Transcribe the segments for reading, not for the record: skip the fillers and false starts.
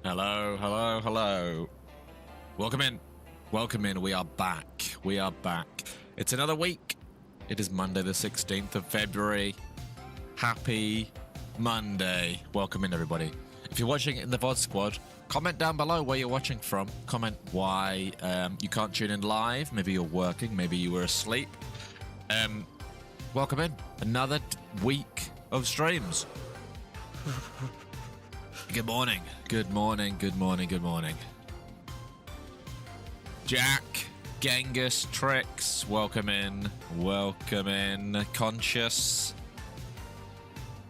Hello, hello, hello. Welcome in. Welcome in. We are back. We are back. It's another week. It is Monday the 16th of February. Happy Monday. Welcome in, everybody. If you're watching in the VOD squad, comment down below where you're watching from. Comment why you can't tune in live. Maybe you're working. Maybe you were asleep. Welcome in. Another week of streams. Good morning. Good morning. Good morning. Good morning. Jack, Genghis, Trix, welcome in. Welcome in. Conscious.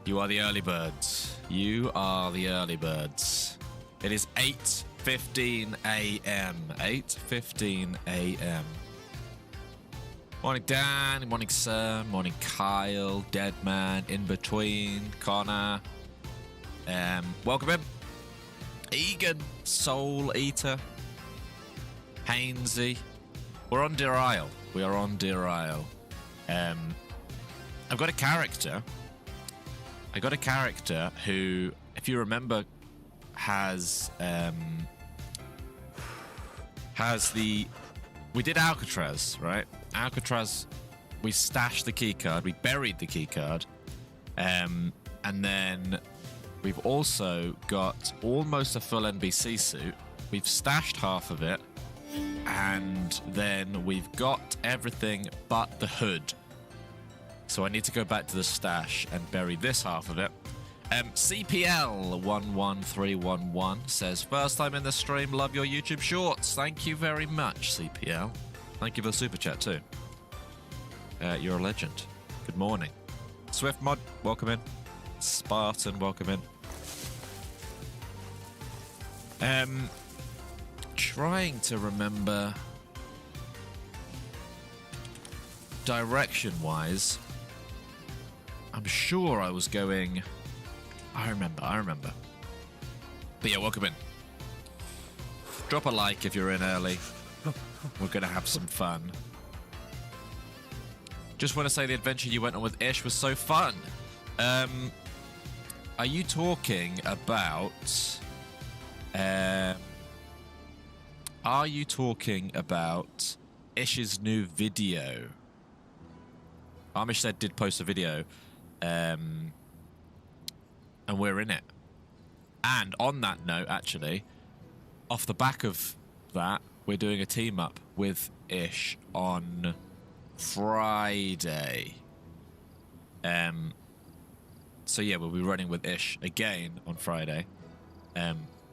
You are the early birds. You are the early birds. It is 8:15 a.m. 8:15 a.m. Morning, Dan. Morning, Sir. Morning, Kyle. Deadman. In between. Connor. Welcome in. Egan. Soul Eater. Hainsey. We're on Deer Isle. We are on Deer Isle. I've got a character. I got a character who, if you remember, has the... We did Alcatraz, right? Alcatraz, we stashed the keycard. We buried the keycard. And then we've also got almost a full NBC suit. We've stashed half of it. And then we've got everything but the hood. So I need to go back to the stash and bury this half of it. CPL11311 says, first time in the stream, love your YouTube shorts. Thank you very much, CPL. Thank you for the super chat too. You're a legend. Good morning. Swift Mod, welcome in. Spartan, welcome in. Trying to remember direction-wise. I'm sure I was going... I remember. But yeah, welcome in. Drop a like if you're in early. We're going to have some fun. Just want to say the adventure you went on with Ish was so fun. Are you talking about... Are you talking about Ish's new video? Amish said did post a video. And we're in it. And on that note, actually, off the back of that, we're doing a team up with Ish on Friday. So yeah, we'll be running with Ish again on Friday,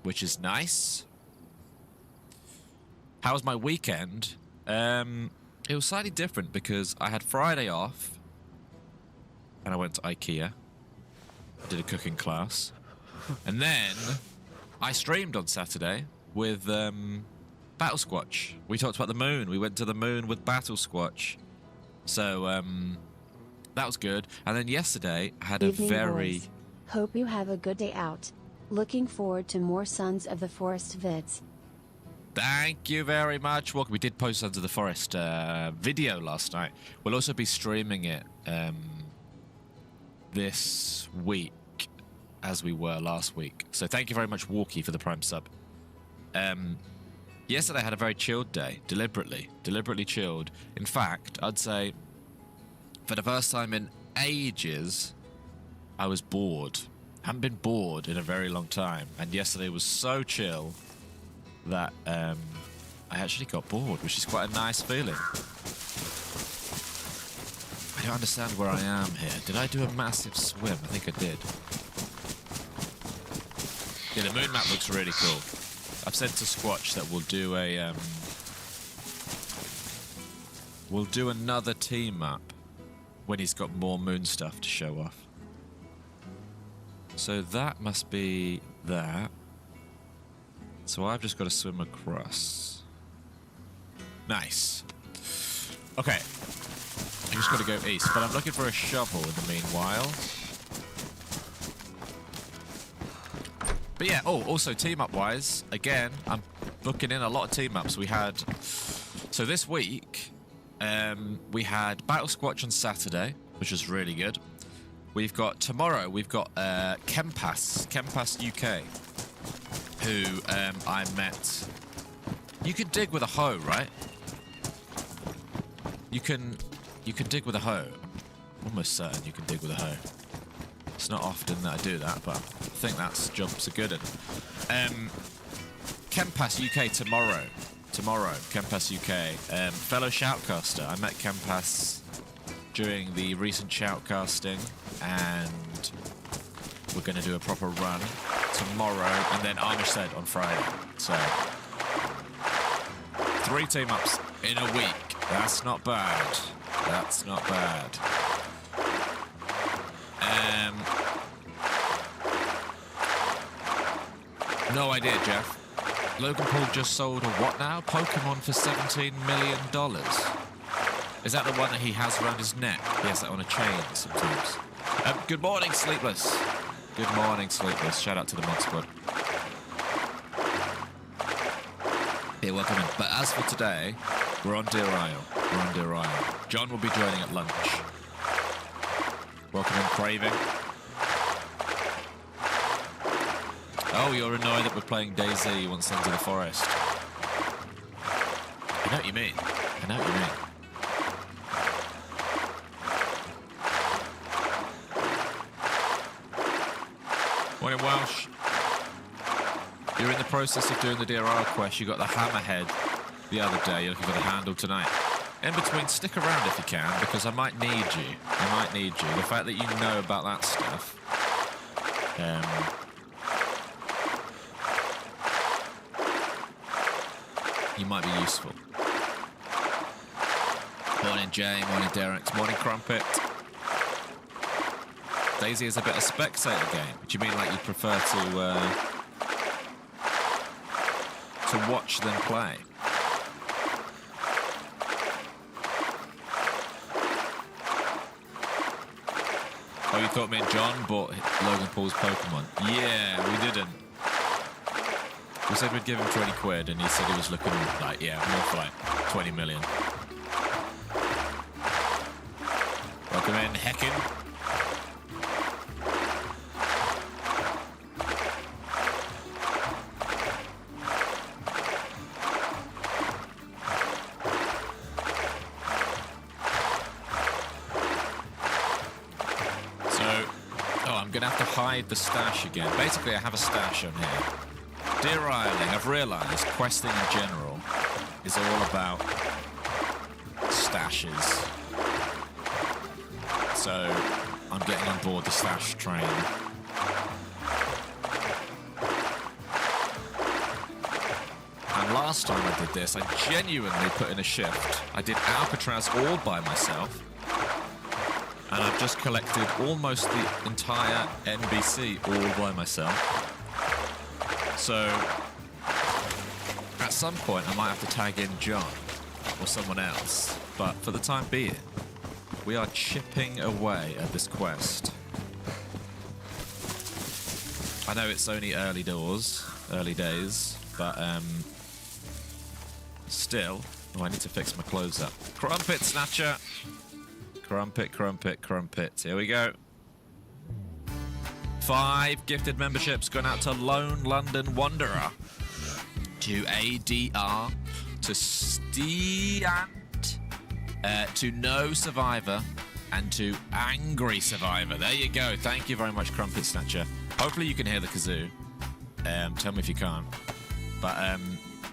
which is nice. How was my weekend? It was slightly different because I had Friday off and I went to IKEA, did a cooking class, and then I streamed on Saturday with Battle Squatch. We talked about the moon. We went to the moon with Battle Squatch. So that was good. And then yesterday I had Evening, a very... boys. Hope you have a good day out. Looking forward to more Sons of the Forest vids. Thank you very much. Welcome. We did post Sons of the Forest video last night. We'll also be streaming it this week as we were last week. So thank you very much, Walkie, for the Prime sub. Yesterday I had a very chilled day. Deliberately chilled. In fact, I'd say for the first time in ages, I was bored. Haven't been bored in a very long time. And yesterday was so chill that I actually got bored, which is quite a nice feeling. I don't understand where I am here. Did I do a massive swim? I think I did. Yeah, the moon map looks really cool. I've said to Squatch that we'll do a we'll do another team up when he's got more moon stuff to show off. So that must be that. So I've just got to swim across. Nice. Okay. I just got to go east, but I'm looking for a shovel in the meanwhile. But yeah, oh, also team-up wise, again, I'm booking in a lot of team-ups. We had... So this week, we had Battle Squatch on Saturday, which was really good. We've got tomorrow, we've got Kempass UK. who I met. You can dig with a hoe, right? You can dig with a hoe. Almost certain you can dig with a hoe. It's not often that I do that, but I think that's jobs are good. Kempas UK tomorrow. Tomorrow, Kempas UK. Fellow shoutcaster. I met Kempas during the recent shoutcasting, and we're going to do a proper run tomorrow, and then Amish said on Friday. So 3 team ups in a week. That's not bad. That's not bad. No idea, Jeff. Logan Paul just sold a what now? Pokemon for $17 million. Is that the one that he has around his neck? He has that on a chain sometimes. Good morning, Sleepless. Good morning, Sleepless. Shout out to the Mod Squad. Yeah, welcome in. But as for today, we're on Deer Isle. We're on Deer Isle. John will be joining at lunch. Welcome in, Craving. Oh, you're annoyed that we're playing DayZ. You want Sons of the Forest. I know what you mean. I know what you mean. Morning, Welsh. You're in the process of doing the DRR quest. You got the hammerhead the other day. You're looking for the handle tonight. In between, stick around if you can, because I might need you. I might need you. The fact that you know about that stuff. You might be useful. Morning, Jay. Morning, Derek. Morning, Crumpet. DayZ is a bit of a spectator game. Do you mean like you prefer to watch than play? Oh, you thought me and John bought Logan Paul's Pokemon? Yeah, we didn't. We said we'd give him 20 quid, and he said he was looking like, yeah, more for like 20 million. Welcome in, Heckin. I'm going to have to hide the stash again. Basically, I have a stash on here. Deer Isling, I've realised, questing in general is all about stashes. So, I'm getting on board the stash train. And last time I did this, I genuinely put in a shift. I did Alcatraz all by myself. And I've just collected almost the entire NBC all by myself. So, at some point I might have to tag in John or someone else. But for the time being, we are chipping away at this quest. I know it's only early days, but still. Oh, I need to fix my clothes up. Crumpet Snatcher! Crumpet, crumpet, crumpet. Here we go. 5 gifted memberships going out to Lone London Wanderer, to ADR, to Steant, to No Survivor, and to Angry Survivor. There you go. Thank you very much, Crumpet Snatcher. Hopefully you can hear the kazoo. Tell me if you can't. But,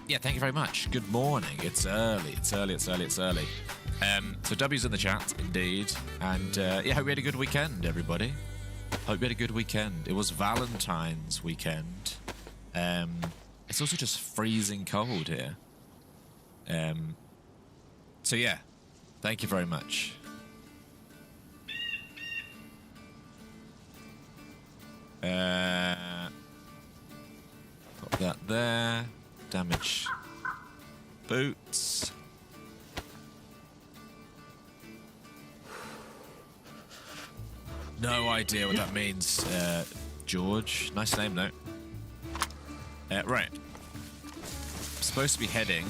yeah, thank you very much. Good morning. It's early. It's early. So W's in the chat, indeed. And, yeah, hope you had a good weekend, everybody. Hope you had a good weekend. It was Valentine's weekend. It's also just freezing cold here. So, yeah, thank you very much. Got that there. Damage boots. No idea what that means, George. Nice name, though. Right. I'm supposed to be heading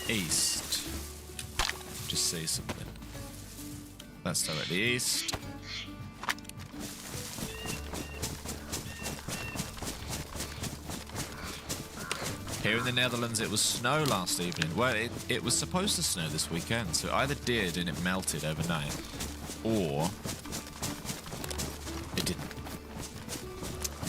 east. Just say something. That's directly east. Here in the Netherlands, it was snow last evening. Well, it was supposed to snow this weekend, so it either did and it melted overnight, or it didn't.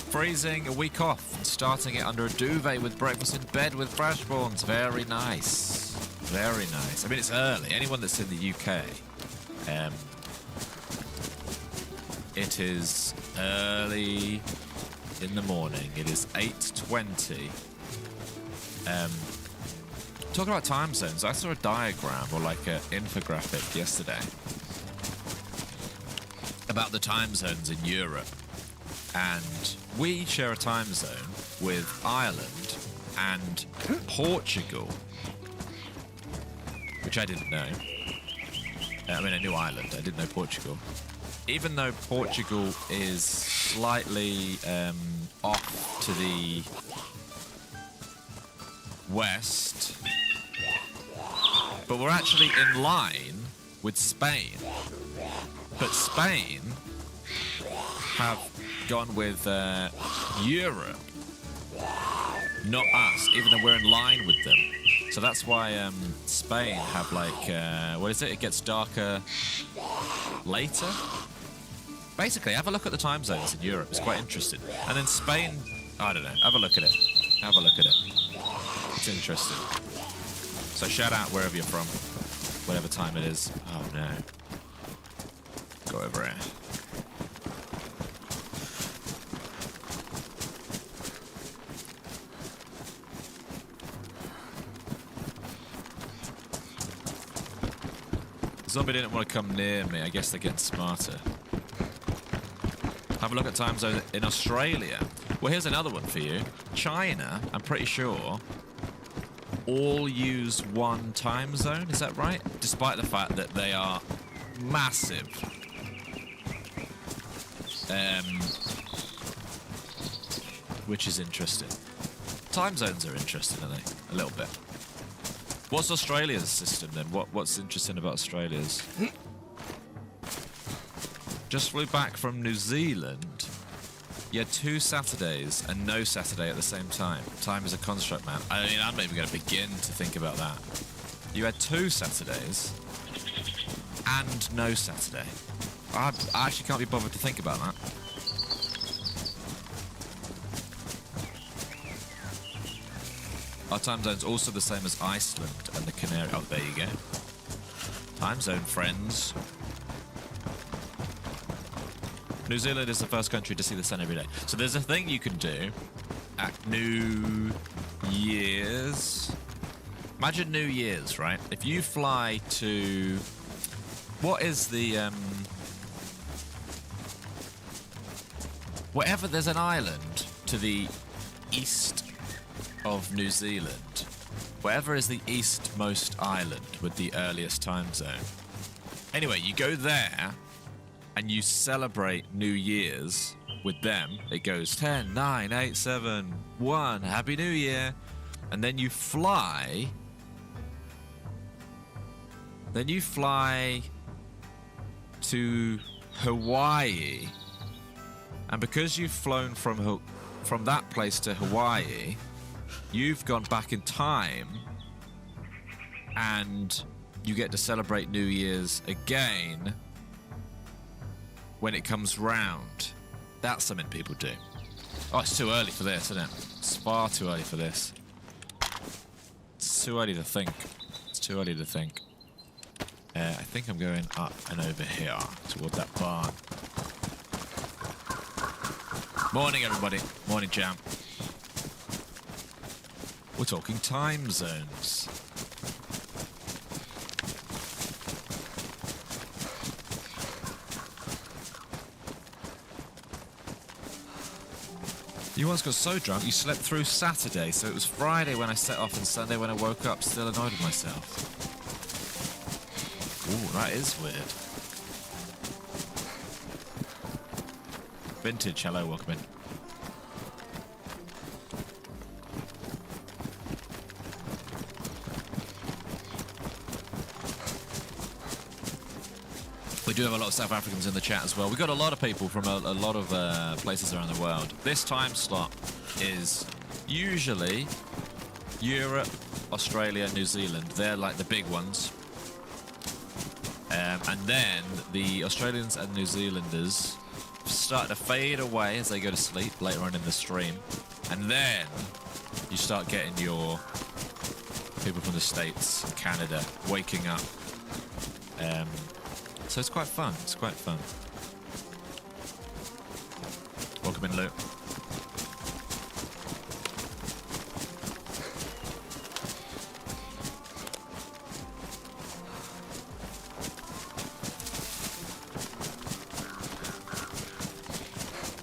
Freezing, a week off, and starting it under a duvet with breakfast in bed with freshspawns. Very nice. Very nice. I mean, it's early. Anyone that's in the UK, it is early in the morning. It is 8:20. Talking about time zones, I saw a diagram or like an infographic yesterday about the time zones in Europe. And we share a time zone with Ireland and Portugal, which I didn't know. I mean, I knew Ireland, I didn't know Portugal. Even though Portugal is slightly off to the west, but we're actually in line with Spain. But Spain have gone with Europe, not us, even though we're in line with them. So that's why Spain have like, what is it? It gets darker later. Basically, have a look at the time zones in Europe. It's quite interesting. And then Spain, I don't know. Have a look at it. Have a look at it. It's interesting. So shout out wherever you're from, whatever time it is. Oh no. Go over here. Zombie didn't want to come near me. I guess they're getting smarter. Have a look at time zone in Australia. Well, here's another one for you. China, I'm pretty sure, all use one time zone. Is that right? Despite the fact that they are massive. Which is interesting. Time zones are interesting, aren't they? A little bit. What's Australia's system then? What's interesting about Australia's? Just flew back from New Zealand. You had 2 Saturdays and no Saturday at the same time. Time is a construct, man. I mean, I'm not even going to begin to think about that. You had 2 Saturdays and no Saturday. I actually can't be bothered to think about that. Our time zone's also the same as Iceland and the Canary... Oh, there you go. Time zone, friends. New Zealand is the first country to see the sun every day. So there's a thing you can do at New Year's. Imagine New Year's, right? If you fly to... What is the... Whatever, there's an island to the east of New Zealand. Wherever is the eastmost island with the earliest time zone. Anyway, you go there and you celebrate New Year's with them. It goes 10, 9, 8, 7, 1, Happy New Year. And then you fly. Then you fly to Hawaii. And because you've flown from that place to Hawaii, you've gone back in time and you get to celebrate New Year's again when it comes round. That's something people do. Oh, it's too early for this, isn't it? It's far too early for this. It's too early to think. It's too early to think. I think I'm going up and over here toward that barn. Morning, everybody. Morning, champ. We're talking time zones. You once got so drunk you slept through Saturday, so it was Friday when I set off and Sunday when I woke up, still annoyed with myself. Ooh, that is weird. Vintage, hello, welcome in. We do have a lot of South Africans in the chat as well. We've got a lot of people from a lot of places around the world. This time slot is usually Europe, Australia, New Zealand. They're like the big ones. And then the Australians and New Zealanders start to fade away as they go to sleep later on in the stream. And then you start getting your people from the States and Canada waking up. So it's quite fun. It's quite fun. Welcome in, Luke.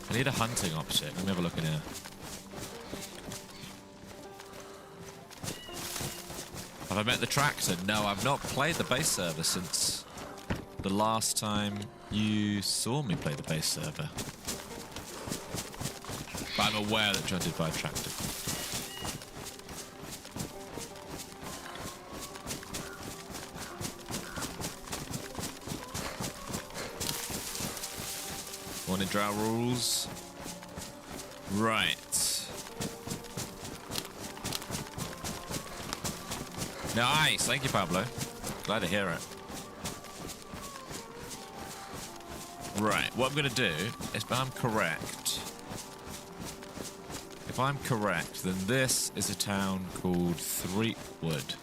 I need a hunting option. Let me have a look in here. Have I met the tractor? No, I've not played the base server since the last time you saw me play the base server. But I'm aware that John did buy a tractor. Morning drought rules. Right. Nice. Thank you, Pablo. Glad to hear it. Right. What I'm going to do is, if I'm correct, then this is a town called Threepwood.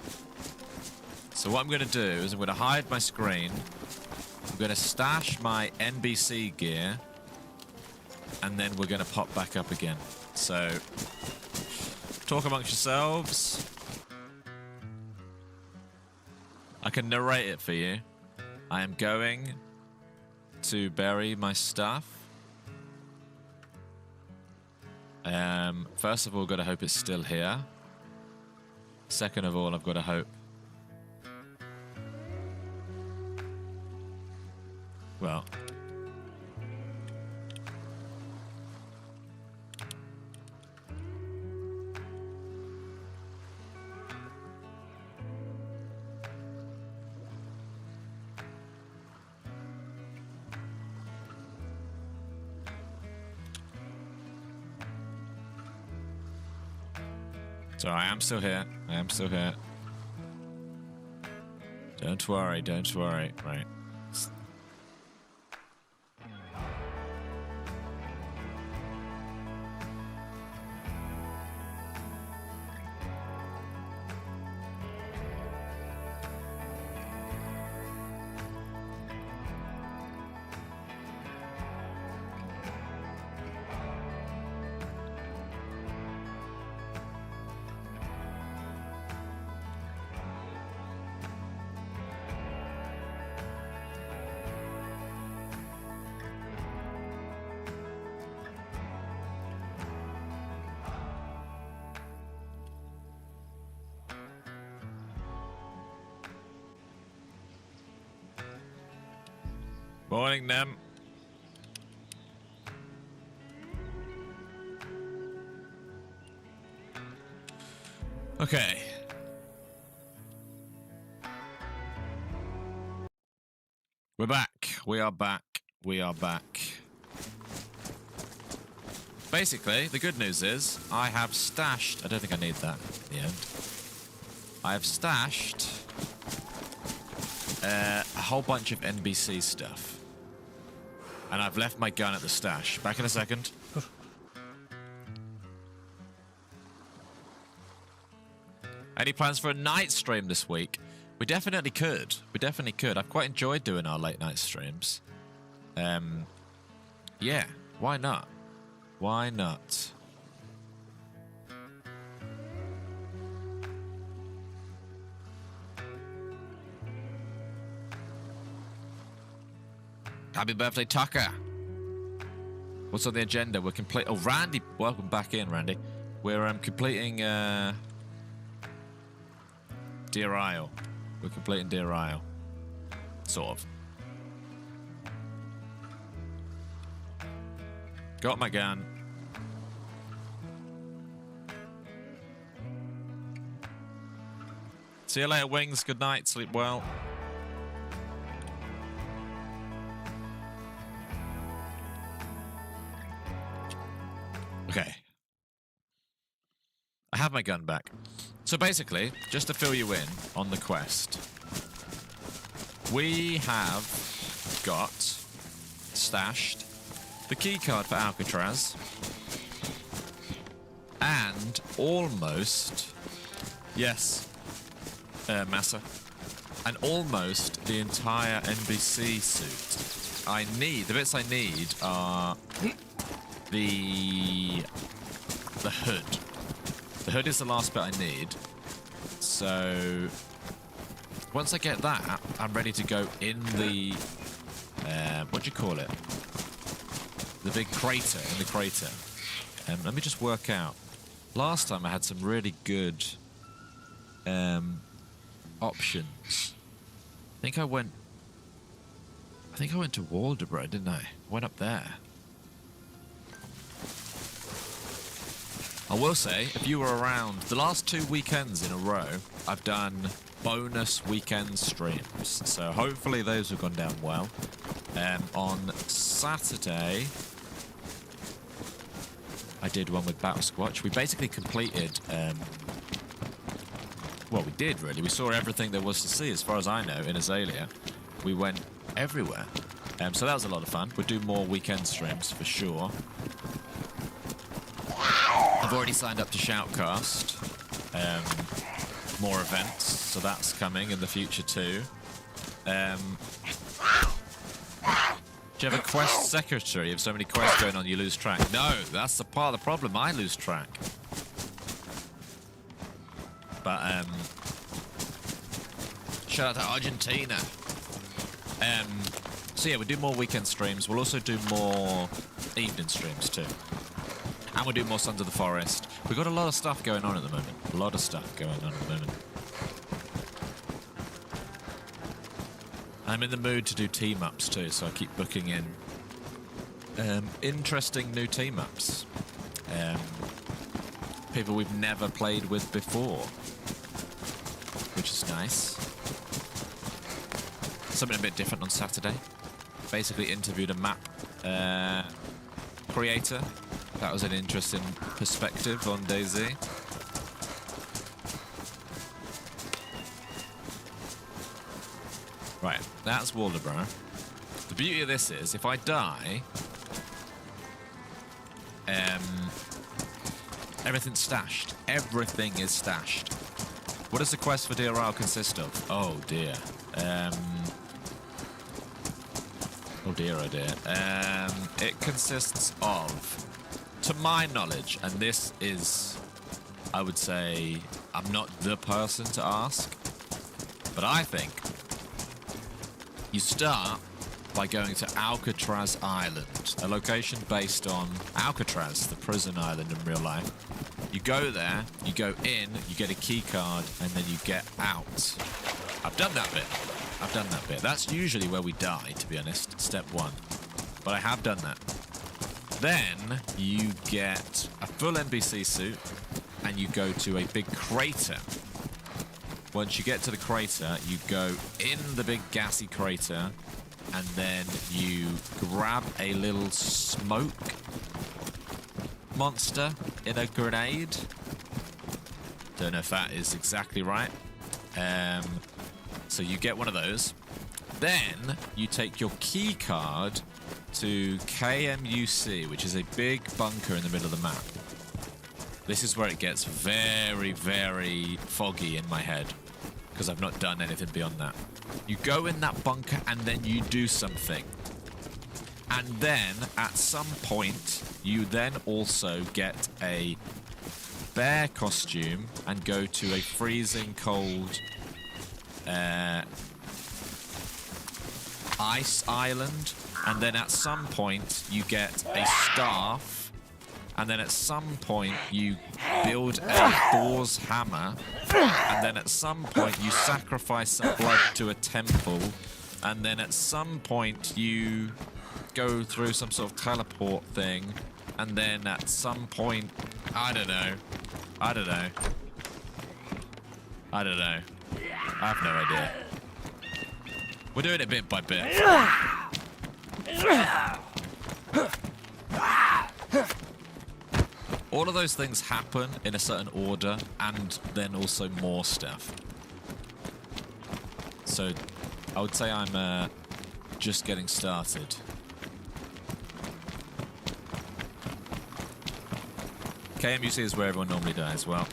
So what I'm going to do is I'm going to hide my screen. I'm going to stash my NBC gear. And then we're going to pop back up again. So, talk amongst yourselves. I can narrate it for you. I am going to bury my stuff. First of all, I've got to hope it's still here. Second of all, I've got to hope. Well. So I am still here. I am still here. Don't worry, don't worry. Right. Morning, Nem. Okay. We're back. We are back. We are back. Basically, the good news is I have stashed... I don't think I need that at the end. I have stashed a whole bunch of NBC stuff. And I've left my gun at the stash. Back in a second. Any plans for a night stream this week? We definitely could. We definitely could. I've quite enjoyed doing our late night streams. Yeah, why not? Why not? Happy birthday, Tucker. What's on the agenda? We're complete. Oh, Randy. Welcome back in, Randy. We're completing Deer Isle. We're completing Deer Isle. Sort of. Got my gun. See you later, Wings. Good night. Sleep well. Okay. I have my gun back. So basically, just to fill you in on the quest, we have got stashed the keycard for Alcatraz and almost, yes, Massa, and almost the entire NBC suit. The bits I need are the hood. The hood is the last bit I need. So once I get that, I'm ready to go in the, what do you call it? The big crater, in the crater. Let me just work out. Last time I had some really good options. I think I went to Waldeboro, didn't I? Went up there. I will say, if you were around, the last 2 weekends in a row, I've done bonus weekend streams. So hopefully those have gone down well. On Saturday, I did one with Battle Squatch. We basically completed, well, we did really. We saw everything there was to see, as far as I know, in Azalea. We went everywhere. So that was a lot of fun. We'll do more weekend streams for sure. I've already signed up to Shoutcast. More events, so that's coming in the future too. Do you have a quest secretary? You have so many quests going on, you lose track. No, that's the part of the problem. I lose track. But shout out to Argentina. So yeah, we'll do more weekend streams. We'll also do more evening streams too. And we'll do more Sons of the Forest. We've got a lot of stuff going on at the moment. A lot of stuff going on at the moment. I'm in the mood to do team-ups too, so I keep booking in interesting new team-ups. People we've never played with before, which is nice. Something a bit different on Saturday. Basically interviewed a map creator. That was an interesting perspective on DayZ. Right, that's Waldeboro. The beauty of this is, if I die, everything's stashed. Everything is stashed. What does the quest for DRL consist of? Oh dear. Oh dear, oh dear. It consists of, to my knowledge, and this is, I would say, I'm not the person to ask, but I think you start by going to Alcatraz Island, a location based on Alcatraz, the prison island in real life. You go there, you go in, you get a key card, and then you get out. I've done that bit. I've done that bit. That's usually where we die, to be honest, step 1. But I have done that. Then you get a full NBC suit, and you go to a big crater. Once you get to the crater, you go in the big gassy crater, and then you grab a little smoke monster in a grenade. Don't know if that is exactly right. So you get one of those. Then you take your key card to KMUC, which is a big bunker in the middle of the map. This is where it gets very, very foggy in my head, because I've not done anything beyond that. You go in that bunker and then you do something. And then, at some point, you then also get a bear costume and go to a freezing cold ice island. And then at some point, you get a staff. And then at some point, you build a Thor's hammer. And then at some point, you sacrifice some blood to a temple. And then at some point, you go through some sort of teleport thing. And then at some point, I don't know. I have no idea. We're doing it bit by bit. All of those things happen in a certain order, and then also more stuff. So I would say I'm just getting started. KMUC is where everyone normally dies. Well,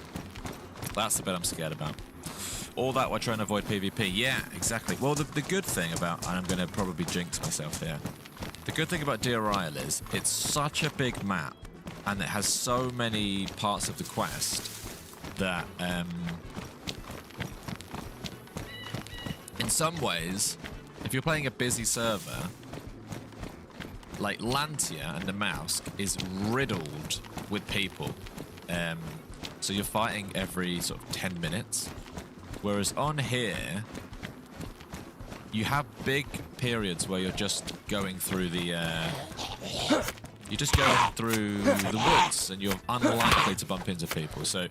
that's the bit I'm scared about. All that while trying to avoid PvP. Yeah, exactly. Well, the good thing about, and I'm going to probably jinx myself here, the good thing about Deer Isle is it's such a big map, and it has so many parts of the quest that, in some ways, if you're playing a busy server, like Lantia and the Mouse is riddled with people. So you're fighting every sort of 10 minutes. Whereas on here, you have big periods where you're just going through the... you're just going through the woods, and you're unlikely to bump into people. So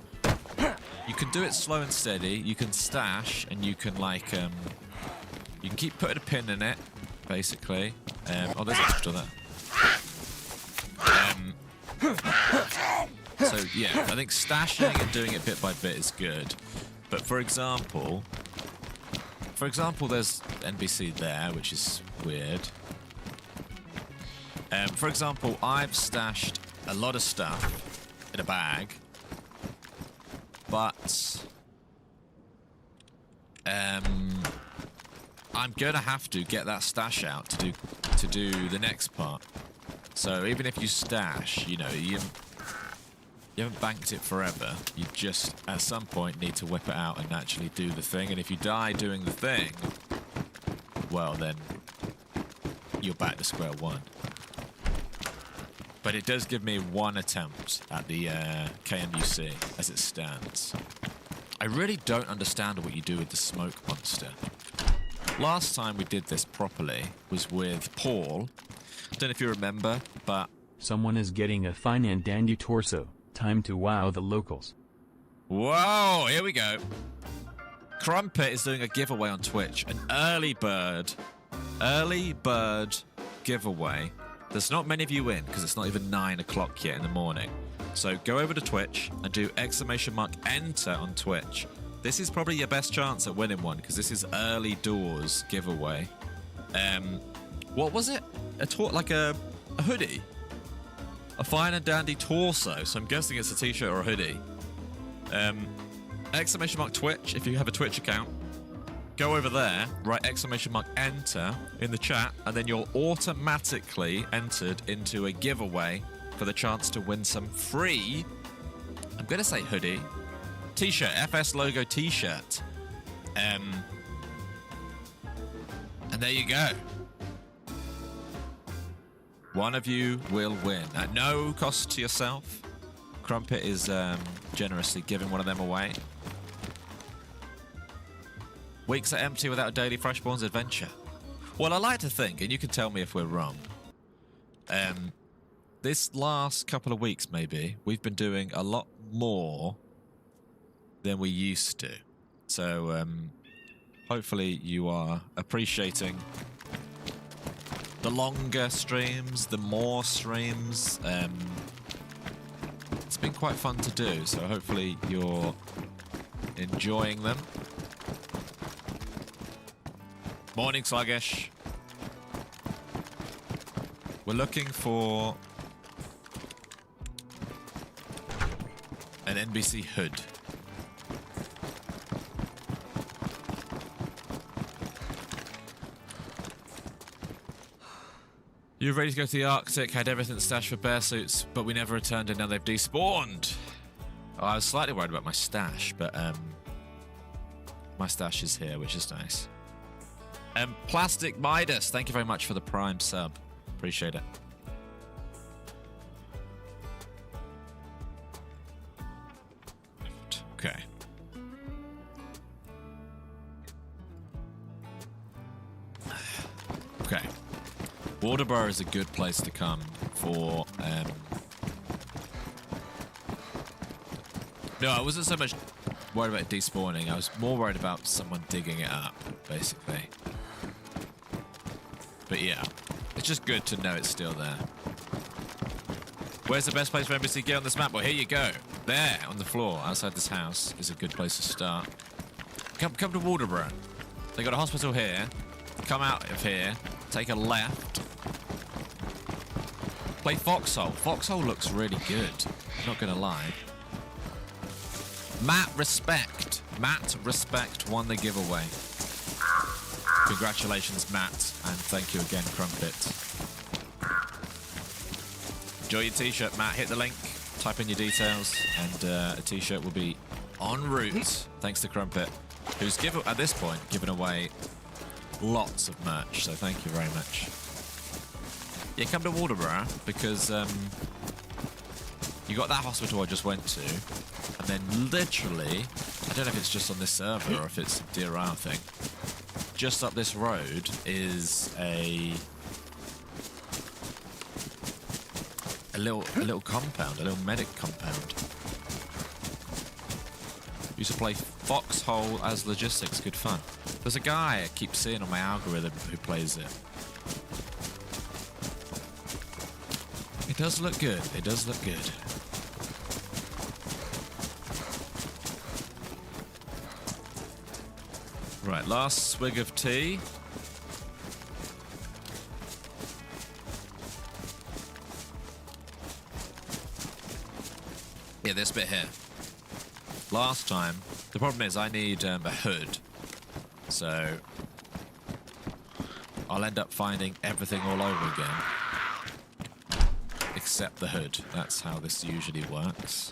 you can do it slow and steady. You can stash, and you can like... you can keep putting a pin in it, basically. Oh, there's extra there. So yeah, I think stashing and doing it bit by bit is good. But for example, there's NPC there, which is weird. For example, I've stashed a lot of stuff in a bag, but I'm gonna have to get that stash out to do the next part. So even if you stash, you know, you haven't banked it forever. You just, at some point, need to whip it out and actually do the thing. And if you die doing the thing, well, then you're back to square one. But it does give me one attempt at the KMUC as it stands. I really don't understand what you do with the smoke monster. Last time we did this properly was with Paul. I don't know if you remember, but... Someone is getting a fine and dandy torso. Time to wow the locals. Whoa, here we go. Crumpet is doing a giveaway on Twitch. An early bird giveaway. There's not many of you in because it's not even 9 o'clock yet in the morning. So go over to Twitch and do !enter on Twitch. This is probably your best chance at winning one because this is early doors giveaway. What was it? Like a hoodie? A fine and dandy torso, so I'm guessing it's a t-shirt or a hoodie. !Twitch, if you have a Twitch account. Go over there, write !enter in the chat, and then you're automatically entered into a giveaway for the chance to win some free, I'm going to say hoodie, t-shirt, FS logo t-shirt. And there you go. One of you will win at no cost to yourself. Crumpet is generously giving one of them away. Weeks are empty without a daily freshspawns adventure. Well, I like to think, and you can tell me if we're wrong. This last couple of weeks, maybe, we've been doing a lot more than we used to. So, hopefully you are appreciating the longer streams, the more streams. It's been quite fun to do, so hopefully you're enjoying them. Morning, Sluggish. We're looking for an NBC hood. You were ready to go to the Arctic, had everything stashed for bear suits, but we never returned and now they've despawned. Oh, I was slightly worried about my stash, but my stash is here, which is nice. Plastic Midas, thank you very much for the Prime sub. Appreciate it. Okay. Okay. Waterborough is a good place to come for... No, I wasn't so much worried about despawning. I was more worried about someone digging it up, basically. But yeah, it's just good to know it's still there. Where's the best place for NBC gear on this map? Well, here you go. There, on the floor, outside this house, is a good place to start. Come to Waldoboro. They got a hospital here. Come out of here. Take a left. Play Foxhole. Foxhole looks really good. Not gonna lie. Matt Respect. Matt Respect won the giveaway. Congratulations, Matt, and thank you again, Crumpet. Enjoy your t-shirt, Matt. Hit the link, type in your details, and a t-shirt will be en route. Thanks to Crumpet, who's at this point given away lots of merch. So thank you very much. Yeah, come to Waldoboro because you got that hospital I just went to, and then literally, I don't know if it's just on this server or if it's a DRR thing. Just up this road is a little compound, a little medic compound. Used to play Foxhole as logistics, good fun. There's a guy I keep seeing on my algorithm who plays it. It does look good, it does look good. Right, last swig of tea. Yeah, this bit here. Last time, the problem is I need a hood. So, I'll end up finding everything all over again. Except the hood. That's how this usually works.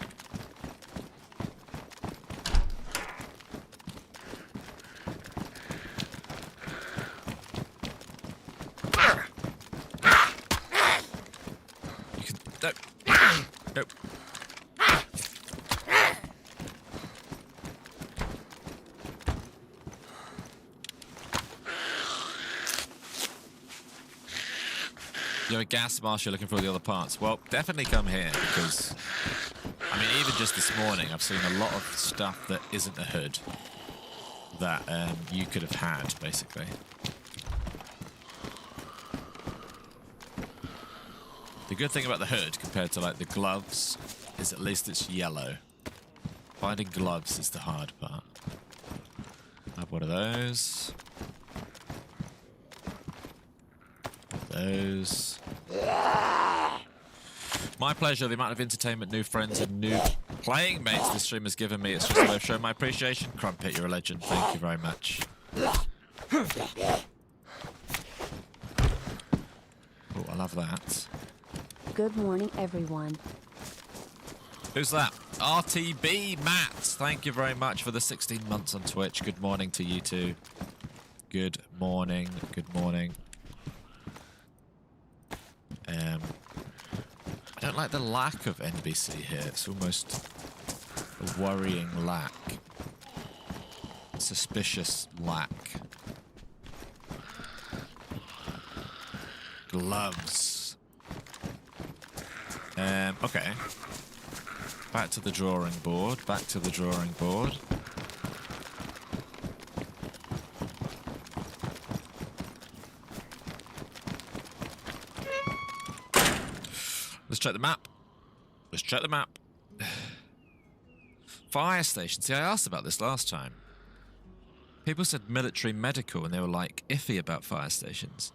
Nope. You have a gas mask, you're looking for the other parts. Well, definitely come here because, I mean, even just this morning, I've seen a lot of stuff that isn't a hood that you could have had, basically. The good thing about the hood, compared to like the gloves, is at least it's yellow. Finding gloves is the hard part. Have one of those. Those. My pleasure. The amount of entertainment, new friends, and new playing mates this stream has given me. It's just a way of showing my appreciation. Crumpet, you're a legend. Thank you very much. Oh, I love that. Good morning, everyone. Who's that? RTB Matt. Thank you very much for the 16 months on Twitch. Good morning to you too. Good morning. Good morning. I don't like the lack of NBC here. It's almost a worrying lack. Suspicious lack. Gloves. Okay. Back to the drawing board. Back to the drawing board. Let's check the map. Let's check the map. Fire station. See, I asked about this last time. People said military medical and they were like iffy about fire stations.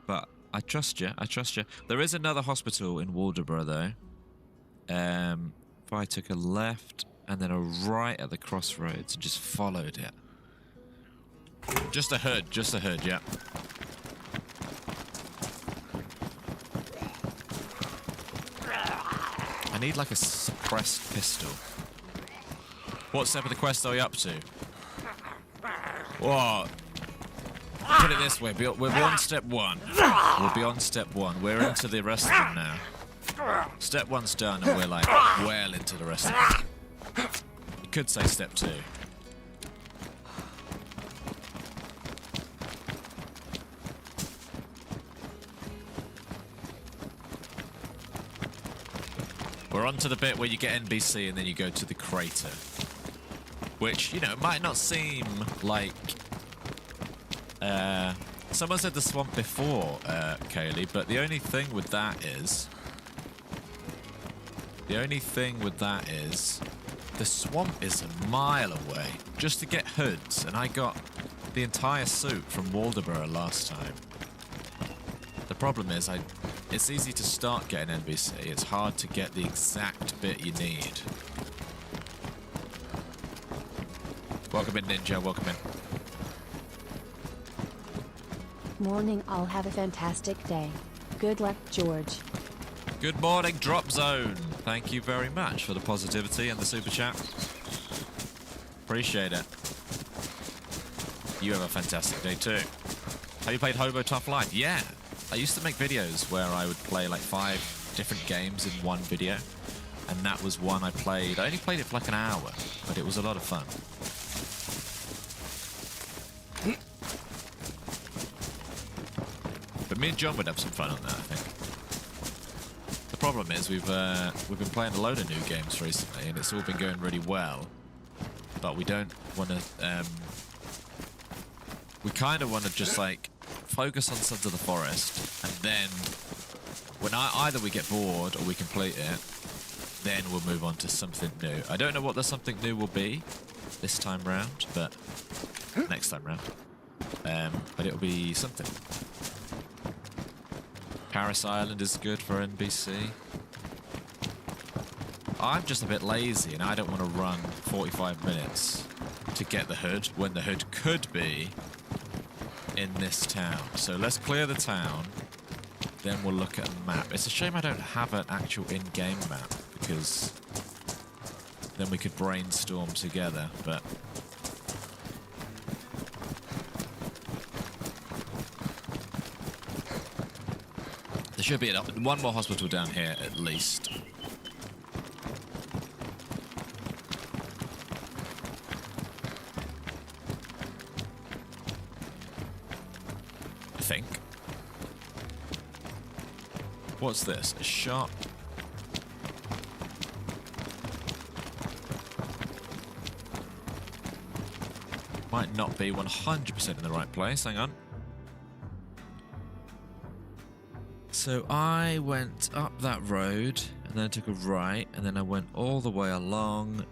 But I trust you. I trust you. There is another hospital in Waldoboro though. If I took a left and then a right at the crossroads and just followed it. Just a hood, yeah. I need like a suppressed pistol. What step of the quest are we up to? Whoa. Put it this way, we're on step one. We'll be on step one. We're into the rest of them now. Step one's done and we're like well into the rest of them. You could say step two. We're on to the bit where you get NBC and then you go to the crater. Which, you know, might not seem like... someone said the swamp before, Kaylee, but the only thing with that is... The only thing with that is the swamp is a mile away just to get hoods, and I got the entire suit from Waldoboro last time. The problem is it's easy to start getting NBC. It's hard to get the exact bit you need. Welcome in, Ninja. Welcome in. Morning, all have a fantastic day. Good luck, George. Good morning, Drop Zone. Thank you very much for the positivity and the super chat. Appreciate it. You have a fantastic day too. Have you played Hobo Tough Life? Yeah. I used to make videos where I would play like 5 different games in one video. And that was one I played. I only played it for like an hour, but it was a lot of fun. But me and John would have some fun on that, I think. The problem is we've been playing a load of new games recently, and it's all been going really well. But we don't want to. We kind of want to just like focus on Sons of the Forest, and then when either we get bored or we complete it, then we'll move on to something new. I don't know what the something new will be this time round, but next time round. But it'll be something. Paris Island is good for NBC. I'm just a bit lazy and I don't want to run 45 minutes to get the hood when the hood could be in this town. So let's clear the town, then we'll look at a map. It's a shame I don't have an actual in-game map because then we could brainstorm together, but there should be one more hospital down here at least. I think. What's this? A shop? Might not be 100% in the right place. Hang on. So I went up that road, and then I took a right, and then I went all the way along,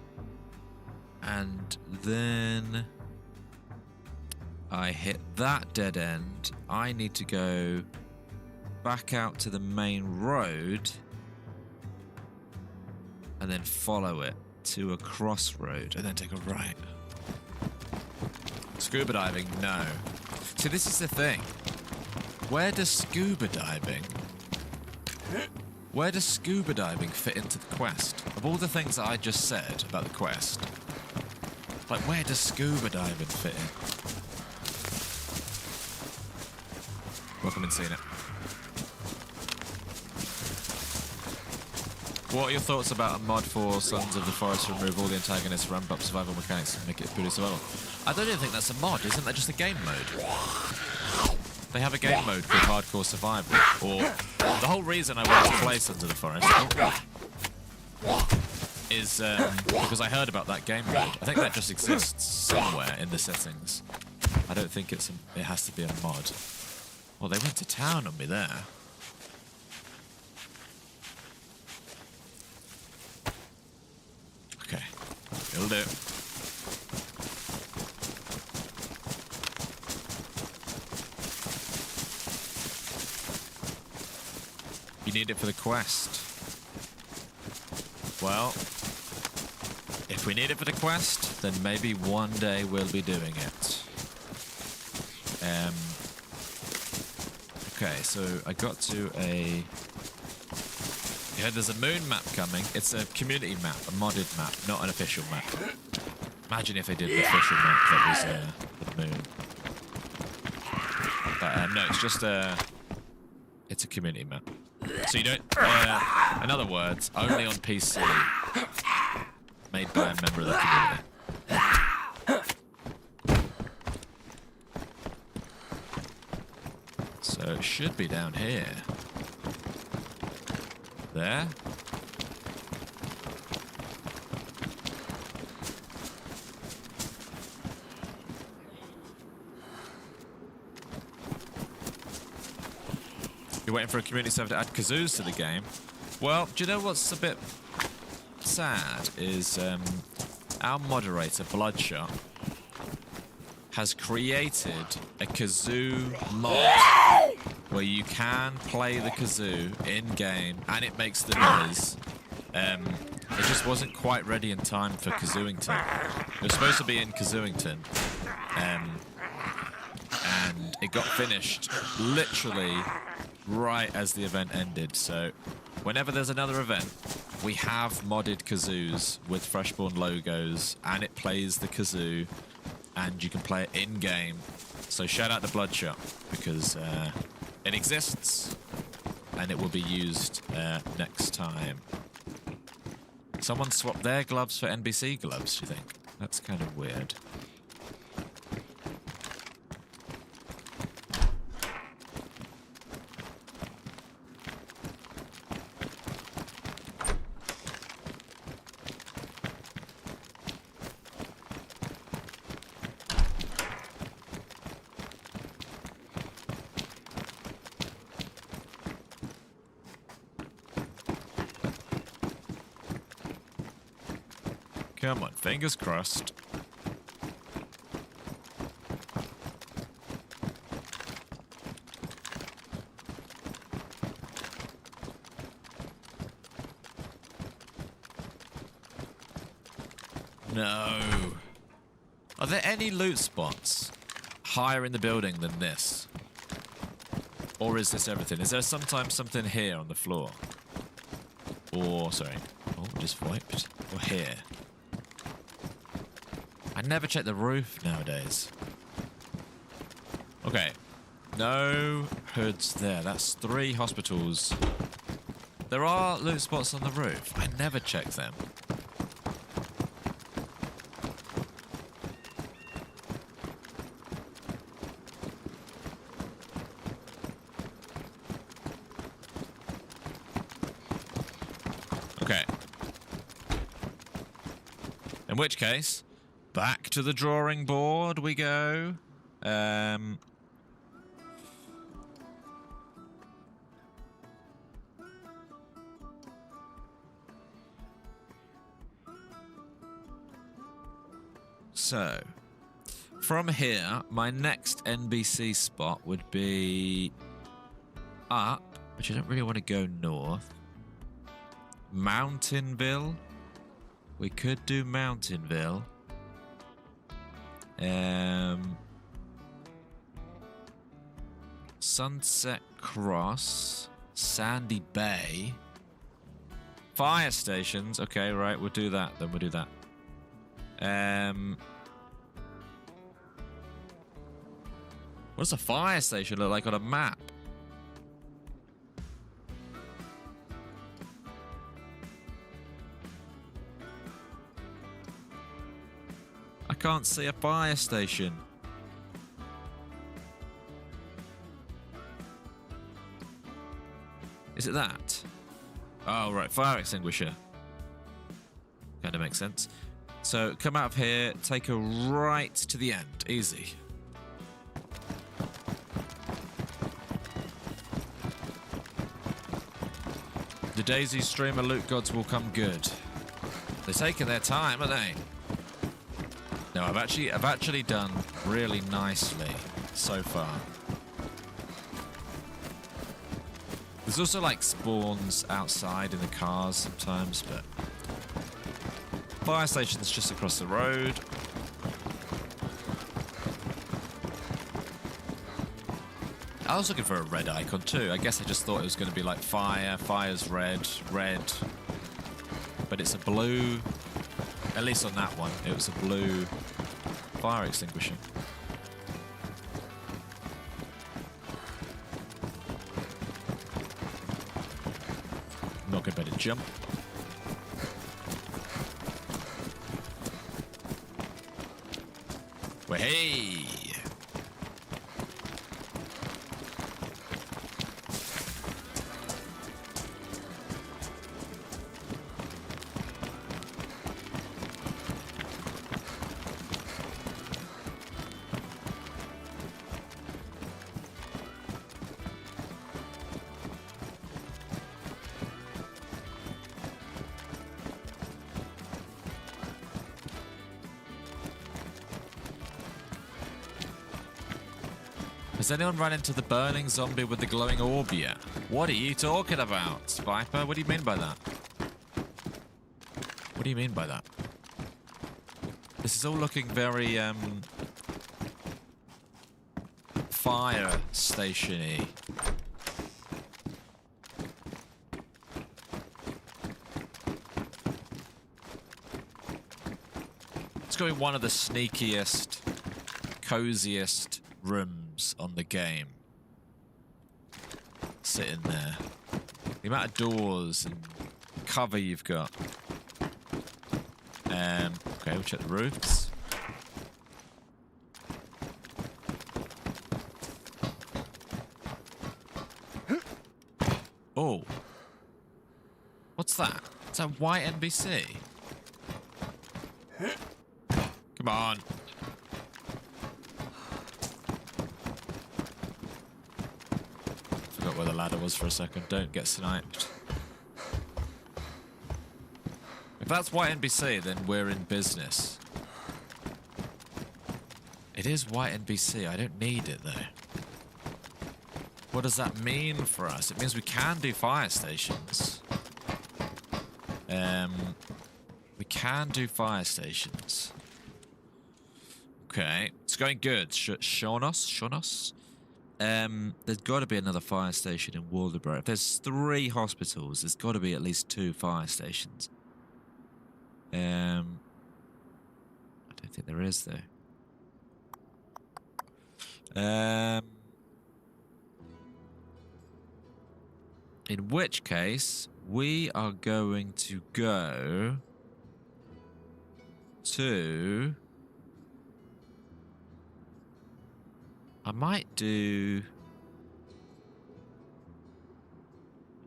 and then I hit that dead end. I need to go back out to the main road, and then follow it to a crossroad, and then take a right. Scuba diving? No. See, this is the thing. Where does scuba diving fit into the quest? Of all the things that I just said about the quest, like, where does scuba diving fit in? Welcome and seen it. What are your thoughts about a mod for Sons of the Forest to remove all the antagonists, ramp up survival mechanics, and make it purely survival? I don't even think that's a mod. Isn't that just a game mode? They have a game mode called Hardcore Survival. Or the whole reason I wanted to play Sons of the Forest is because I heard about that game mode. I think that just exists somewhere in the settings. I don't think it has to be a mod. Well, they went to town on me there. Okay, it'll do. You need it for the quest. Well, if we need it for the quest, then maybe one day we'll be doing it. Okay, so I got to a... Yeah, there's a moon map coming. It's a community map, a modded map, not an official map. Imagine if they did an official map that was the moon. But no, it's just a... It's a community map. So you don't... in other words, only on PC. Made by a member of the community. So it should be down here. There. You're waiting for a community server to add kazoos to the game. Well, do you know what's a bit sad? Is our moderator, Bloodshot, has created a kazoo mod where you can play the kazoo in-game and it makes the noise. It just wasn't quite ready in time for Kazooington. It was supposed to be in Kazooington. And it got finished literally right as the event ended. So whenever there's another event, we have modded kazoos with Freshspawn logos and it plays the kazoo and you can play it in-game. So shout out to Bloodshot because it exists and it will be used next time. Someone swapped their gloves for NBC gloves, do you think? That's kind of weird. Come on, fingers crossed. No. Are there any loot spots higher in the building than this? Or is this everything? Is there sometimes something here on the floor? Or, sorry. Oh, just wiped. Or here. I never check the roof nowadays. Okay. No hoods there. That's 3 hospitals. There are loot spots on the roof. I never check them. Okay. In which case, back to the drawing board we go. So, from here, my next NBC spot would be up, which I don't really want to go north. Mountainville. We could do Mountainville. Sunset Cross, Sandy Bay, fire stations. Okay, right, we'll do that. Then we'll do that. What does a fire station look like on a map? I can't see a fire station. Is it that? Oh, right. Fire extinguisher. Kind of makes sense. So, come out of here. Take a right to the end. Easy. The DayZ streamer loot gods will come good. They're taking their time, aren't they? No, I've actually done really nicely so far. There's also like spawns outside in the cars sometimes, but fire station's just across the road. I was looking for a red icon too. I guess I just thought it was going to be like fire, fire's red, red. But it's a blue, at least on that one, it was a blue fire extinguisher. I'm not going to better jump. Well, hey! Has anyone run into the burning zombie with the glowing orb yet? What are you talking about, Viper? What do you mean by that? What do you mean by that? This is all looking very, fire station-y. It's going to be one of the sneakiest, coziest rooms on the game. Sitting there. The amount of doors and cover you've got. Okay, we'll check the roofs. Oh. What's that? Is that white NBC? Come on. Forgot where the ladder was for a second. Don't get sniped. If that's white NBC, then we're in business. It is white NBC. I don't need it, though. What does that mean for us? It means we can do fire stations. We can do fire stations. Okay. It's going good. Shonos? There's got to be another fire station in Waldeboro. If there's 3 hospitals, there's got to be at least 2 fire stations. I don't think there is, though. In which case, we are going to go to... I might do...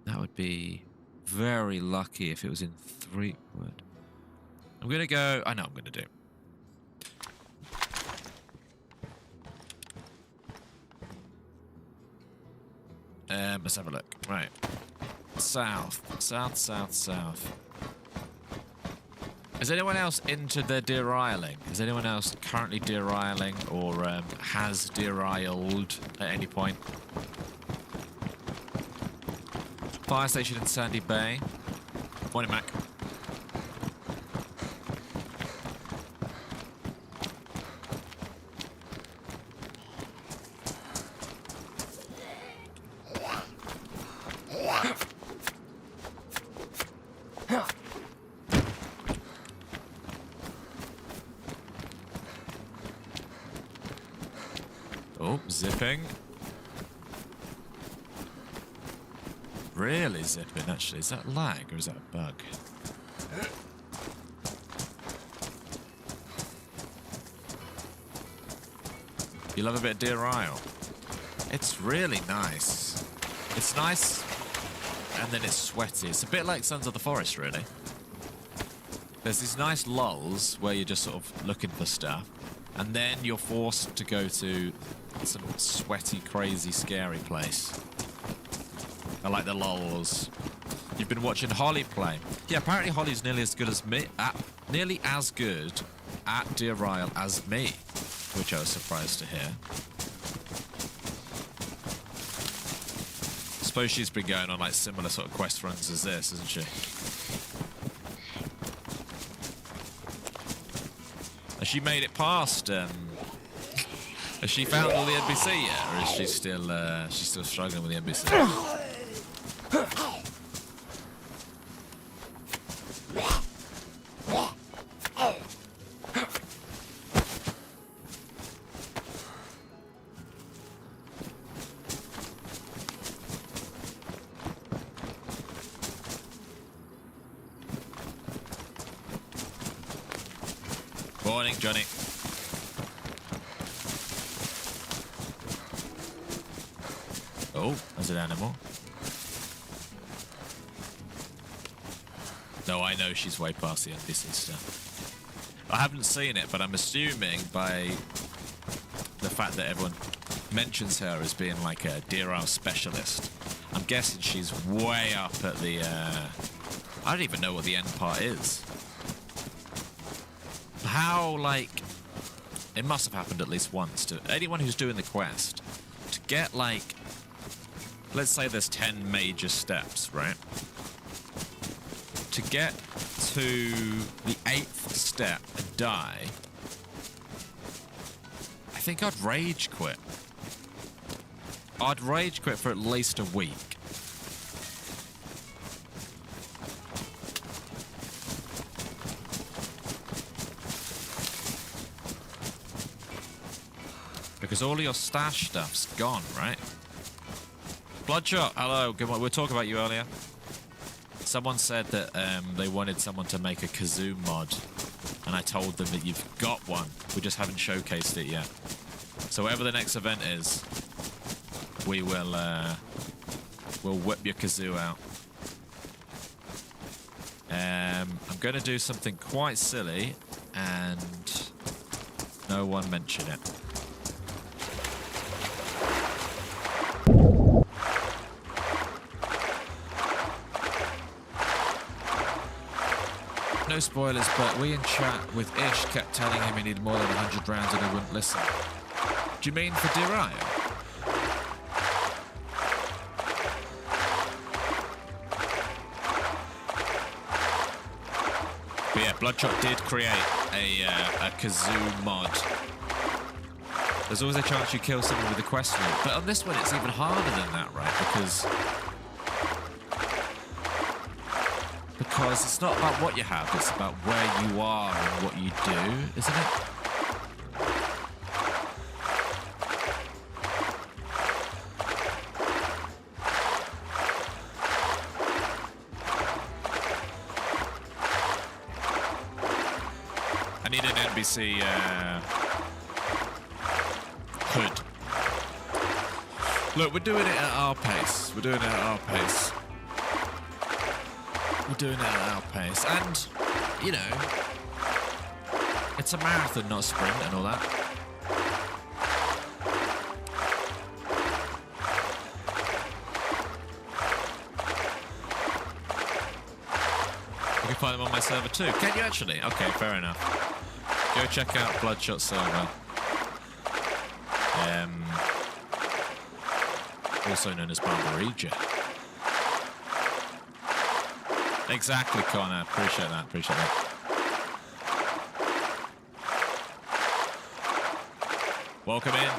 That would be very lucky if it was in Threepwood. I'm going to go... I know what I'm going to do. Let's have a look. Right. South. Is anyone else into the derailling? Is anyone else currently derailing or has derailed at any point? Fire station in Sandy Bay. Morning, Mac. Oh, zipping. Really zipping, actually. Is that lag or is that a bug? You love a bit of derail. It's really nice. It's nice, and then it's sweaty. It's a bit like Sons of the Forest, really. There's these nice lulls where you're just sort of looking for stuff, and then you're forced to go to some sweaty, crazy, scary place. I like the lulls. You've been watching Holly play. Yeah, apparently Holly's nearly as good as me. Nearly as good at derail as me, which I was surprised to hear. I suppose she's been going on like similar sort of quest runs as this, isn't she? Has she made it past? Has she found all the NPC yet, or is she still she's still struggling with the NPC? Morning, Johnny. Oh, there's an animal. No, I know she's way past the NPC stuff. I haven't seen it, but I'm assuming by the fact that everyone mentions her as being like a derail specialist, I'm guessing she's way up at the... I don't even know what the end part is. How, like... It must have happened at least once to anyone who's doing the quest get like, let's say there's 10 major steps, right? To get to the 8th step and die, I think I'd rage quit. I'd rage quit for at least a week. Because all of your stash stuff's gone, right? Bloodshot, hello, good morning. We were talking about you earlier. Someone said that they wanted someone to make a kazoo mod, and I told them that you've got one. We just haven't showcased it yet. So whatever the next event is, we will we'll whip your kazoo out. I'm going to do something quite silly, and no one mentioned it. No spoilers, but we in chat with Ish kept telling him he needed more than 100 rounds and he wouldn't listen. Do you mean for Deraio? But yeah, Bloodshot did create a kazoo mod. There's always a chance you kill someone with a quest loop, but on this one it's even harder than that, right? Because it's not about what you have, it's about where you are and what you do, isn't it? I need an NBC hood. Look, we're doing it at our pace. We're doing it at our pace. We're doing it at our pace. And, you know, it's a marathon, not a sprint and all that. You can find them on my server too. Can you actually? Okay, fair enough. Go check out Bloodshot server. Also known as Barbarija. Exactly, Connor. Appreciate that. Appreciate that. Welcome in.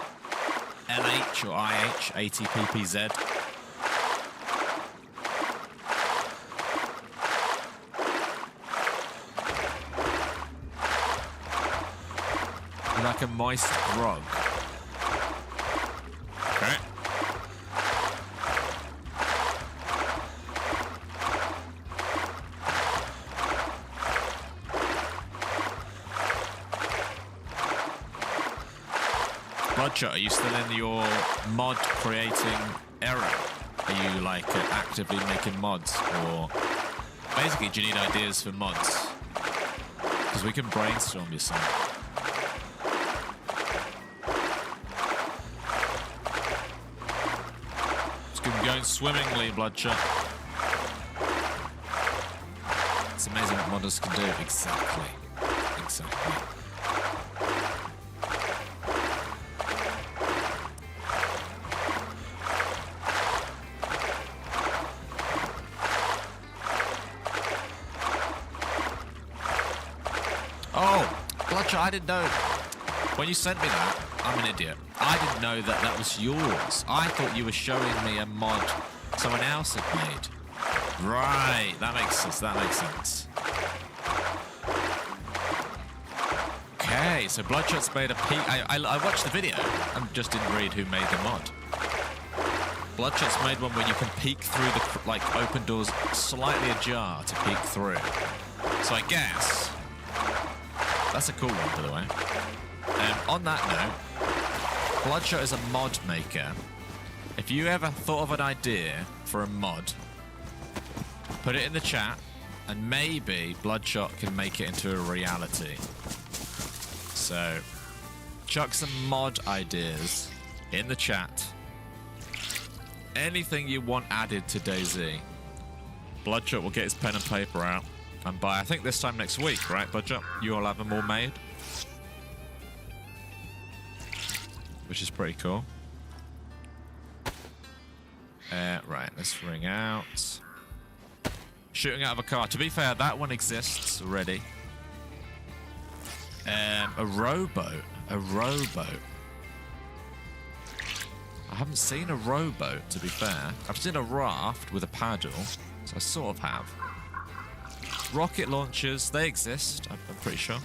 LH or IH, ATPPZ. Like a moist grog. Okay. Bloodshot, are you still in your mod creating era? Are you like actively making mods, or basically do you need ideas for mods? Because we can brainstorm you some. It's been going swimmingly, Bloodshot. It's amazing what modders can do. Exactly. Exactly. I didn't know. When you sent me that, I'm an idiot. I didn't know that that was yours. I thought you were showing me a mod someone else had made. Right, that makes sense. That makes sense. Okay, so Bloodshot's made a peek. I watched the video. I just didn't read who made the mod. Bloodshot's made one where you can peek through the like open doors slightly ajar to peek through. So I guess. That's a cool one, by the way. On that note, Bloodshot is a mod maker. If you ever thought of an idea for a mod, put it in the chat, and maybe Bloodshot can make it into a reality. So, chuck some mod ideas in the chat. Anything you want added to DayZ. Bloodshot will get his pen and paper out. And by, I think this time next week, right, Bloodshot? You all have them all made. Which is pretty cool. Right, let's ring out. Shooting out of a car. To be fair, that one exists already. A rowboat. A rowboat. I haven't seen a rowboat, to be fair. I've seen a raft with a paddle, so I sort of have. Rocket launchers, they exist, I'm pretty sure.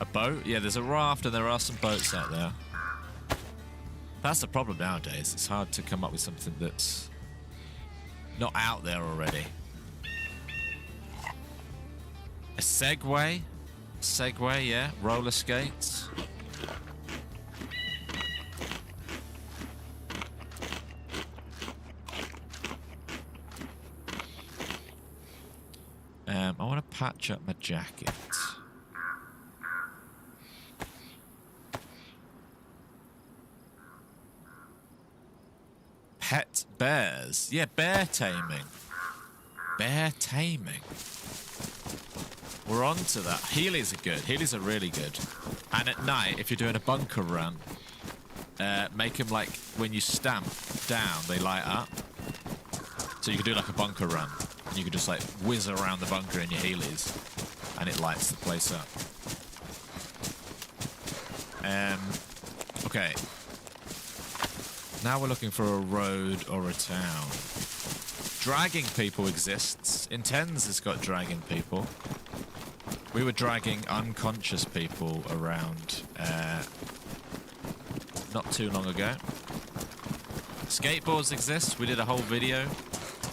A boat? Yeah, there's a raft and there are some boats out there. That's the problem nowadays. It's hard to come up with something that's not out there already. A Segway? Segway, yeah. Roller skates. I want to patch up my jacket. Pet bears. Yeah, bear taming. Bear taming. We're on to that. Heelys are good. Heelys are really good. And at night, if you're doing a bunker run, make them like when you stamp down, they light up. So you can do like a bunker run. And you can just like whiz around the bunker in your Heelys. And it lights the place up. Okay. Now we're looking for a road or a town. Dragging people exists. Intense has got dragging people. We were dragging unconscious people around not too long ago. Skateboards exist. We did a whole video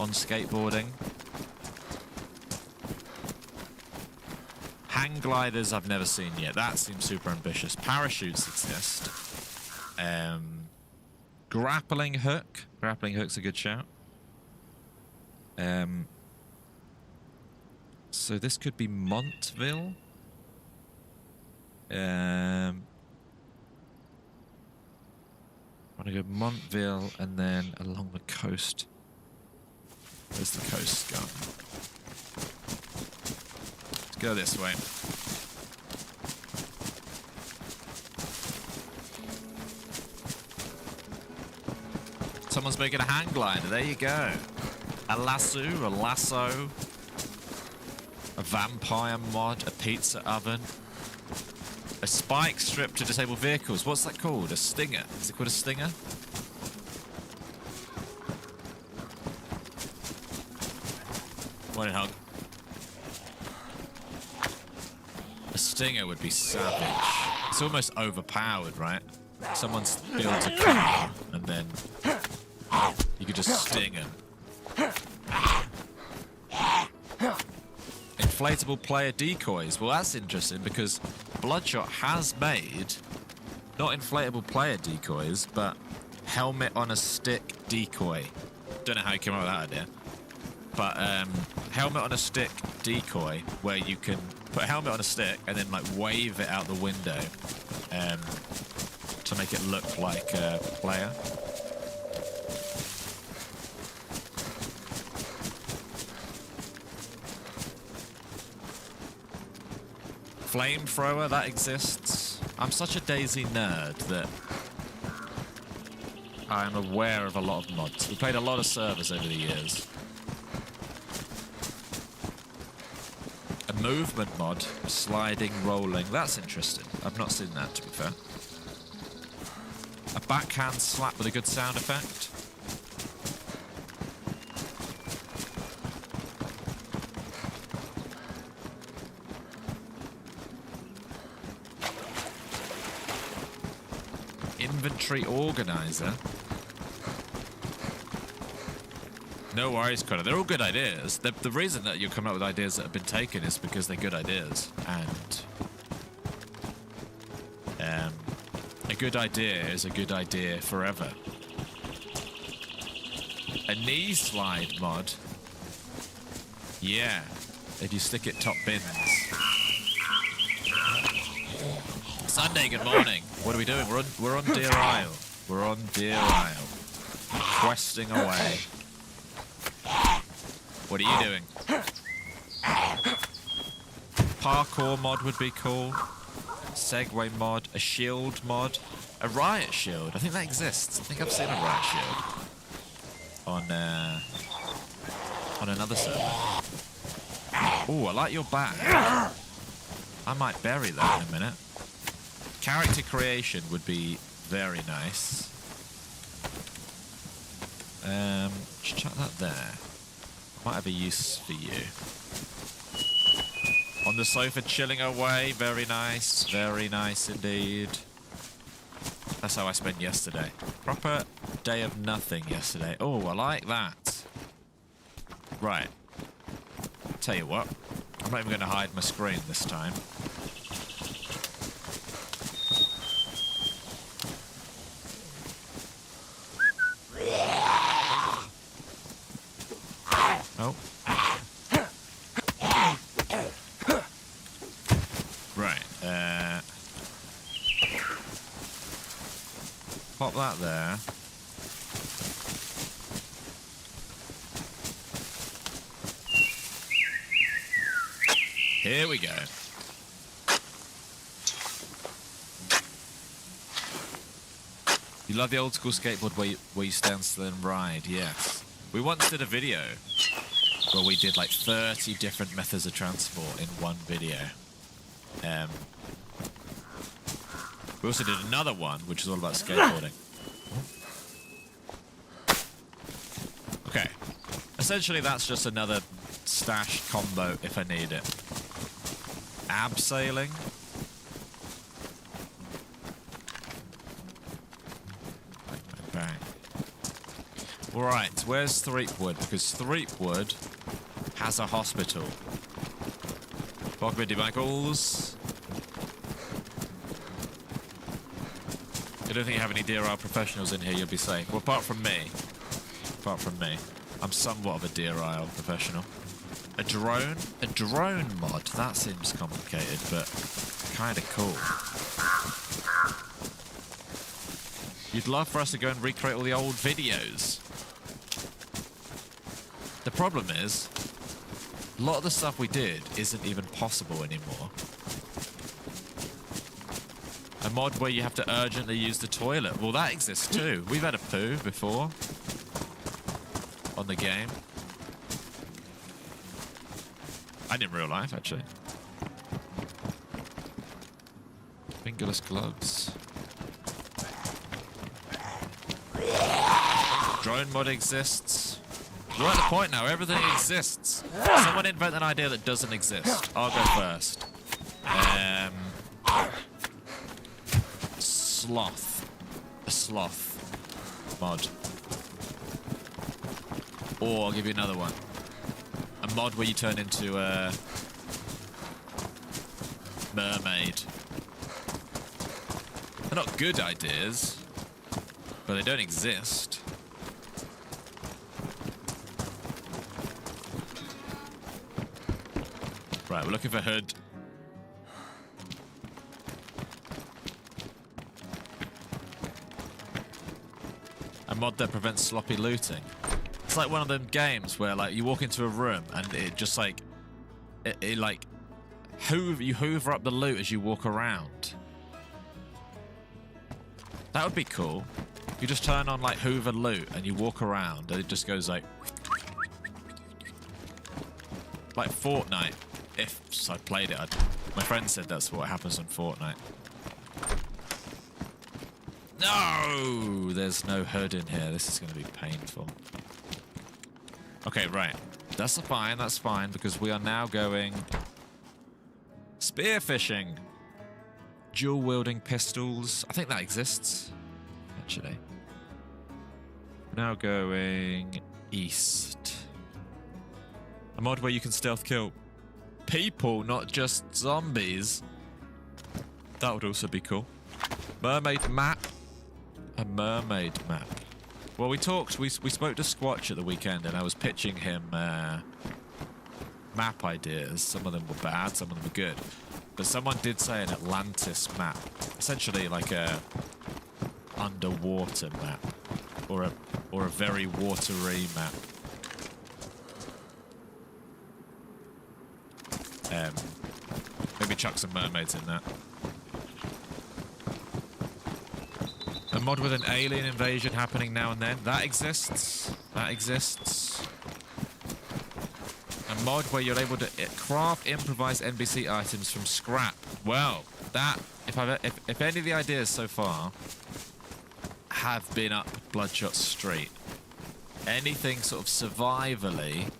on skateboarding. Hang gliders I've never seen yet. That seems super ambitious. Parachutes exist. Grappling hook. Grappling hook's a good shout. So this could be Montville. I want to go Montville and then along the coast. Where's the coast gone? Let's go this way. Someone's making a hang glider. There you go. A lasso. A vampire mod, a pizza oven, a spike strip to disable vehicles. What's that called? A stinger? Is it called a stinger? Morning, Hug. A stinger would be savage. It's almost overpowered, right? Someone's built a car and then you could just sting him. Inflatable player decoys. Well, that's interesting because Bloodshot has made not inflatable player decoys, but helmet on a stick decoy. Don't know how he came up with that idea, but helmet on a stick decoy, where you can put a helmet on a stick and then like wave it out the window to make it look like a player. Flamethrower, that exists. I'm such a DayZ nerd that I'm aware of a lot of mods. We played a lot of servers over the years. A movement mod, sliding, rolling, that's interesting. I've not seen that, to be fair. A backhand slap with a good sound effect. Inventory organizer. No worries, Connor. They're all good ideas. The reason that you're coming up with ideas that have been taken is because they're good ideas. And a good idea is a good idea forever. A knee slide mod. Yeah. If you stick it top bins. Sunday, good morning. What are we doing? We're on Deer Isle. We're on Deer Isle. Questing away. What are you doing? Parkour mod would be cool. Segway mod. A shield mod. A riot shield. I think that exists. I think I've seen a riot shield on another server. Oh, I like your bag. I might bury that in a minute. Character creation would be very nice. Just chuck that there. Might have a use for you. On the sofa, chilling away. Very nice. Very nice indeed. That's how I spent yesterday. Proper day of nothing yesterday. Oh, I like that. Right. Tell you what. I'm not even going to hide my screen this time. Oh. Right. Pop that there. Here we go. You love the old school skateboard where you stand still and ride, yes. We once did a video where we did like 30 different methods of transport in one video. We also did another one which is all about skateboarding. Okay. Essentially that's just another stash combo if I need it. Abseiling. Bang. Right, where's Threepwood? Because Threepwood has a hospital. Bogby Michaels. I don't think you have any DRL professionals in here, you'll be safe. Well, apart from me. Apart from me. I'm somewhat of a DRL professional. A drone? A drone mod? That seems complicated, but kind of cool. You'd love for us to go and recreate all the old videos. The problem is, a lot of the stuff we did isn't even possible anymore. A mod where you have to urgently use the toilet. Well, that exists too. We've had a poo before on the game. And in real life, actually. Fingerless gloves. Drone mod exists. We're at the point now, everything exists. Someone invent an idea that doesn't exist. I'll go first. Sloth. A sloth mod. Or I'll give you another one. A mod where you turn into a mermaid. They're not good ideas, but they don't exist. Right, we're looking for Hood. A mod that prevents sloppy looting. It's like one of them games where like you walk into a room and it just like it like you hoover up the loot as you walk around. That would be cool. You just turn on like Hoover loot and you walk around and it just goes like Fortnite. If I played it, my friend said that's what happens on Fortnite. No, there's no Hood in here. This is going to be painful. Okay, right. That's fine, because we are now going spearfishing. Dual-wielding pistols. I think that exists, actually. We're now going east. A mod where you can stealth kill people, not just zombies. That would also be cool. Mermaid map. A mermaid map. Well, we spoke to Squatch at the weekend, and I was pitching him map ideas. Some of them were bad, some of them were good. But someone did say an Atlantis map. Essentially like a underwater map. Or a very watery map. Maybe chuck some mermaids in that. mod with an alien invasion happening now and then. That exists. That exists. A mod where you're able to craft improvised NPC items from scrap. Well, that if any of the ideas so far have been up Bloodshot Street, anything sort of survivally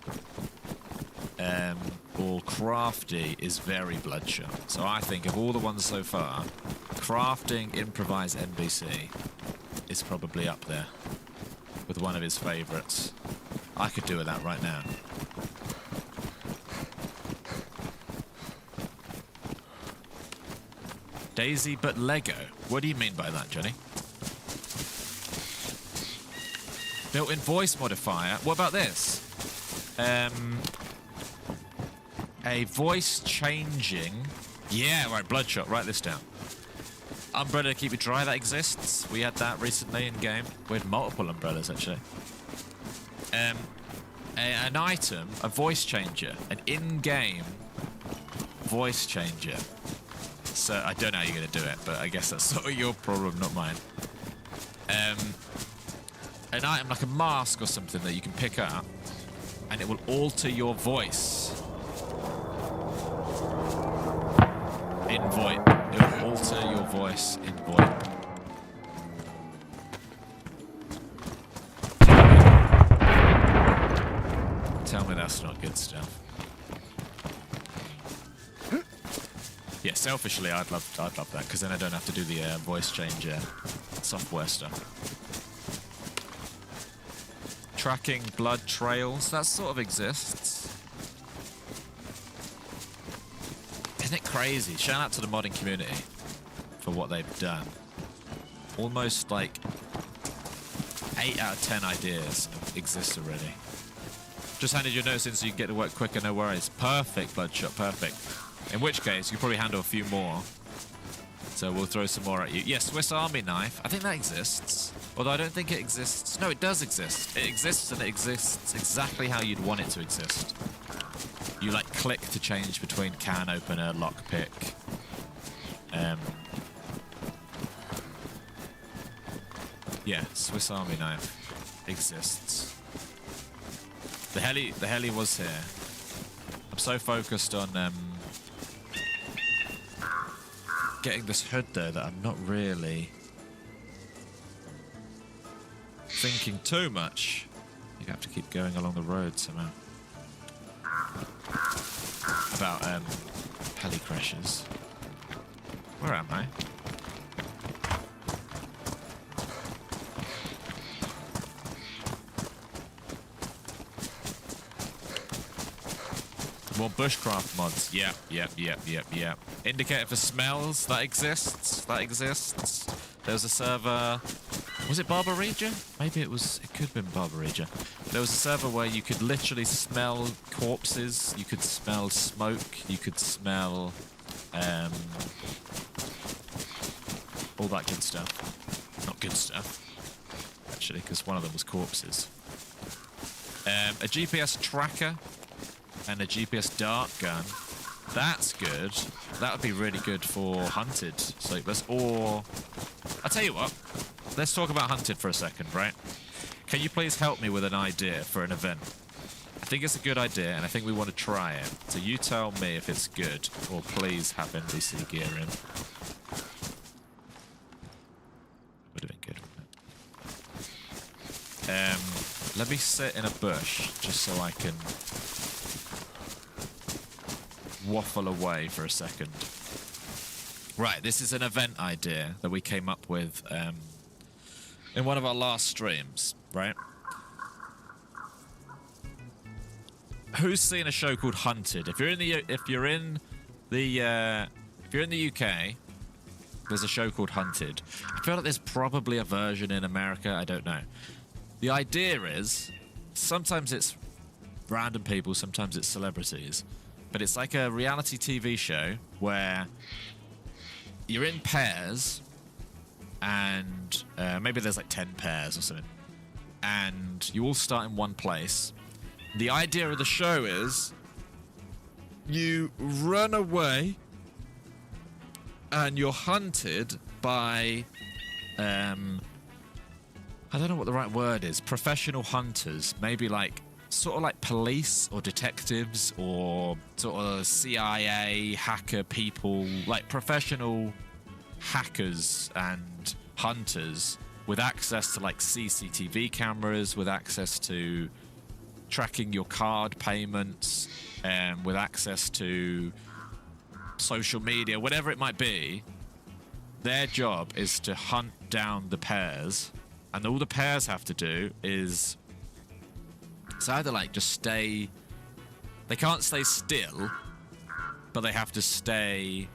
or crafty is very Bloodshot. So I think of all the ones so far, crafting improvised NPC is probably up there with one of his favourites. I could do with that right now. DayZ but Lego. What do you mean by that, Johnny? Built-in voice modifier. What about this? A voice changing. Yeah, right, Bloodshot. Write this down. Umbrella to keep you dry. That exists. We had that recently in game. We had multiple umbrellas actually. An item, a voice changer, an in-game voice changer. So I don't know how you're going to do it, but I guess that's sort of your problem, not mine. An item like a mask or something that you can pick up, and it will alter your voice. In VoIP. It will alter your voice in VoIP. Tell me that's not good stuff. Yeah, selfishly, I'd love that, because then I don't have to do the voice changer software stuff. Tracking blood trails, that sort of exists. Isn't it crazy? Shout out to the modding community for what they've done. Almost like 8 out of 10 ideas exist already. Just handed your notes in so you can get to work quicker, no worries. Perfect, Bloodshot, perfect. In which case, you can probably handle a few more. So we'll throw some more at you. Yeah, Swiss Army knife. I think that exists. Although I don't think it exists. No, it does exist. It exists, and it exists exactly how you'd want it to exist. You, like, click to change between can opener, lockpick. Yeah, Swiss Army knife exists. The heli was here. I'm so focused on getting this hood though that I'm not really thinking too much. You have to keep going along the road somehow. About heli crashes. Where am I? More bushcraft mods. Yep. Indicator for smells. That exists. There was a server. Was it Barbarija? Maybe it was. It could have been Barbarija. There was a server where you could literally smell corpses. You could smell smoke. You could smell all that good stuff. Not good stuff, actually, because one of them was corpses. A GPS tracker. And a GPS dart gun. That's good. That would be really good for hunted. So I'll tell you what. Let's talk about hunted for a second, right? Can you please help me with an idea for an event? I think it's a good idea, and I think we want to try it. So you tell me if it's good, or please have NBC gear in. Would have been good, wouldn't it? Let me sit in a bush, just so I can waffle away for a second. Right, this is an event idea that we came up with in one of our last streams, right? Who's seen a show called Hunted? If you're in the UK, there's a show called Hunted. I feel like there's probably a version in America, I don't know. The idea is sometimes it's random people, sometimes it's celebrities. But it's like a reality TV show where you're in pairs, and maybe there's like 10 pairs or something, and you all start in one place. The idea of the show is you run away, and you're hunted by I don't know what the right word is. Professional hunters, maybe like sort of like police or detectives or sort of CIA hacker people, like professional hackers and hunters with access to like CCTV cameras, with access to tracking your card payments, with access to social media, whatever it might be. Their job is to hunt down the pairs, and all the pairs have to do is it's either like just stay, they can't stay still, but they have to stay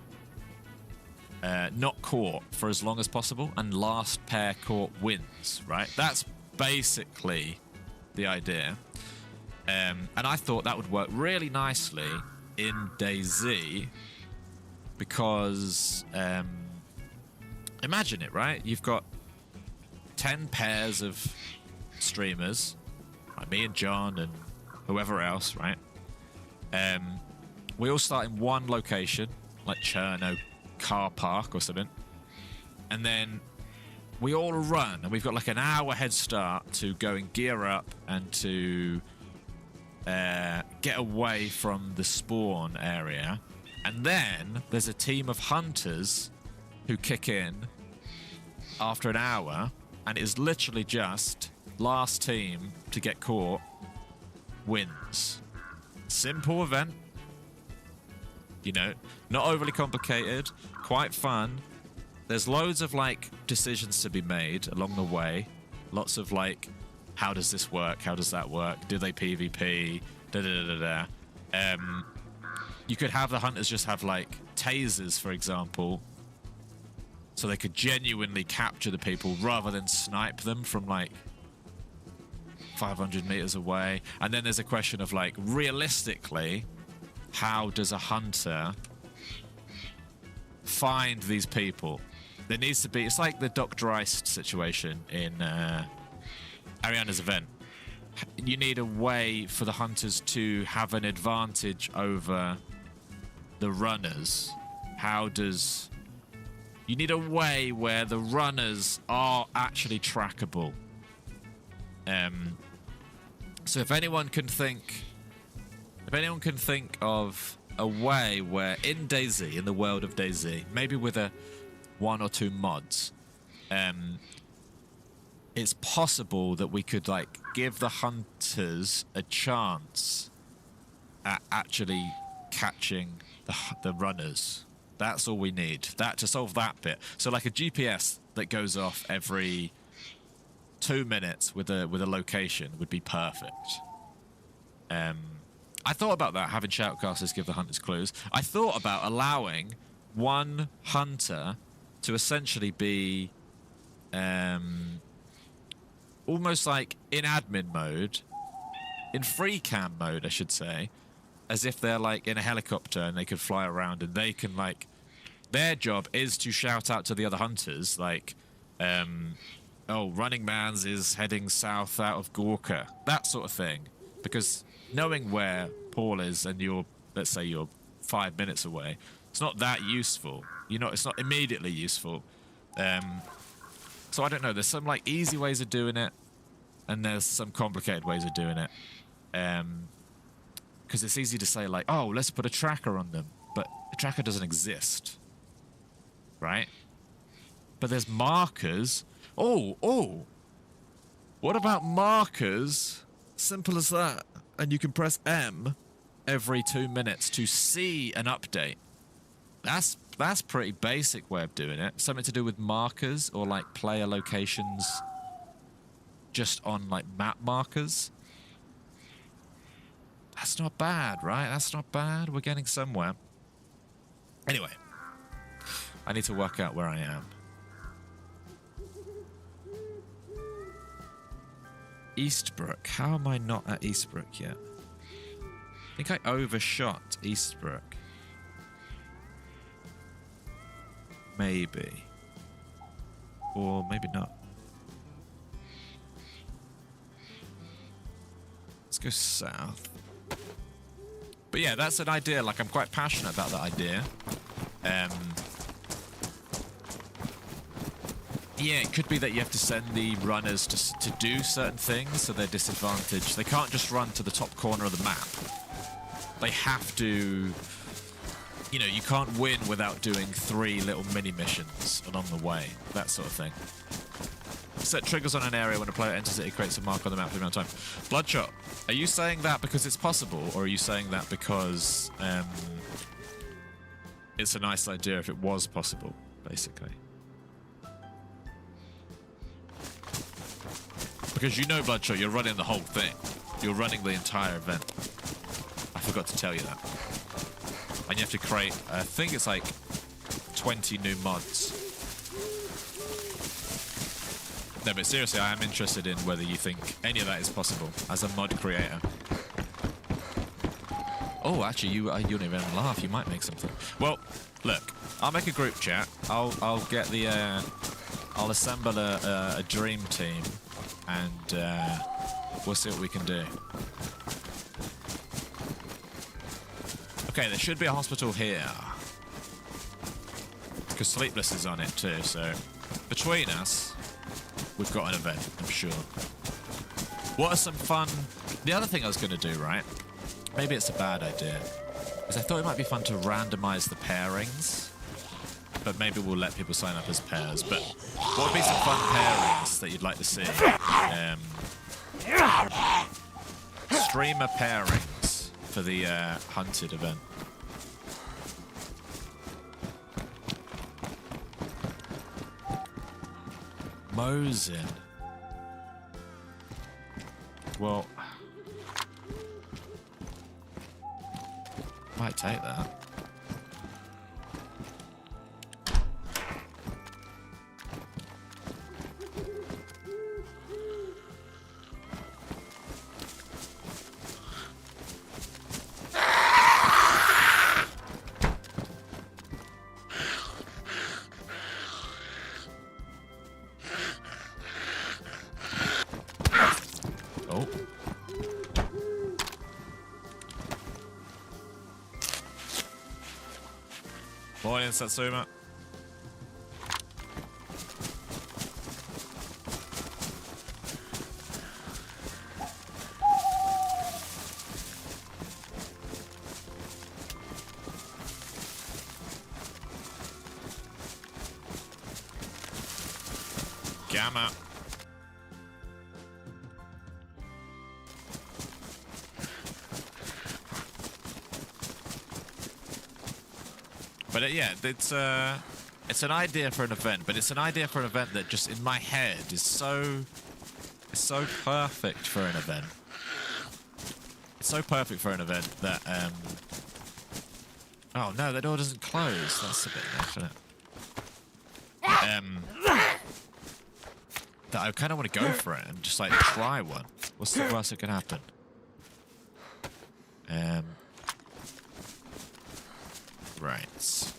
not caught for as long as possible, and last pair caught wins, right? That's basically the idea. And I thought that would work really nicely in DayZ because imagine it, right? You've got 10 pairs of streamers, like me and John and whoever else, right? We all start in one location, like Cherno car park or something, and then we all run, and we've got like an hour head start to go and gear up and to get away from the spawn area. And then there's a team of hunters who kick in after an hour, and it is literally just last team to get caught wins. Simple event, you know, not overly complicated, quite fun. There's loads of like decisions to be made along the way. Lots of like, how does this work? How does that work? Do they PvP? Da da da da da. You could have the hunters just have like tasers, for example, so they could genuinely capture the people rather than snipe them from like 500 meters away. And then there's a question of like, realistically, how does a hunter find these people? There needs to be, it's like the Doc Dreist situation in Ariana's event. You need a way for the hunters to have an advantage over the runners. How does... You need a way where the runners are actually trackable. So if anyone can think of a way where in DayZ, in the world of DayZ, maybe with a 1 or 2 mods, it's possible that we could like give the hunters a chance at actually catching the runners. That's all we need. That to solve that bit. So like a GPS that goes off every 2 minutes with a location would be perfect. I thought about that, having shoutcasters give the hunters clues. I thought about allowing one hunter to essentially be almost like in admin mode, in free cam mode, I should say, as if they're like in a helicopter and they could fly around, and they can like, their job is to shout out to the other hunters like, oh, Running Man's is heading south out of Gorka, that sort of thing. Because knowing where Paul is and you're, let's say you're 5 minutes away, it's not that useful. It's not immediately useful. So I don't know. There's some like easy ways of doing it, and there's some complicated ways of doing it. Because it's easy to say like, oh, let's put a tracker on them, but a tracker doesn't exist, right? But there's markers. Oh, what about markers? Simple as that. And you can press M every 2 minutes to see an update. That's pretty basic way of doing it. Something to do with markers or like player locations just on like map markers. That's not bad, right? That's not bad. We're getting somewhere. Anyway, I need to work out where I am. Eastbrook. How am I not at Eastbrook yet? I think I overshot Eastbrook. Maybe. Or maybe not. Let's go south. But yeah, that's an idea. Like, I'm quite passionate about that idea. Yeah, it could be that you have to send the runners to do certain things, so they're disadvantaged. They can't just run to the top corner of the map. They have to... You know, you can't win without doing 3 little mini-missions along the way. That sort of thing. Set triggers on an area when a player enters it, it creates a mark on the map for the amount of time. Bloodshot, are you saying that because it's possible, or are you saying that because it's a nice idea if it was possible, basically? Because you know, Bloodshot, you're running the whole thing. You're running the entire event. I forgot to tell you that. And you have to create, I think it's like 20 new mods. No, but seriously, I am interested in whether you think any of that is possible as a mod creator. Oh, actually, you don't even laugh. You might make something. Well, look, I'll make a group chat. I'll get the, I'll assemble a dream team. And we'll see what we can do. Okay, there should be a hospital here. Because Sleepless is on it too, so... Between us, we've got an event, I'm sure. What are some fun... The other thing I was going to do, right? Maybe it's a bad idea. Is I thought it might be fun to randomize the pairings. But maybe we'll let people sign up as pairs. But what would be some fun pairings that you'd like to see? Streamer pairings for the Hunted event. Mosin. Well, might take that. Morning, Satsuma. Gamma. But yeah, it's an idea for an event, but it's an idea for an event that just in my head is so perfect for an event. It's so perfect for an event that oh no, that door doesn't close. That's a bit nice, isn't it? That I kind of want to go for it and just like try one. What's the worst that can happen? Right.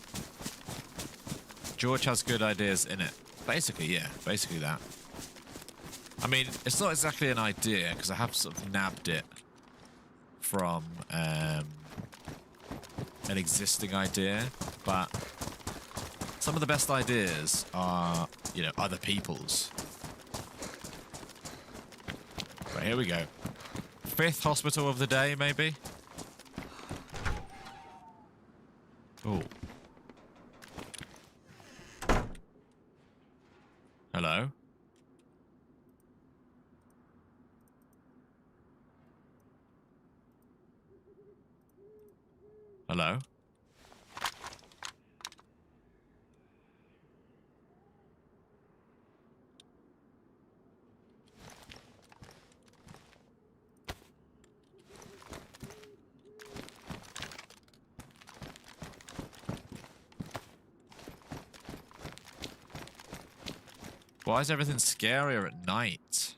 George has good ideas in it. Basically, yeah. Basically that. I mean, it's not exactly an idea, because I have sort of nabbed it from an existing idea, but some of the best ideas are, you know, other people's. But here we go. 5th hospital of the day, maybe? Oh. Hello? Hello? Why is everything scarier at night?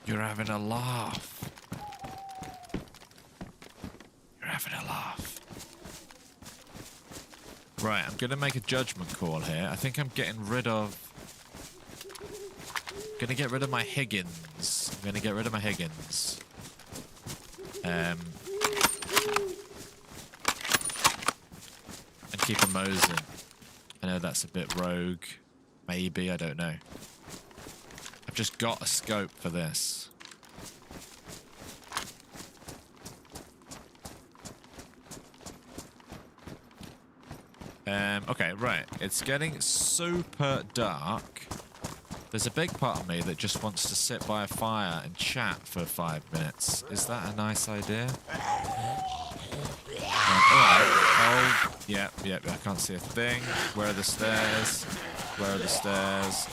You're having a laugh. You're having a laugh. Right, I'm going to make a judgment call here. I think I'm getting rid of... going to get rid of my Higgins. I'm going to get rid of my Higgins. And keep a Mosin. I know that's a bit rogue. Maybe, I don't know. I've just got a scope for this. Okay, right. It's getting super dark. There's a big part of me that just wants to sit by a fire and chat for 5 minutes. Is that a nice idea? Oh, yeah, I can't see a thing. Where are the stairs? Where are the stairs?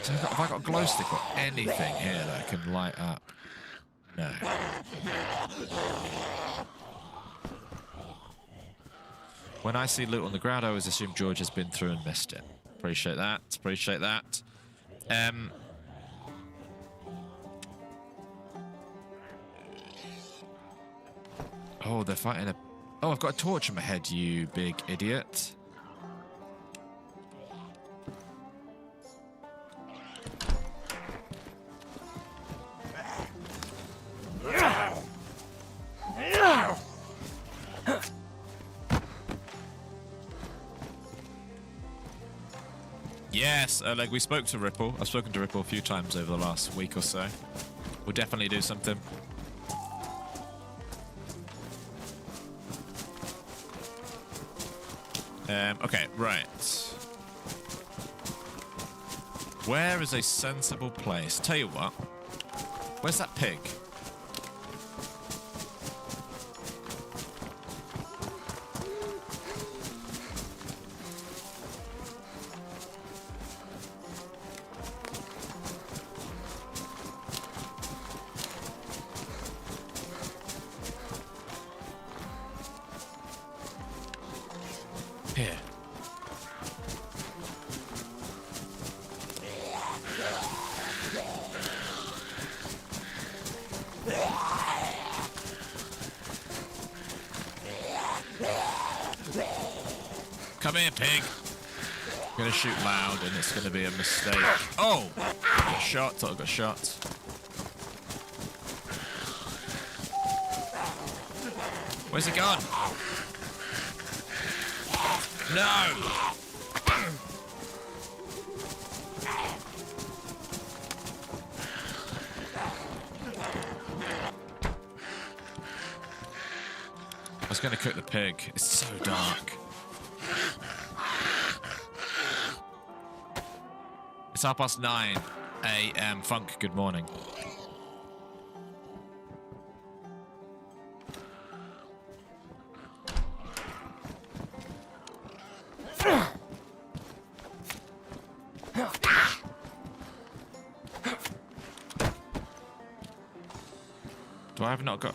So have I got a glow stick or anything here that I can light up? No. When I see loot on the ground, I always assume George has been through and missed it. Appreciate that. Appreciate that. Oh, they're fighting a... Oh, I've got a torch in my head, you big idiot. Yes, like we spoke to Ripple. I've spoken to Ripple a few times over the last week or so. We'll definitely do something. Okay, right. Where is a sensible place? Tell you what. Where's that pig? Here. Come here, pig. I'm gonna shoot loud and it's gonna be a mistake. Oh! I got shot, thought I got shot. Where's it gone? No! I was gonna cook the pig. It's so dark. It's 9:30 a.m. Funk, good morning.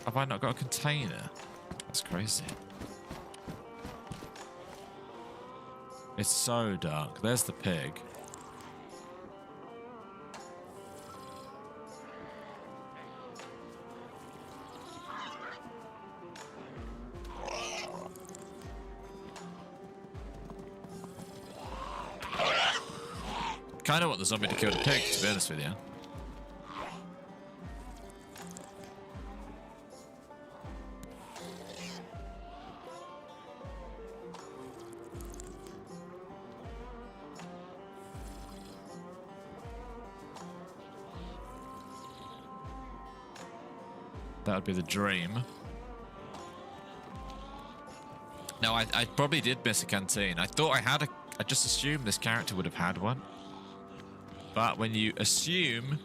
Have I not got a container? That's crazy. It's so dark. There's the pig. Kind of want the zombie to kill the pig, to be honest with you. That would be the dream. No, I probably did miss a canteen. I thought I had I just assumed this character would have had one. But when you assume,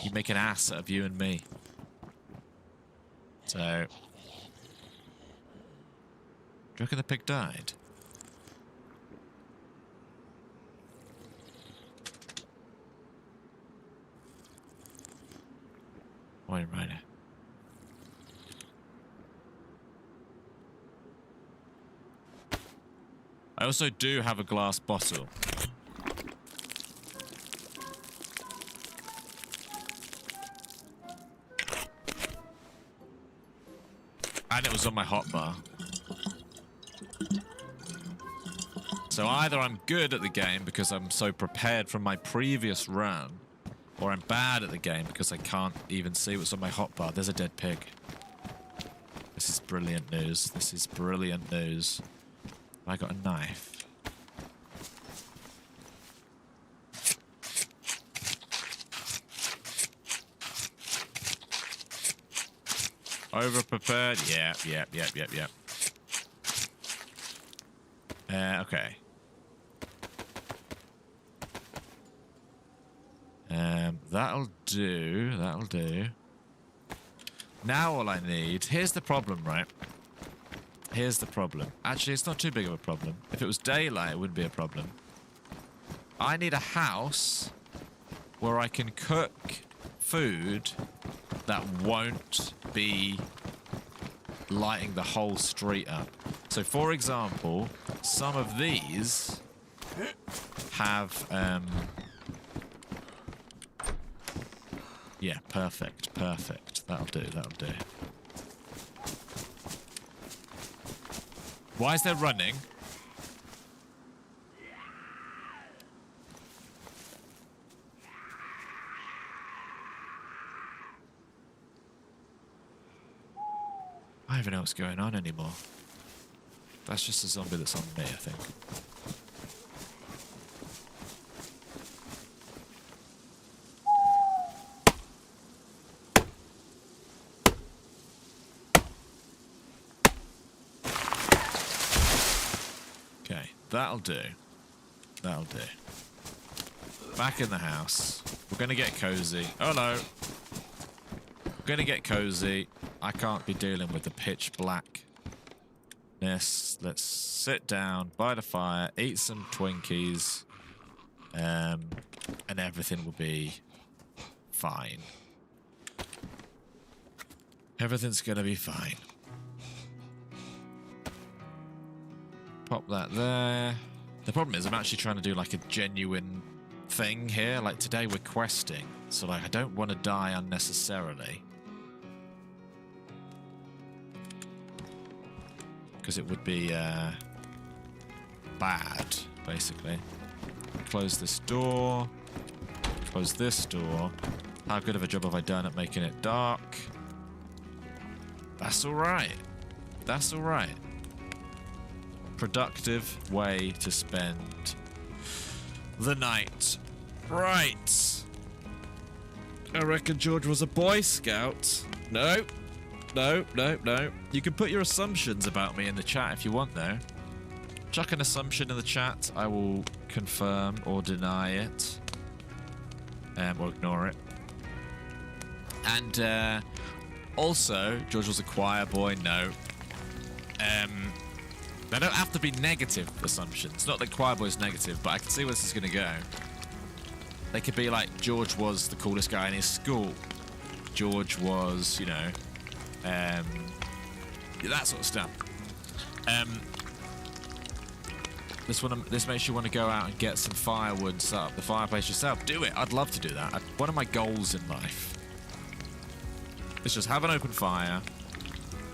you make an ass out of you and me. So, do you reckon the pig died? Wait, right. I also do have a glass bottle. And it was on my hotbar. So either I'm good at the game because I'm so prepared from my previous run, or I'm bad at the game because I can't even see what's on my hotbar. There's a dead pig. This is brilliant news. This is brilliant news. I got a knife. Over prepared. Yeah. Okay. That'll do. That'll do. Now all I need... Here's the problem, right? Here's the problem. Actually, it's not too big of a problem. If it was daylight, it wouldn't be a problem. I need a house where I can cook food that won't be lighting the whole street up. So, for example, some of these have... yeah, perfect. That'll do. Why is there running? I don't even know what's going on anymore. That's just a zombie that's on me, I think. Okay, that'll do. That'll do. Back in the house. We're gonna get cozy. Oh no. We're gonna get cozy. I can't be dealing with the pitch blackness. Let's sit down by the fire, eat some Twinkies, and everything will be fine. Everything's gonna be fine. Pop that there. The problem is I'm actually trying to do like a genuine thing here. Like today we're questing, so like I don't want to die unnecessarily. Because it would be bad, basically. Close this door. Close this door. How good of a job have I done at making it dark? That's alright. That's alright. Productive way to spend the night. Right. I reckon George was a Boy Scout. No. No. You can put your assumptions about me in the chat if you want, though. Chuck an assumption in the chat. I will confirm or deny it. Or ignore it. And also, George was a choir boy. No. They don't have to be negative assumptions. Not that choir boy is negative, but I can see where this is going to go. They could be like, George was the coolest guy in his school. George was, you know... that sort of stuff. This makes you want to go out and get some firewood and set up the fireplace yourself. Do it. I'd love to do that. One of my goals in life is just have an open fire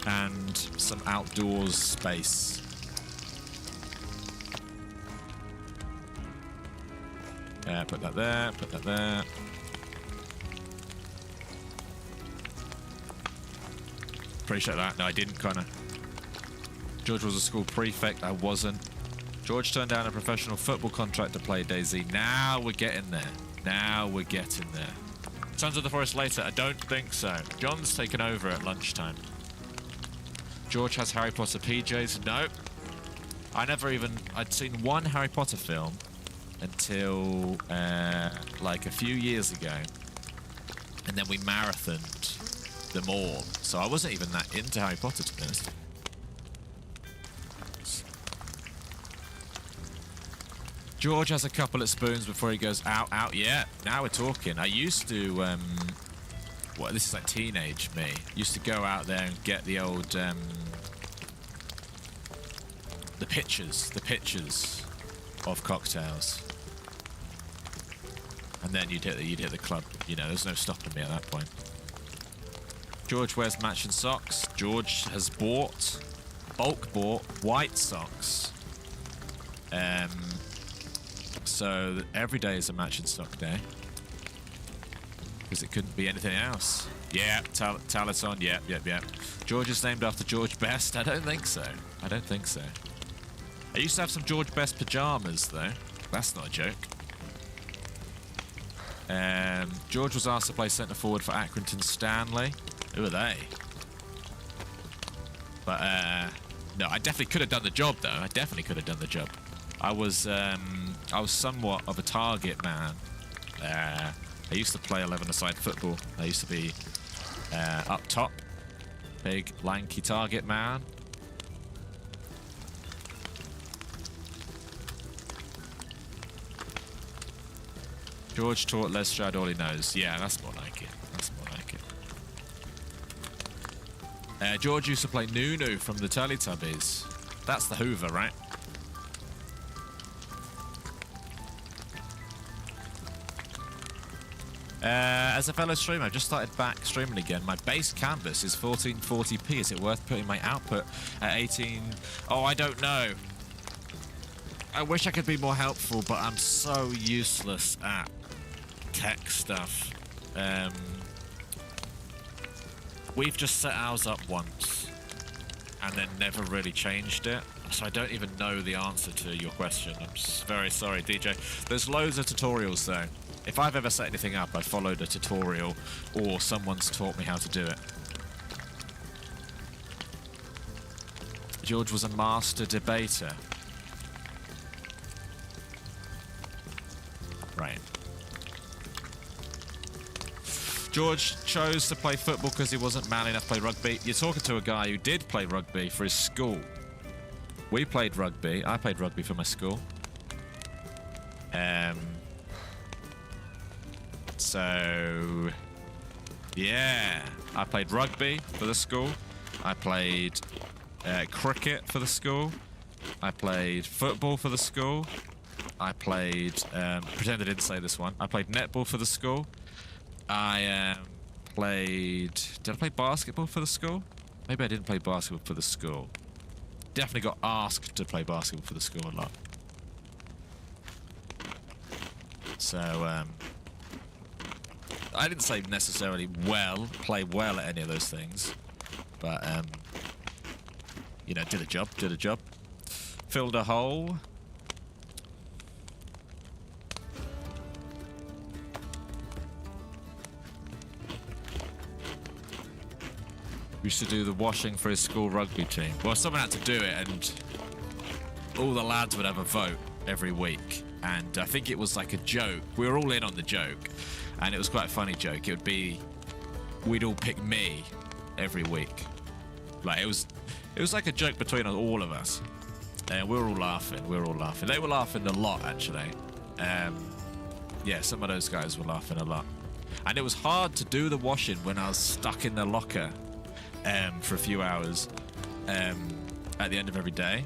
and some outdoors space. Put that there. Put that there. Appreciate that. No, I didn't, Connor. George was a school prefect. I wasn't. George turned down a professional football contract to play DayZ. Now we're getting there. Now we're getting there. Sons of the Forest later? I don't think so. John's taken over at lunchtime. George has Harry Potter PJs? Nope. I'd seen one Harry Potter film until like a few years ago. And then we marathoned them all. So I wasn't even that into Harry Potter, to be honest. George has a couple of spoons before he goes out. Yeah, now we're talking. I used to, well, this is like teenage me. Used to go out there and get the old, the pitchers of cocktails. And then you'd hit the club. You know, there's no stopping me at that point. George wears matching socks. George has bulk bought white socks. So every day is a matching sock day. Because it couldn't be anything else. Yeah, Talaton, yep. George is named after George Best? I don't think so. I used to have some George Best pajamas, though. That's not a joke. George was asked to play centre forward for Accrington Stanley. Who are they? But, no, I definitely could have done the job, though. I was somewhat of a target man. I used to play 11-a-side football. I used to be up top. Big, lanky target man. George taught Les Stroud all he knows. Yeah, that's more like it. George used to play Nunu from the Teletubbies. That's the Hoover, right? As a fellow streamer, I've just started back streaming again. My base canvas is 1440p. Is it worth putting my output at 18? Oh, I don't know. I wish I could be more helpful, but I'm so useless at tech stuff. We've just set ours up once and then never really changed it. So I don't even know the answer to your question. I'm very sorry, DJ. There's loads of tutorials, though. If I've ever set anything up, I followed a tutorial or someone's taught me how to do it. George was a master debater. Right. George chose to play football because he wasn't man enough to play rugby. You're talking to a guy who did play rugby for his school. We played rugby. I played rugby for my school. So, yeah. I played rugby for the school. I played cricket for the school. I played football for the school. I played... pretend I didn't say this one. I played netball for the school. I played... Did I play basketball for the school? Maybe I didn't play basketball for the school. Definitely got asked to play basketball for the school a lot. So, I didn't say necessarily play well at any of those things. But, you know, did a job. Filled a hole. Used to do the washing for his school rugby team. Well, someone had to do it, and all the lads would have a vote every week. And I think it was like a joke. We were all in on the joke, and it was quite a funny joke. It would be, we'd all pick me every week. Like it was like a joke between all of us, and we were all laughing. They were laughing a lot, actually. Yeah, some of those guys were laughing a lot, and it was hard to do the washing when I was stuck in the locker. For a few hours at the end of every day.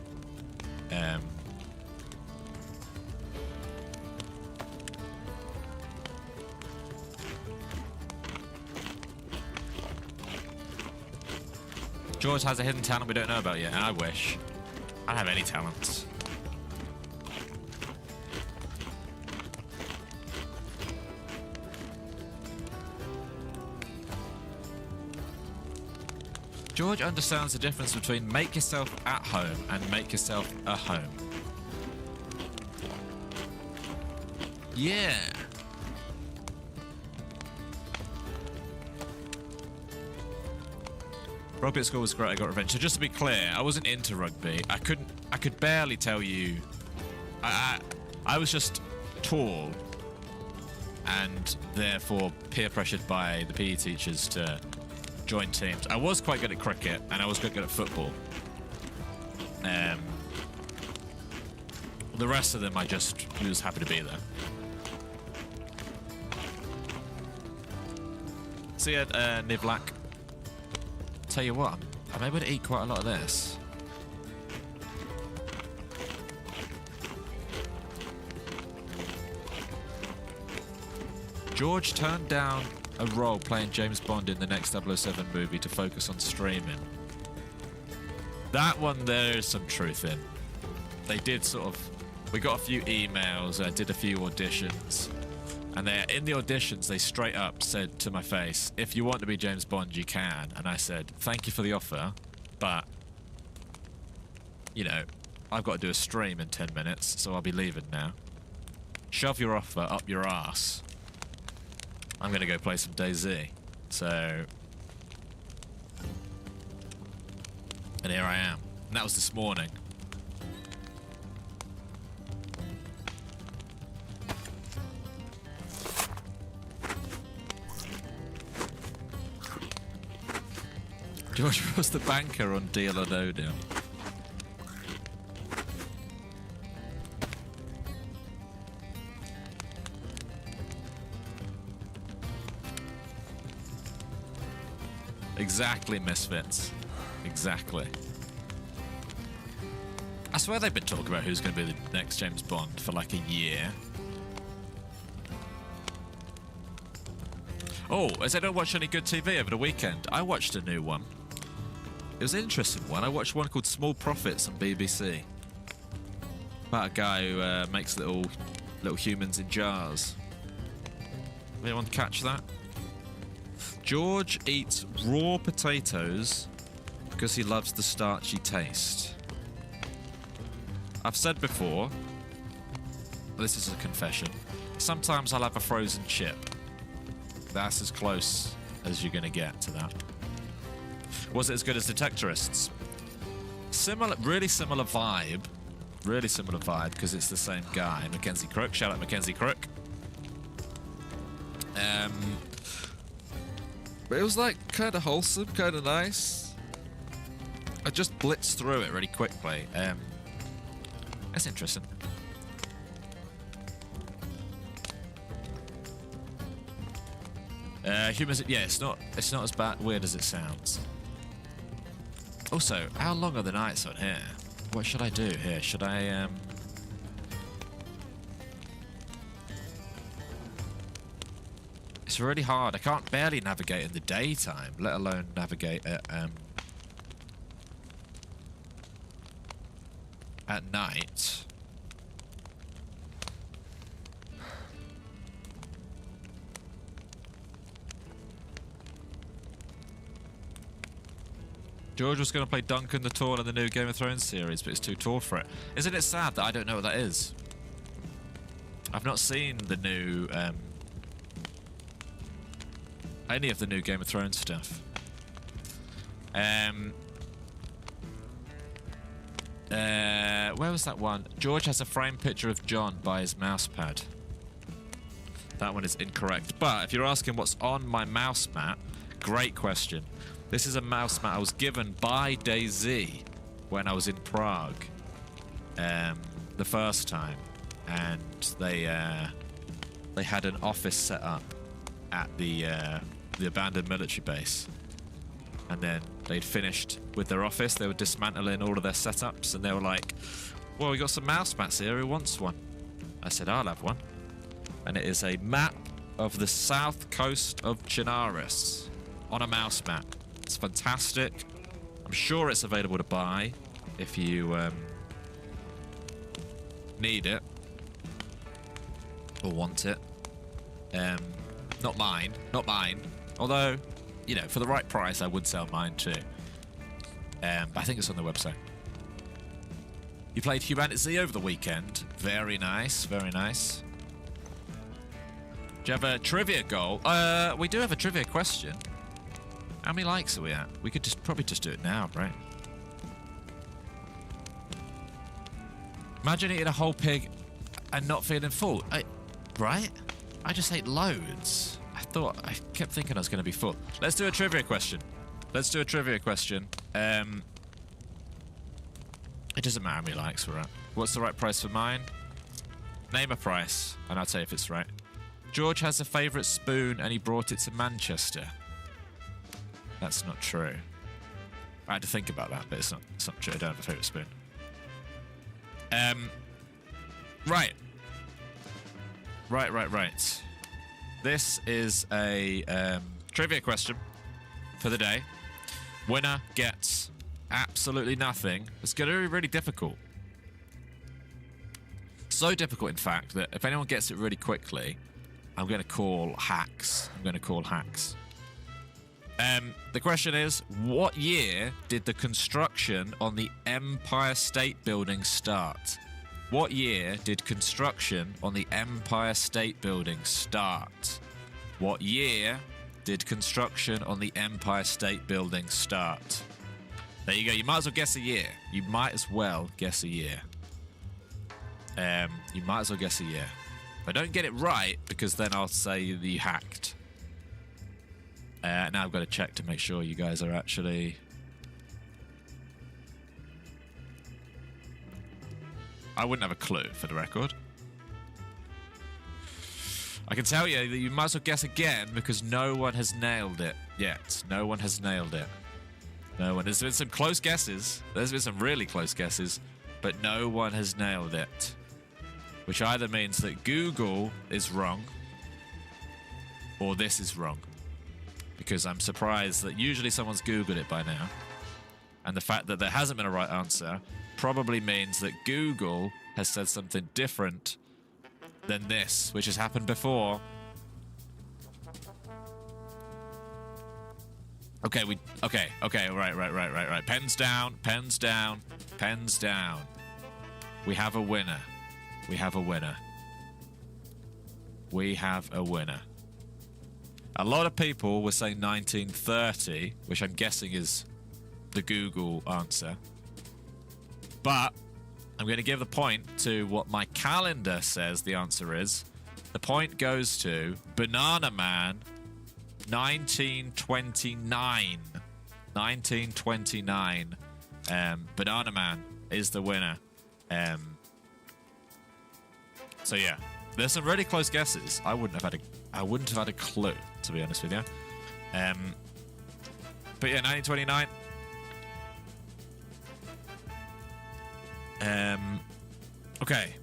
George has a hidden talent we don't know about yet. I wish. I don't have any talents. George understands the difference between make yourself at home and make yourself a home. Yeah. Rugby at school was great. I got revenge. So just to be clear, I wasn't into rugby. I could barely tell you. I was just tall, and therefore peer pressured by the PE teachers to join teams. I was quite good at cricket, and I was quite good at football. The rest of them, I just was happy to be there. See you, Nivlak. Tell you what, I'm able to eat quite a lot of this. George turned down a role playing James Bond in the next 007 movie to focus on streaming. That one there is some truth in. They did sort of... We got a few emails, I did a few auditions, and in the auditions they straight up said to my face, if you want to be James Bond, you can. And I said, thank you for the offer, but, you know, I've got to do a stream in 10 minutes, so I'll be leaving now. Shove your offer up your ass. I'm going to go play some DayZ. So... And here I am. And that was this morning. George was the banker on Deal or No Deal. Exactly, Misfits. Exactly. I swear they've been talking about who's going to be the next James Bond for like a year. Oh, as I don't watch any good TV over the weekend, I watched a new one. It was an interesting one. I watched one called Small Profits on BBC. About a guy who makes little humans in jars. Anyone catch that? George eats raw potatoes because he loves the starchy taste. I've said before, this is a confession, sometimes I'll have a frozen chip. That's as close as you're going to get to that. Was it as good as Detectorists? Similar, really similar vibe. Really similar vibe because it's the same guy, Mackenzie Crook. Shout out Mackenzie Crook. But it was like kind of wholesome, kind of nice. I just blitzed through it really quickly. That's interesting. Humans, yeah, it's not as bad weird as it sounds. Also, how long are the nights on here? What should I do here? Should I It's really hard. I can't barely navigate in the daytime, let alone navigate at night. George was going to play Duncan the Tall in the new Game of Thrones series, but it's too tall for it. Isn't it sad that I don't know what that is? I've not seen the new... any of the new Game of Thrones stuff. Where was that one? George has a framed picture of John by his mousepad. That one is incorrect. But if you're asking what's on my mouse mat, great question. This is a mouse mat I was given by DayZ when I was in Prague the first time, and they had an office set up at the abandoned military base, and then they'd finished with their office. They were dismantling all of their setups, and they were like, "Well, we got some mouse mats here. Who wants one?" I said, "I'll have one," and it is a map of the south coast of Chinaris on a mouse mat. It's fantastic. I'm sure it's available to buy if you need it or want it. Not mine. Although, you know, for the right price, I would sell mine too. But I think it's on the website. You played Humanity over the weekend. Very nice, very nice. Do you have a trivia goal? We do have a trivia question. How many likes are we at? We could probably just do it now, right? Imagine eating a whole pig and not feeling full. Right? I just ate loads. I kept thinking I was going to be full. Let's do a trivia question. It doesn't matter how many likes we're at. What's the right price for mine? Name a price, and I'll tell you if it's right. George has a favourite spoon, and he brought it to Manchester. That's not true. I had to think about that, but it's not true. I don't have a favourite spoon. Right. This is a trivia question for the day. Winner gets absolutely nothing. It's going to be really difficult. So difficult, in fact, that if anyone gets it really quickly, I'm going to call hacks. The question is, what year did the construction on the Empire State Building start? What year did construction on the Empire State Building start? What year did construction on the Empire State Building start? There you go. You might as well guess a year. You might as well guess a year. If I don't get it right, because then I'll say that you hacked. Now I've got to check to make sure you guys are actually... I wouldn't have a clue, for the record. I can tell you that you might as well guess again, because no one has nailed it yet. No one has nailed it. No one. There's been some close guesses. There's been some really close guesses, but no one has nailed it. Which either means that Google is wrong, or this is wrong. Because I'm surprised that usually someone's Googled it by now. And the fact that there hasn't been a right answer probably means that Google has said something different than this, which has happened before. Okay, right. Pens down. We have a winner. A lot of people were saying 1930, which I'm guessing is the Google answer. But I'm going to give the point to what my calendar says the answer is. The point goes to Banana Man 1929. 1929. Banana Man is the winner. So yeah, there's some really close guesses. I wouldn't have had a clue, to be honest with you. But yeah, 1929. Okay.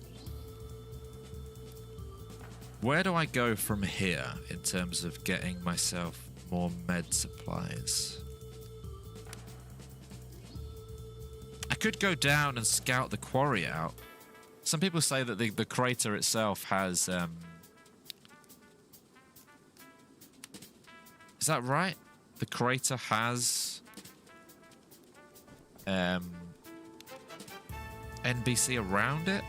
Where do I go from here in terms of getting myself more med supplies? I could go down and scout the quarry out. Some people say that the crater itself has... Is that right? The crater has... NBC around it?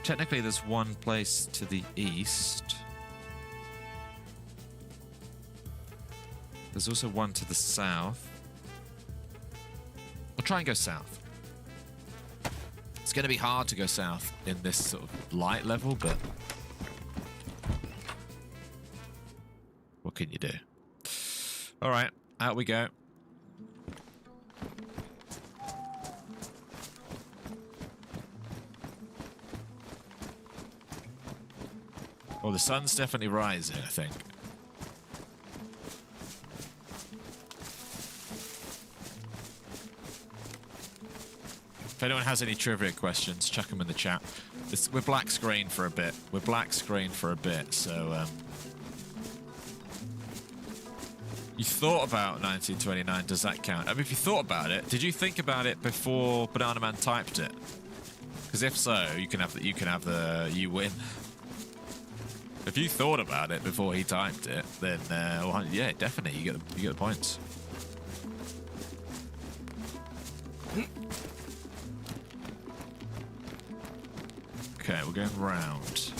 Technically, there's one place to the east. There's also one to the south. We'll try and go south. It's going to be hard to go south in this sort of light level, but... what can you do? Alright, out we go. Well, the sun's definitely rising, I think. If anyone has any trivia questions, chuck them in the chat. We're black screen for a bit. So, you thought about 1929, does that count? I mean, if you thought about it, did you think about it before Banana Man typed it? Because if so, you you win. If you thought about it before he typed it, then well, yeah, definitely you get the points. Okay, we're going round.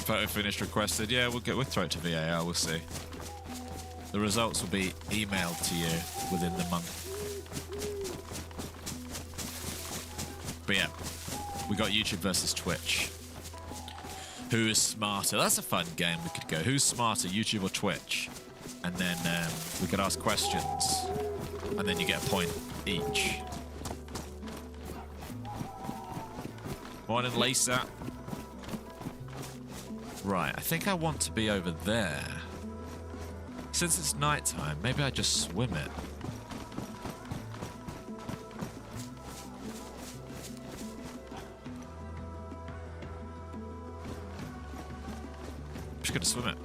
Photo finished requested. Yeah, we'll throw it to VAR. We'll see. The results will be emailed to you within the month. But yeah, we got YouTube versus Twitch. Who is smarter? That's a fun game we could go. Who's smarter, YouTube or Twitch? And then we could ask questions, and then you get a point each. Morning, Lisa. Right, I think I want to be over there. Since it's nighttime, maybe I just swim it. I'm just gonna swim it.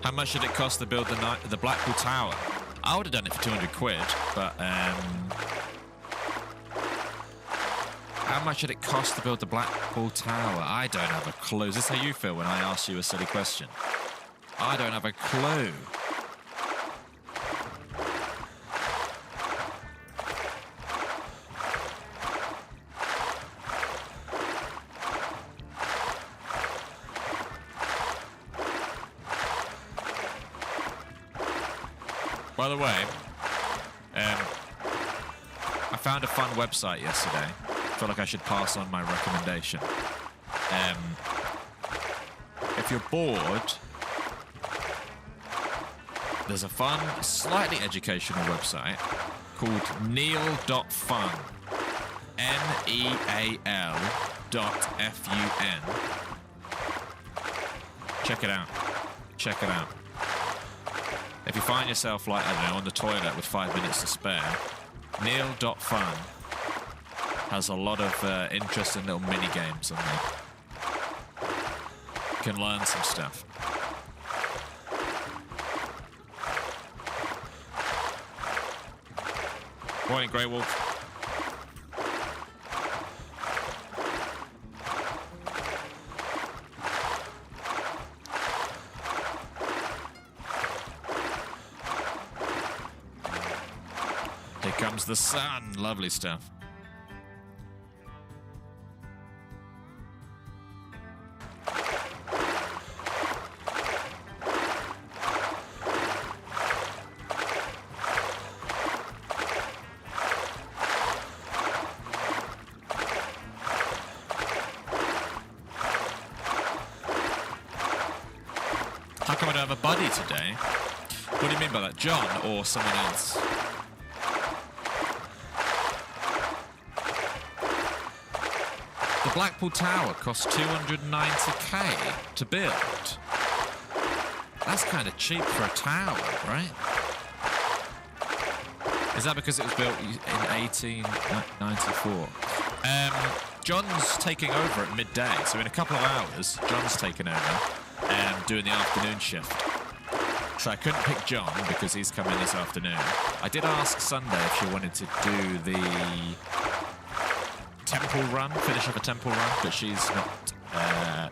How much did it cost to build the Blackpool Tower? I would have done it for 200 quid, but how much did it cost to build the Blackpool Tower? I don't have a clue. Is this how you feel when I ask you a silly question? I don't have a clue. By the way, I found a fun website yesterday. I feel like I should pass on my recommendation. If you're bored, there's a fun, slightly educational website called neal.fun. Neal.fun. Check it out. Check it out. If you find yourself, like, I don't know, on the toilet with 5 minutes to spare, neal.fun has a lot of interesting little mini games on there. You can learn some stuff. Morning, Grey Wolf. Here comes the sun. Lovely stuff. How come I don't have a buddy today? What do you mean by that? John or someone else? The Blackpool Tower cost 290k to build. That's kind of cheap for a tower, right? Is that because it was built in 1894? John's taking over at midday, so in a couple of hours, John's taking over doing the afternoon shift. So I couldn't pick John because he's coming this afternoon. I did ask Sunday if she wanted to do the temple run, finish off a temple run, but she's not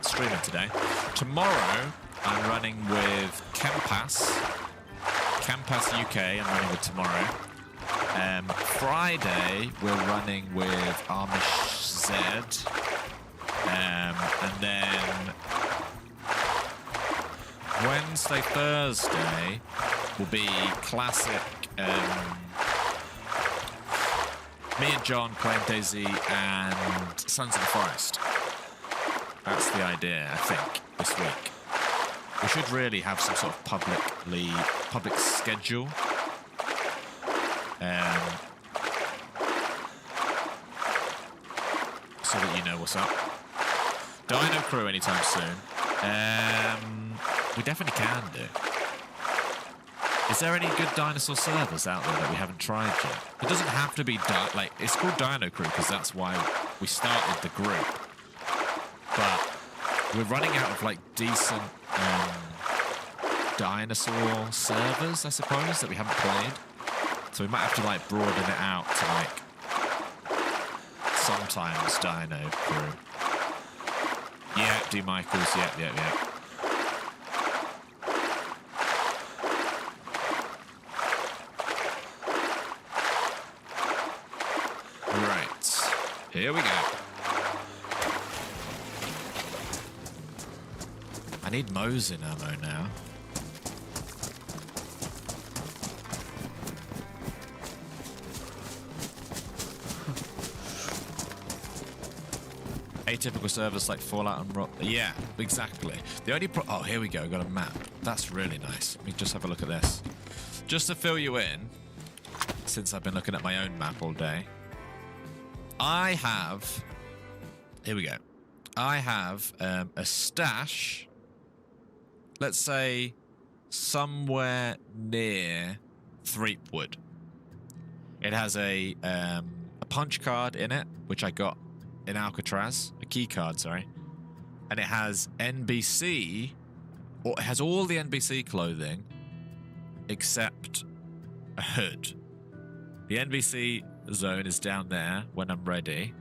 streaming today. Tomorrow, I'm running with Campass UK, I'm running with tomorrow. Friday, we're running with Amish Z. And then Wednesday, Thursday will be classic. Me and John playing DayZ and Sons of the Forest. That's the idea, I think, this week. We should really have some sort of public schedule. So that you know what's up. Dino Crew anytime soon. We definitely can do. Is there any good dinosaur servers out there that we haven't tried yet? It doesn't have to be it's called Dino Crew because that's why we started the group. But we're running out of decent dinosaur servers, I suppose, that we haven't played. So we might have to broaden it out to sometimes Dino Crew. Yeah, D Michaels, yeah. Here we go. I need Mosin ammo now. Atypical servers like Fallout and Rock. Yeah, exactly. The only oh, here we go. Got a map. That's really nice. Let me just have a look at this. Just to fill you in, since I've been looking at my own map all day, I have... Here we go. I have a stash, let's say, somewhere near Threepwood. It has a punch card in it, which I got in Alcatraz, a key card, sorry, and it has NBC, or it has all the NBC clothing except a hood. The NBC zone is down there when I'm ready.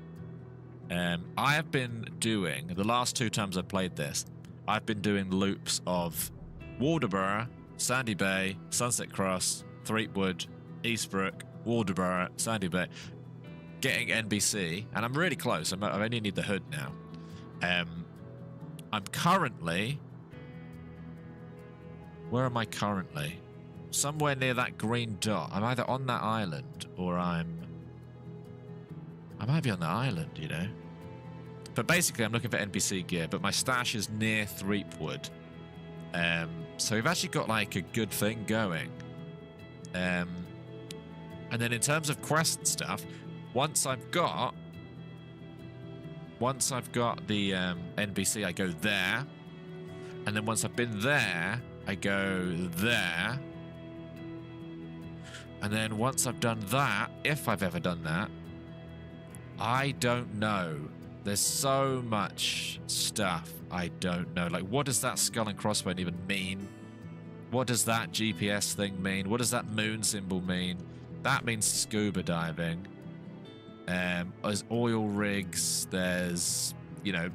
I have been doing, the last 2 times I've played this, I've been doing loops of Waldoboro, Sandy Bay, Sunset Cross, Threepwood, Eastbrook, Waldoboro, Sandy Bay, getting NBC, and I'm really close. I only need the hood now. I'm currently... Where am I currently? Somewhere near that green dot. I'm either on that island, or I might be on the island, you know? But basically, I'm looking for NBC gear, but my stash is near Threepwood. So we've actually got, like, a good thing going. And then in terms of quest stuff... Once I've got the NBC, I go there, and then once I've been there, I go there, and then once I've done that, if I've ever done that, I don't know. There's so much stuff I don't know. Like, what does that skull and crossbone even mean? What does that GPS thing mean? What does that moon symbol mean? That means scuba diving. There's oil rigs, there's, you know,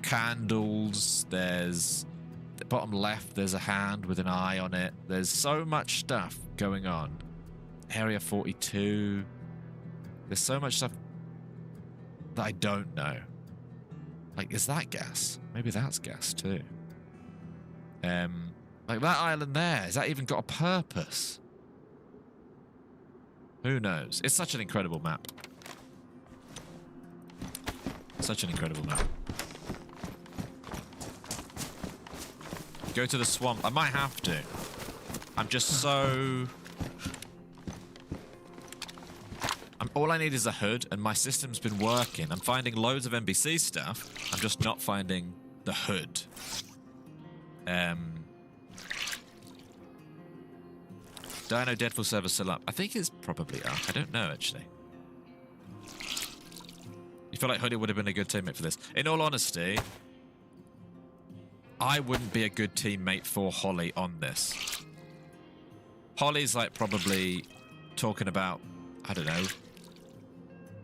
candles, there's, the bottom left, there's a hand with an eye on it. There's so much stuff going on. Area 42. There's so much stuff that I don't know. Like, is that gas? Maybe that's gas too. Like that island there, has that even got a purpose? Who knows? It's such an incredible map. Such an incredible map. Go to the swamp. I might have to. I'm just so... all I need is a hood, and my system's been working. I'm finding loads of NBC stuff. I'm just not finding the hood. Dino Deadfall server still up. I think it's probably up. I don't know, actually. You feel like Hoodie would have been a good teammate for this? In all honesty, I wouldn't be a good teammate for Holly on this. Holly's like probably talking about, I don't know,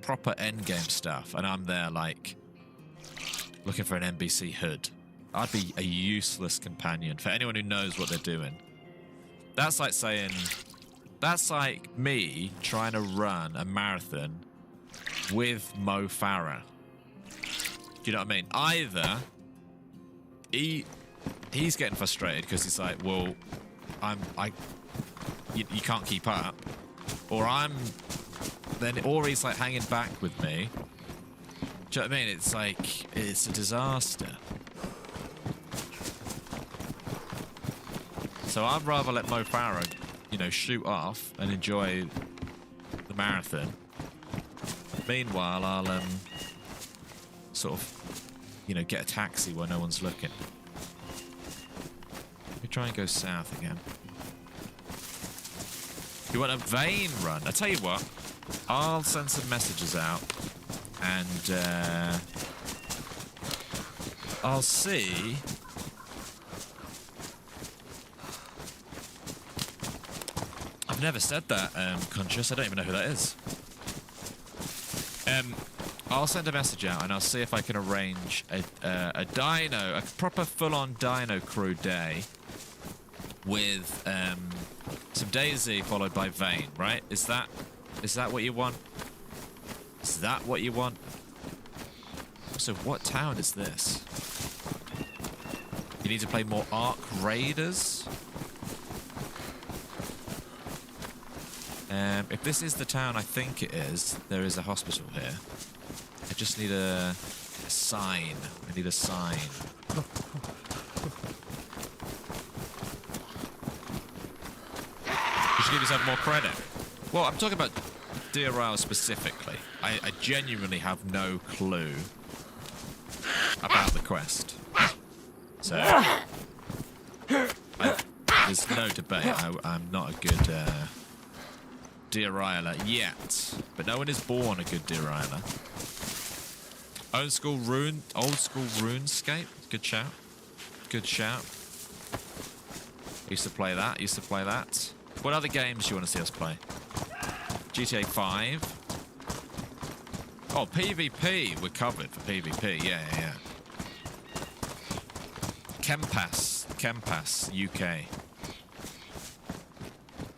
proper endgame stuff, and I'm there like looking for an NBC hood. I'd be a useless companion for anyone who knows what they're doing. That's like saying, that's like me trying to run a marathon with Mo Farah. Do you know what I mean? Either he's getting frustrated because he's like, well, you can't keep up, or or he's like hanging back with me. Do you know what I mean? It's like, it's a disaster. So I'd rather let Mo Farah, you know, shoot off and enjoy the marathon. Meanwhile, I'll sort of, you know, get a taxi where no one's looking. Let me try and go south again. You want a vein run? I tell you what, I'll send some messages out and I'll see. I've never said that, Conscious. I don't even know who that is. I'll send a message out and I'll see if I can arrange a proper full-on dino crew day with some DayZ followed by Vane, right? Is that what you want? Is that what you want? So what town is this? You need to play more Ark Raiders? If this is the town I think it is, there is a hospital here. I just need a A sign. I need a sign. You should give yourself more credit. Well, I'm talking about DRL specifically. I genuinely have no clue about the quest. So, there's no debate. I'm not a good DRLer yet. But no one is born a good DRLer. Old school RuneScape. Good shout. Good shout. Used to play that. Used to play that. What other games do you want to see us play? GTA 5. Oh, PvP. We're covered for PvP. Yeah. Kempass UK.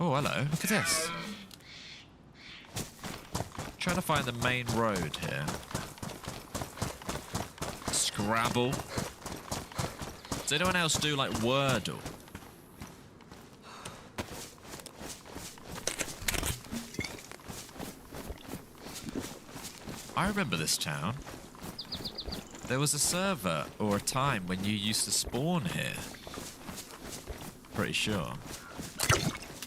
Oh, hello. Look at this. Trying to find the main road here. Scrabble. Does anyone else do like Wordle? I remember this town. There was a server or a time when you used to spawn here. Pretty sure.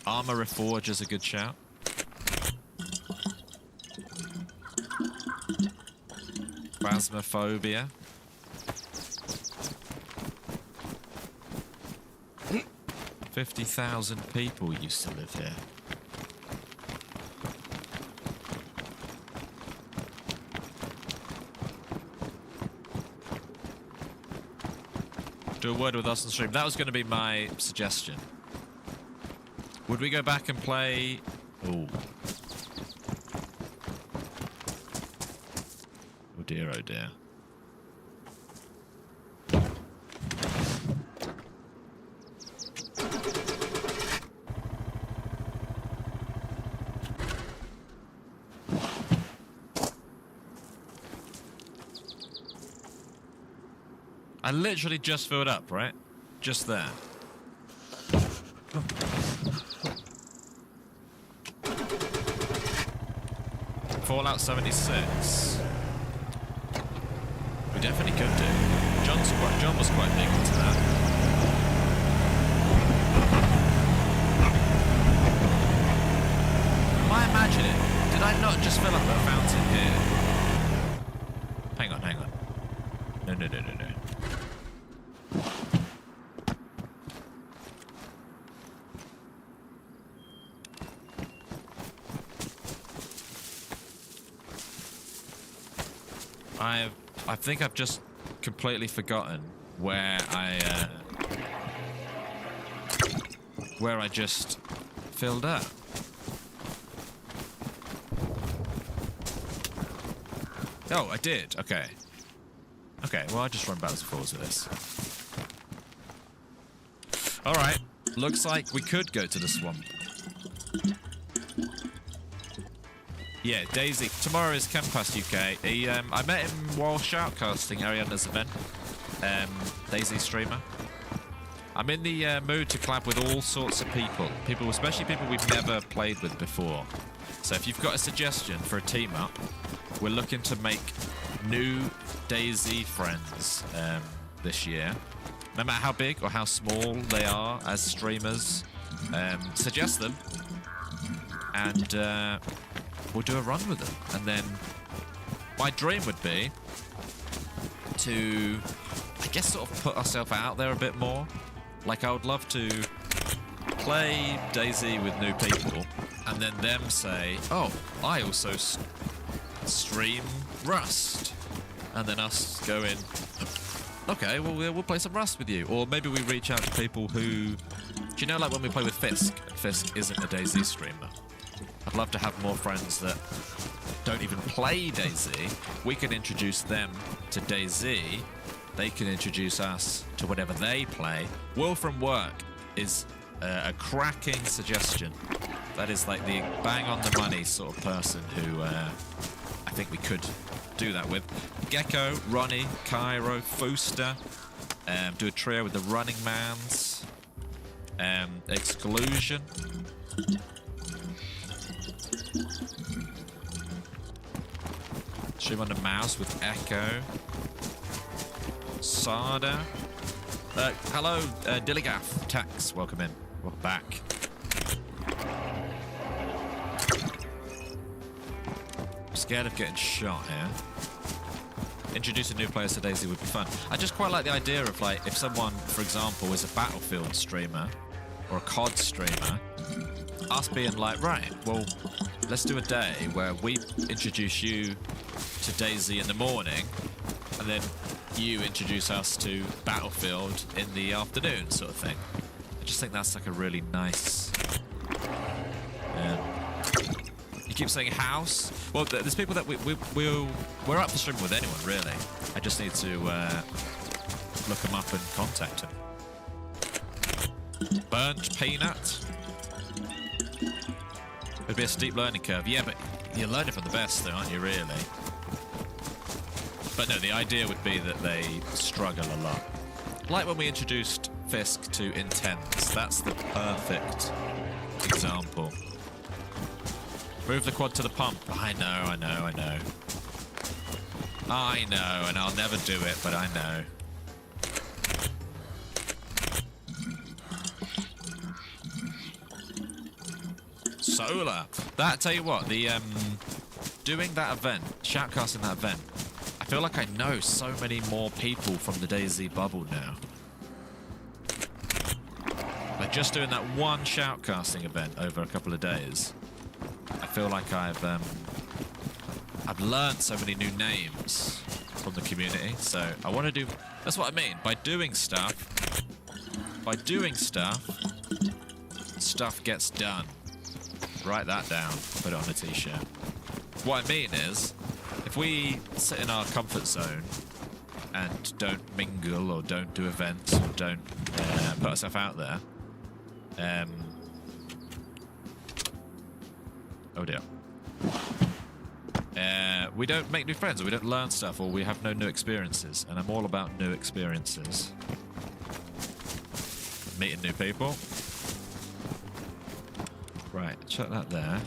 Armor Reforge is a good shout. Phasmophobia. Hmm. 50,000 people used to live here. Do a word with us on stream. That was going to be my suggestion. Would we go back and play... Ooh. Oh dear, oh dear. I literally just filled up, right? Just there. Fallout 76. We definitely could do. John was quite big into that. Am I imagining? Did I not just fill up a fountain here? Hang on. No. I think I've just completely forgotten where I just filled up. Oh, I did. Okay. Well, I'll just run backwards and forwards with this. All right. Looks like we could go to the swamp. Yeah, DayZ. Tomorrow is Kempass UK. I met him while shoutcasting Ariana's event. DayZ streamer. I'm in the mood to collab with all sorts of people. Especially people we've never played with before. So if you've got a suggestion for a team up, we're looking to make new DayZ friends this year. No matter how big or how small they are as streamers, suggest them. And we'll do a run with them. And then my dream would be to, I guess, sort of put ourselves out there a bit more. Like, I would love to play DayZ with new people and then them say, oh, I also stream Rust. And then us go in, okay, well, we'll play some Rust with you. Or maybe we reach out to people who, do you know, like when we play with Fisk, and Fisk isn't a DayZ streamer. I'd love to have more friends that don't even play DayZ. We can introduce them to DayZ. They can introduce us to whatever they play. Will from Work is a cracking suggestion. That is like the bang on the money sort of person who I think we could do that with. Gecko, Ronnie, Cairo, Fooster. Do a trio with the Running Mans. Exclusion. Stream on the mouse with Echo. Sada. Hello, Dilligaff. Tax, welcome in. Welcome back. I'm scared of getting shot here. Introducing new players to DayZ would be fun. I just quite like the idea of, like, if someone, for example, is a Battlefield streamer or a COD streamer, us being like, right, well, let's do a day where we introduce you to DayZ in the morning, and then you introduce us to Battlefield in the afternoon, sort of thing. I just think that's like a really nice... You keep saying house. Well, there's people that we're up for streaming with anyone, really. I just need to look them up and contact them. Burnt peanut. It'd be a steep learning curve. Yeah, but you're learning from the best, though, aren't you, really? But no, the idea would be that they struggle a lot. Like when we introduced Fisk to Intense. That's the perfect example. Move the quad to the pump. I know. I know, and I'll never do it, but I know. Solar. That, tell you what, the doing that event, shoutcasting that event, I feel like I know so many more people from the DayZ bubble now. Like just doing that one shoutcasting event over a couple of days, I feel like I've learned so many new names from the community. So I want to do. That's what I mean by doing stuff. By doing stuff, stuff gets done. Write that down. Put it on a t-shirt. What I mean is, if we sit in our comfort zone and don't mingle or don't do events or don't put ourselves out there, oh dear. We don't make new friends, or we don't learn stuff, or we have no new experiences. And I'm all about new experiences. Meeting new people. Right, chuck that there.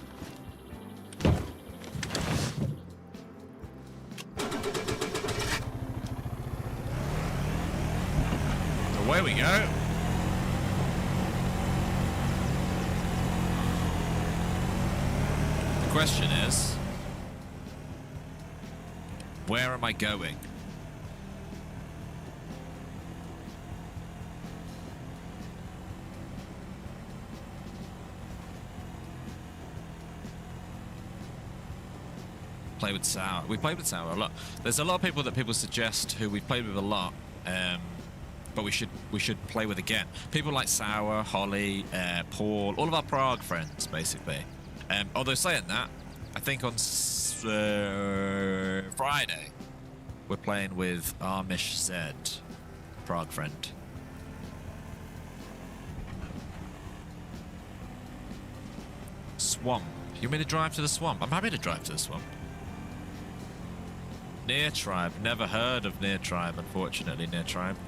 Away we go. The question is, where am I going? Play with Sour. We played with Sour a lot. There's a lot of people that people suggest who we've played with a lot, but we should play with again. People like Sour, Holly, Paul, all of our Prague friends, basically. Although saying that, I think on Friday we're playing with Amish Z, Prague friend. Swamp. You mean to drive to the swamp? I'm happy to drive to the swamp. Near Tribe. Never heard of Near Tribe, unfortunately, Near Tribe.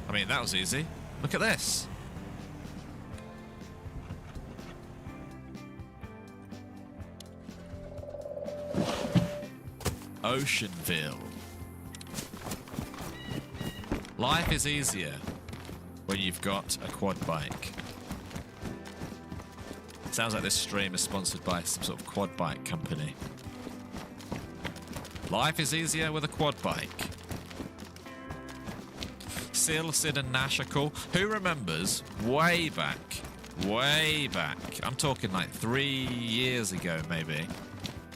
I mean, that was easy. Look at this. Oceanville. Life is easier when you've got a quad bike. Sounds like this stream is sponsored by some sort of quad bike company. Life is easier with a quad bike. Sil, Sid and Nash are cool. Who remembers way back, I'm talking like 3 years ago maybe,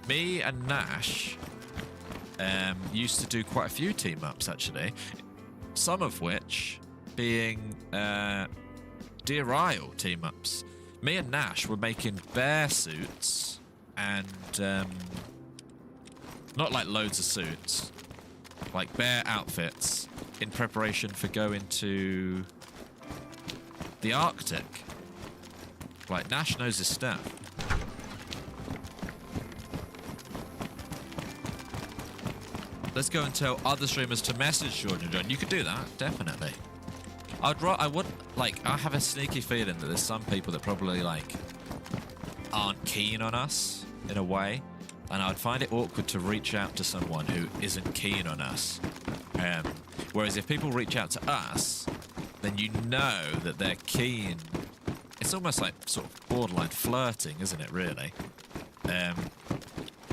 me and Nash used to do quite a few team-ups actually, some of which being Deer Isle team-ups. Me and Nash were making bear suits and not like loads of suits, like bear outfits in preparation for going to the Arctic. Like, Nash knows his stuff. Let's go and tell other streamers to message George and John. You could do that, definitely. I have a sneaky feeling that there's some people that probably, like, aren't keen on us, in a way. and I'd find it awkward to reach out to someone who isn't keen on us. Whereas if people reach out to us, then you know that they're keen. It's almost like sort of borderline flirting, isn't it, really?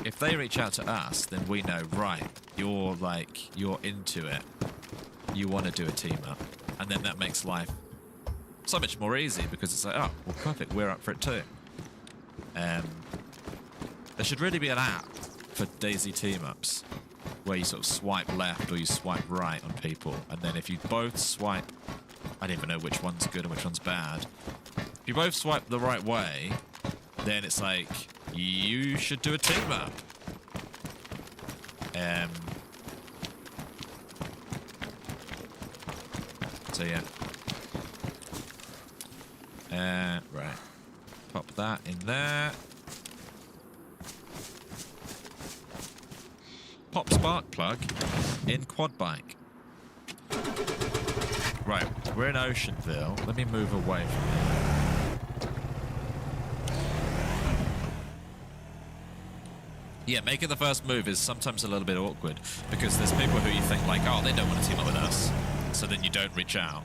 If they reach out to us, then we know, right, you're into it. You want to do a team up. And then that makes life so much more easy because it's like, oh, well, perfect, we're up for it too. There should really be an app for DayZ team-ups where you sort of swipe left or you swipe right on people, and then if you both swipe, I don't even know which one's good and which one's bad. If you both swipe the right way, then it's like, you should do a team-up. So yeah. Right. Pop that in there. Pop spark plug in quad bike. Right, we're in Oceanville. Let me move away from here. Yeah, making the first move is sometimes a little bit awkward because there's people who you think like, oh, they don't want to team up with us. So then you don't reach out.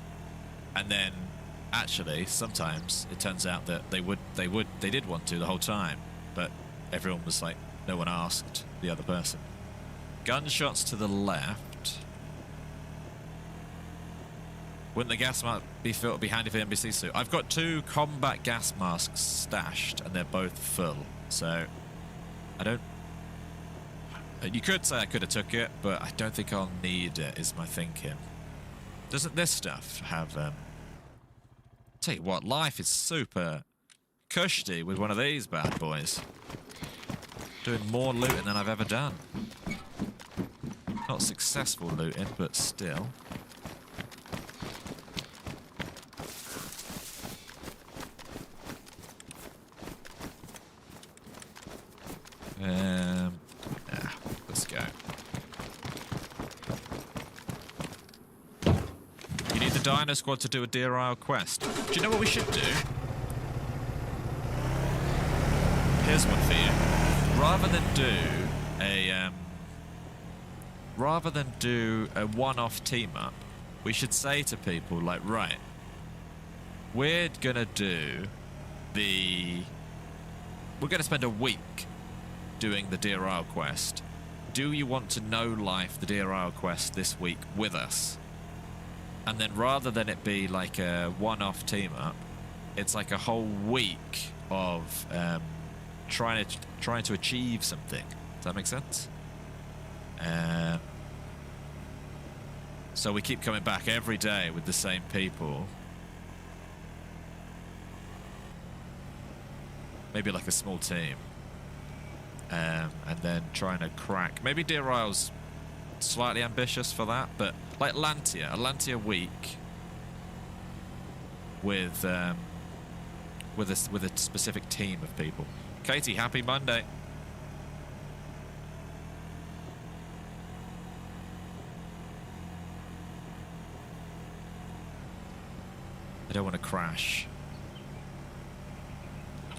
And then actually, sometimes it turns out that they did want to the whole time, but everyone was like, no one asked the other person. Gunshots to the left. Wouldn't the gas mask be handy for the NBC suit? I've got 2 combat gas masks stashed, and they're both full. So I don't. You could say I could have took it, but I don't think I'll need it. Is my thinking. Doesn't this stuff have? Tell you what, life is super cushy with one of these bad boys. Doing more looting than I've ever done. Not successful looting, but still. Let's go. You need the Dino Squad to do a Deer Isle quest. Do you know what we should do? Here's one for you. Rather than do a one-off team up, we should say to people like, right, we're gonna spend a week doing the Deer Isle quest. Do you want to know life the Deer Isle quest this week with us? And then rather than it be like a one-off team up, it's like a whole week of trying to achieve something. Does that make sense? So we keep coming back every day with the same people. Maybe like a small team. And then trying to crack. Maybe Deer Isle's slightly ambitious for that, but like Lantia, a Lantia week with a specific team of people. Katie, happy Monday. I don't want to crash.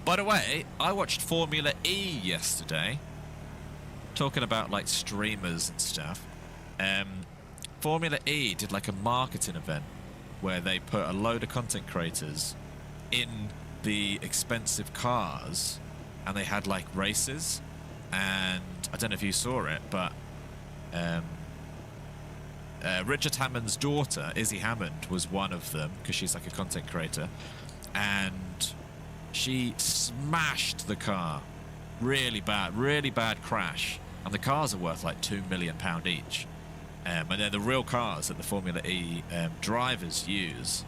By the way, I watched Formula E yesterday. Talking about like streamers and stuff. Formula E did like a marketing event where they put a load of content creators in the expensive cars and they had like races. And I don't know if you saw it, but Richard Hammond's daughter, Izzy Hammond, was one of them because she's like a content creator. And she smashed the car. Really bad crash. And the cars are worth like £2 million each. And they're the real cars that the Formula E drivers use.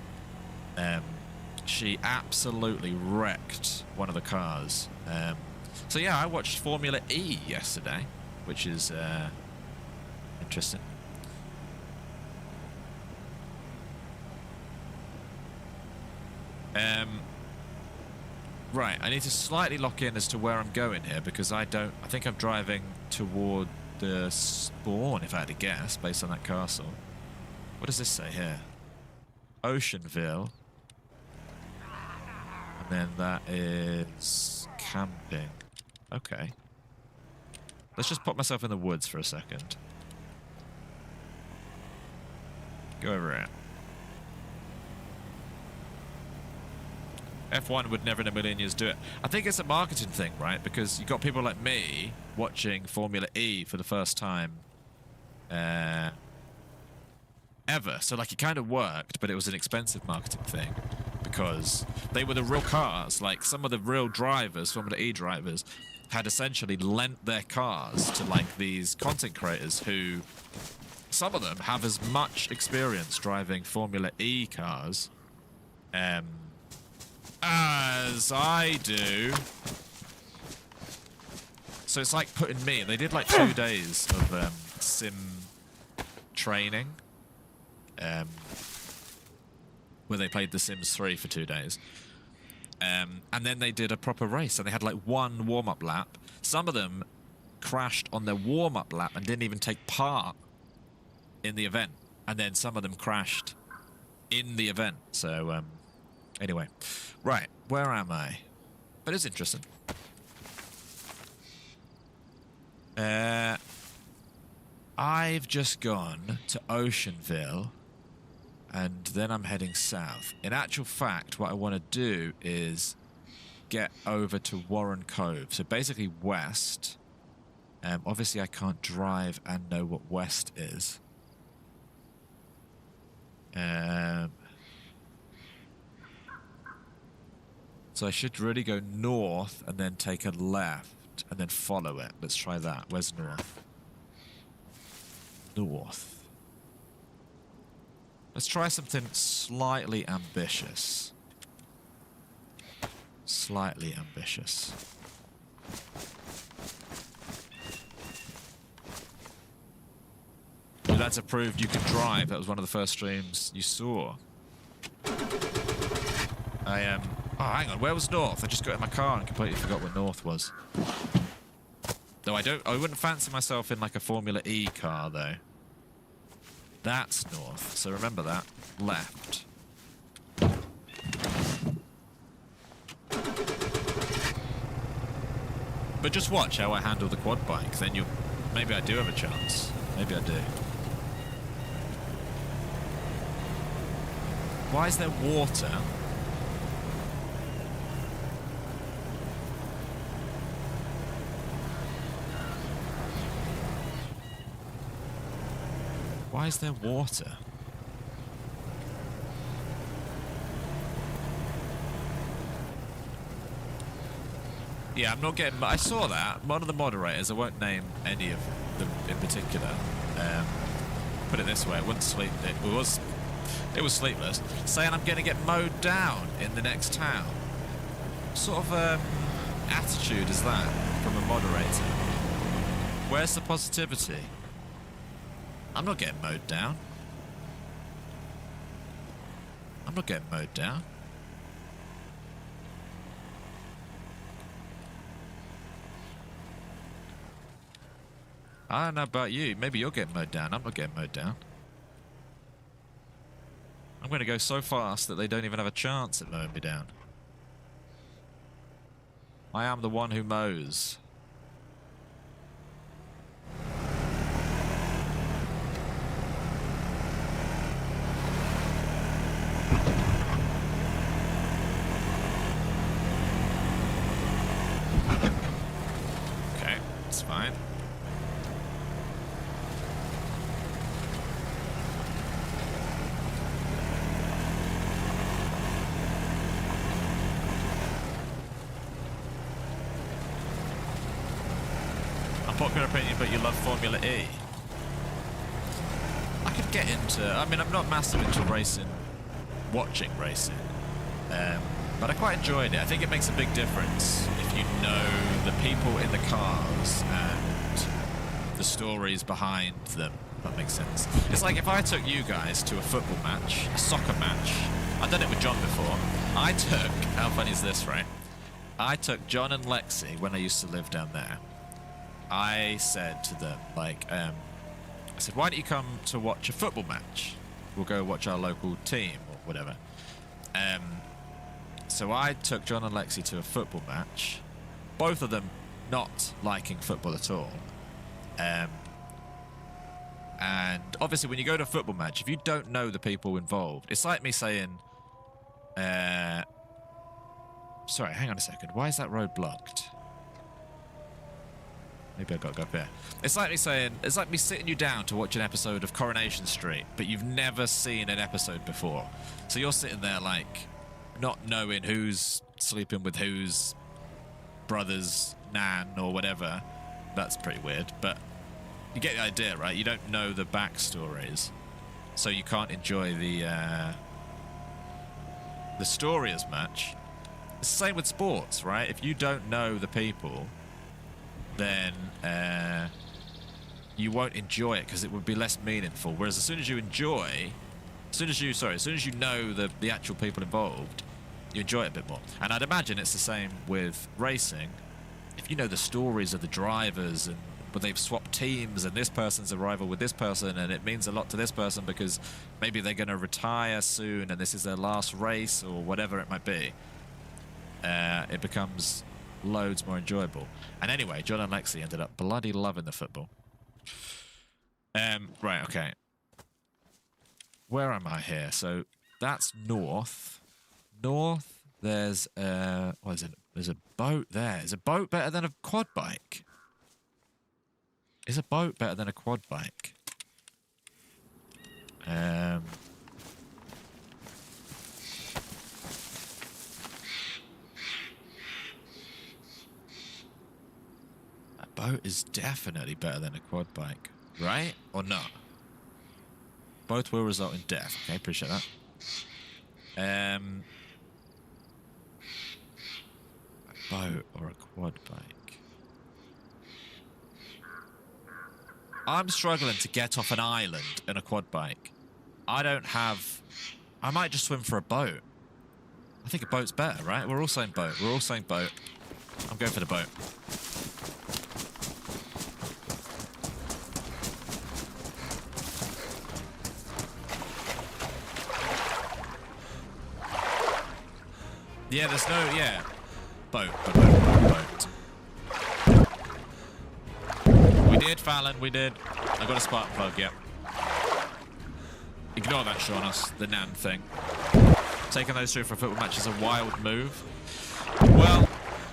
She absolutely wrecked one of the cars. So yeah, I watched Formula E yesterday, which is interesting. Right, I need to slightly lock in as to where I'm going here because I think I'm driving toward the spawn, if I had to guess, based on that castle. What does this say here? Oceanville. And then that is camping. Okay. Let's just put myself in the woods for a second. Go over here. F1 would never in a million years do it. I think it's a marketing thing, right? Because you got people like me watching Formula E for the first time ever. So like it kind of worked, but it was an expensive marketing thing because they were the real cars. Like some of the real drivers, Formula E drivers, had essentially lent their cars to like these content creators who, some of them have as much experience driving Formula E cars as I do. So it's like putting me, they did like 2 days of sim training where they played The Sims 3 for 2 days. And then they did a proper race and they had like one warm-up lap. Some of them crashed on their warm-up lap and didn't even take part in the event. And then some of them crashed in the event. So anyway, right, where am I? But it's interesting. I've just gone to Oceanville and then I'm heading south. In actual fact, what I want to do is get over to Warren Cove. So basically west. Obviously I can't drive and know what west is. So I should really go north and then take a left and then follow it. Let's try that. Where's north? North. Let's try something slightly ambitious. Slightly ambitious. Well, that's approved you can drive. That was one of the first streams you saw. I oh, hang on. Where was north? I just got in my car and completely forgot what north was. Though I wouldn't fancy myself in like a Formula E car though. That's north, so remember that. Left. But just watch how I handle the quad bike, then you'll... Maybe I do have a chance. Maybe I do. Why is there water? Why is there water? Yeah, I'm not getting... I saw that. One of the moderators, I won't name any of them in particular. Put it this way, it wasn't sleep... It was sleepless. Saying I'm going to get mowed down in the next town. What sort of attitude is that from a moderator? Where's the positivity? I'm not getting mowed down. I'm not getting mowed down. I don't know about you. Maybe you're getting mowed down. I'm not getting mowed down. I'm going to go so fast that they don't even have a chance at mowing me down. I am the one who mows. Okay, it's fine. Unpopular opinion, but you love Formula E. I could get into... I mean, I'm not massive into racing, watching racing, but I quite enjoyed it. I think it makes a big difference if you know the people in the cars and the stories behind them. If that makes sense. It's like if I took you guys to a football match, a soccer match. I've done it with John before. I took... How funny is this, right? I took John and Lexi when I used to live down there. I said to them, like, I said, why don't you come to watch a football match? We'll go watch our local team or whatever. So I took John and Lexi to a football match, both of them not liking football at all. And obviously, when you go to a football match, if you don't know the people involved, it's like me saying, sorry, hang on a second. Why is that road blocked? Maybe I've got to go up here. It's like me saying, it's like me sitting you down to watch an episode of Coronation Street, but you've never seen an episode before. So you're sitting there like, not knowing who's sleeping with whose brother's nan or whatever. That's pretty weird, but you get the idea, right? You don't know the backstories, so you can't enjoy the story as much. It's the same with sports, right? If you don't know the people, then you won't enjoy it because it would be less meaningful. Whereas as soon as you know the actual people involved, you enjoy it a bit more. And I'd imagine it's the same with racing. If you know the stories of the drivers and but they've swapped teams and this person's a rival with this person and it means a lot to this person because maybe they're going to retire soon and this is their last race or whatever it might be, it becomes loads more enjoyable. And anyway, John and Lexi ended up bloody loving the football. Right, okay. Where am I here? So that's north. North, there's what is it? There's a boat there. Is a boat better than a quad bike? Is a boat better than a quad bike? A boat is definitely better than a quad bike, right? Or not? Both will result in death. Okay, appreciate that. A boat or a quad bike? I'm struggling to get off an island in a quad bike. I might just swim for a boat. I think a boat's better, right? We're all saying boat. We're all saying boat. I'm going for the boat. Yeah, there's no, yeah. Boat. We did, Fallon, we did. I got a spark plug, yeah. Ignore that, Shaunus, the Nan thing. Taking those two for a football match is a wild move. Well,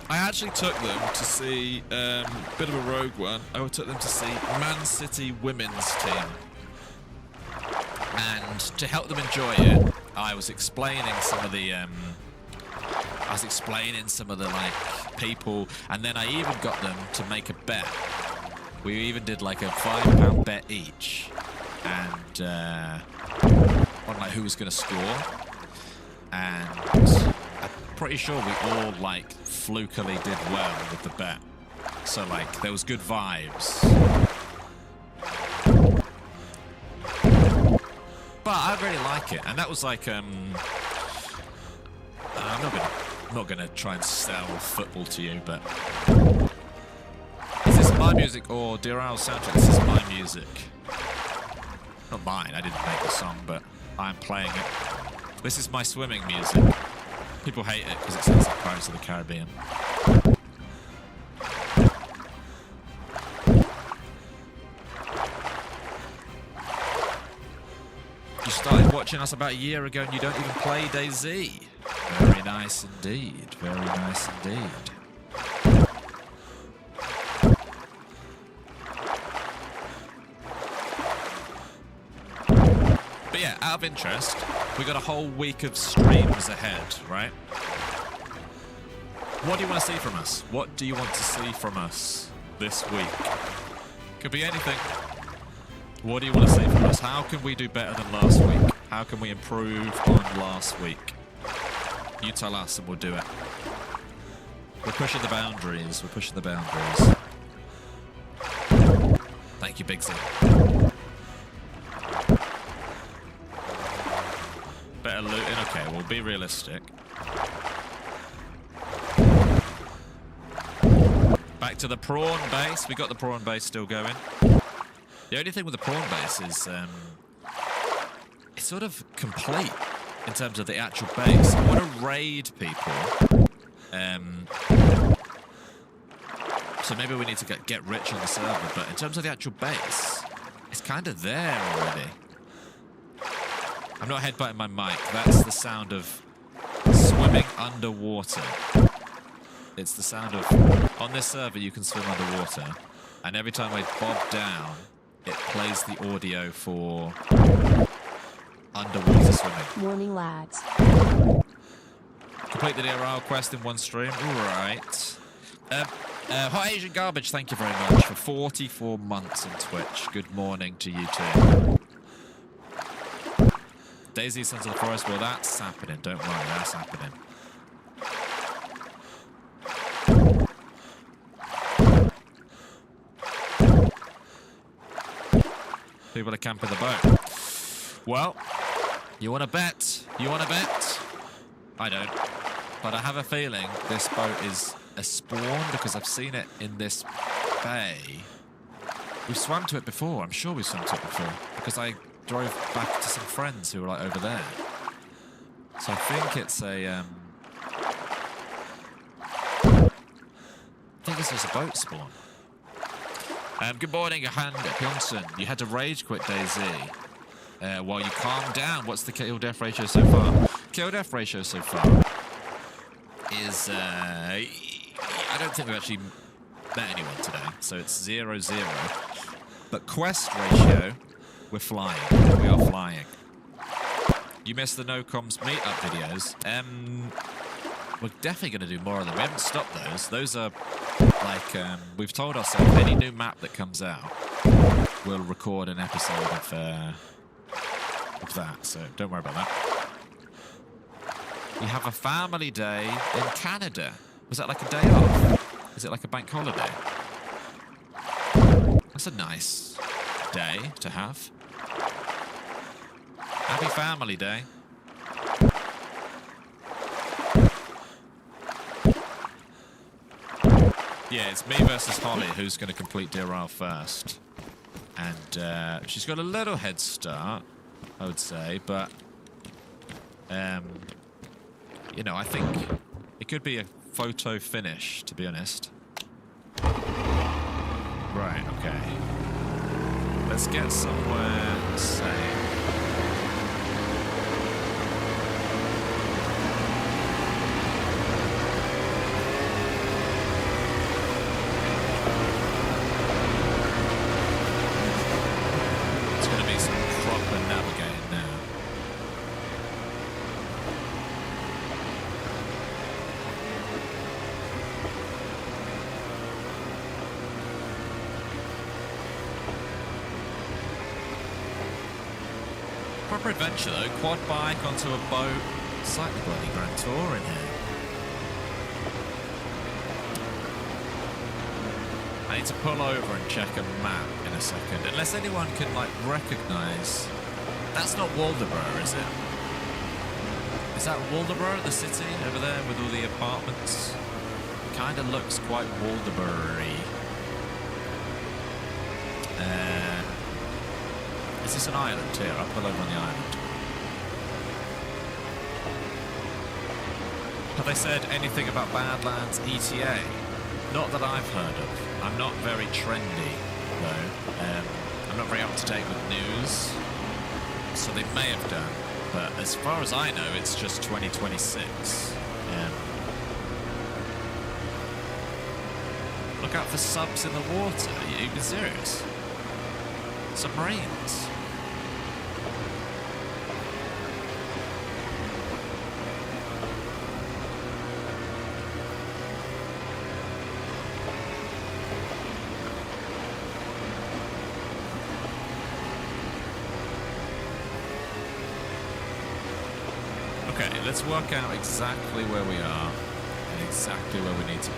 I actually took them to see, bit of a rogue one, I took them to see Man City women's team. And to help them enjoy it, I was explaining some of the, like, people, and then I even got them to make a bet. We even did like a £5 bet each, and on like who was going to score. And I'm pretty sure we all like flukily did well with the bet. So like there was good vibes. But I really like it, and that was like I'm not gonna try and sell football to you, but is this my music or Dear Al's soundtrack? This is my music. Not mine, I didn't make the song, but I'm playing it. This is my swimming music. People hate it because it sounds like Pirates of the Caribbean. You started watching us about a year ago and you don't even play DayZ. Very nice indeed. Very nice indeed. But yeah, out of interest, we got a whole week of streams ahead, right? What do you want to see from us? What do you want to see from us this week? Could be anything. What do you want to see from us? How can we do better than last week? How can we improve on last week? You tell us and we'll do it. We're pushing the boundaries. We're pushing the boundaries. Thank you, Big Z. Better looting. Okay, we'll be realistic. Back to the prawn base. We got the prawn base still going. The only thing with the prawn base is it's sort of complete in terms of the actual base. I want to raid people So maybe we need to get rich on the server. But in terms of the actual base, it's kind of there already. I'm not headbutting my mic. That's the sound of swimming underwater. It's the sound of... On this server, you can swim underwater. And every time I bob down, it plays the audio for underwater swimming. Morning, lads. Complete the DRL quest in one stream. Right. Hot Asian Garbage, thank you very much for 44 months on Twitch. Good morning to you too. DayZ Sons of the Forest, well that's happening, don't worry, that's happening. People are camping the boat. Well, you want to bet? You want to bet? I don't. But I have a feeling this boat is a spawn because I've seen it in this bay. We've swam to it before. I'm sure we've swum to it before because I drove back to some friends who were like over there. So I think it's a... I think this is a boat spawn. Good morning, Johan Pyeongsun. You had to rage quit DayZ while you calm down. What's the kill death ratio so far? Kill death ratio so far is I don't think we've actually met anyone today, so it's 0-0. But quest ratio, we're flying. We are flying. You missed the no comms meetup videos. We're definitely going to do more of them. We haven't stopped those. Those are like we've told ourselves any new map that comes out, we'll record an episode of that. So don't worry about that. We have a family day in Canada. Was that like a day off? Is it like a bank holiday? That's a nice day to have. Happy Family Day. Yeah, it's me versus Holly who's going to complete DRL first. And she's got a little head start, I would say, but you know, I think it could be a photo finish, to be honest. Right, okay. Let's get somewhere safe. It's going to be some proper navigating now. Proper adventure though, quad bike onto a boat. It's like the bloody Grand Tour in here. I need to pull over and check a map in a second. Unless anyone can like recognise. That's not Waldoboro, is it? Is that Waldoboro, the city over there with all the apartments? Kind of looks quite Waldoboro-y. Is this an island here? I'll pull over on the island. Have they said anything about Badlands ETA? Not that I've heard of. I'm not very trendy, though. I'm not very up-to-date with news. So they may have done. But as far as I know, it's just 2026. Look out for subs in the water. Are you even serious? Submarines. Okay, let's work out exactly where we are and exactly where we need to be.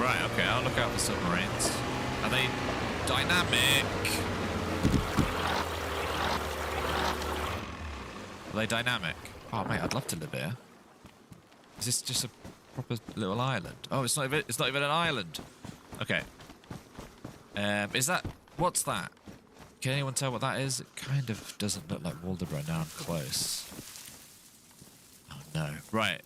Right, okay, I'll look out for submarines. Are they dynamic? Are they dynamic? Oh, mate, I'd love to live here. Is this just a proper little island? Oh, it's not even an island. Okay. Is that... What's that? Can anyone tell what that is? It kind of doesn't look like Waldoboro now I'm close. Oh, no. Right.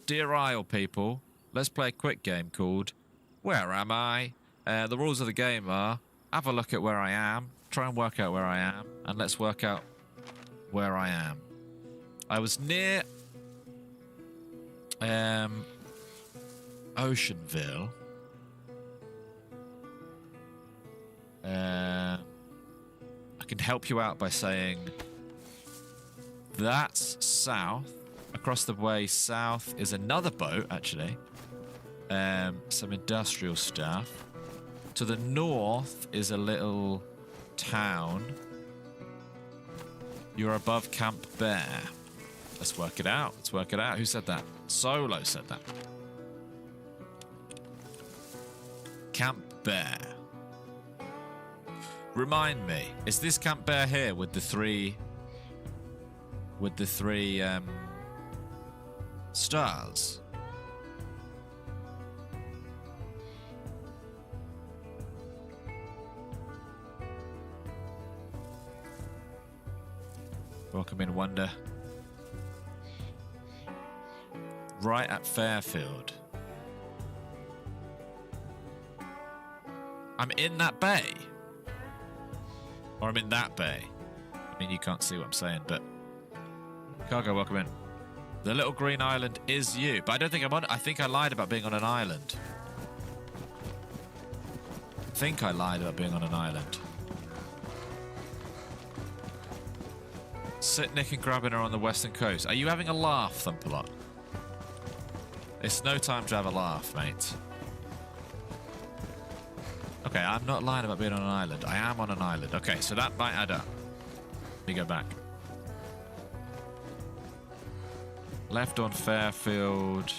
Dear Isle, people. let's play a quick game called Where Am I? The rules of the game are have a look at where I am, try and work out where I am, and let's work out where I am. I was near Oceanville. I can help you out by saying that's south. Across the way south is another boat, actually. Some industrial stuff. To the north is a little town. You're above Camp Bear. Let's work it out. Let's work it out. Who said that? Solo said that. Camp Bear. Remind me, is this Camp Bear here with the three stars? Welcome in, Wonder. Right at Fairfield. I'm in that bay. Or I'm in that bay. I mean, you can't see what I'm saying, but... Cargo, welcome in. The little green island is you. But I don't think I'm on... I think I lied about being on an island. I think I lied about being on an island. Sit, Nick, and Grabbing are on the western coast. Are you having a laugh, Thumpalot? It's no time to have a laugh, mate. Okay, I'm not lying about being on an island. I am on an island. Okay, so that might add up. Let me go back. Left on Fairfield.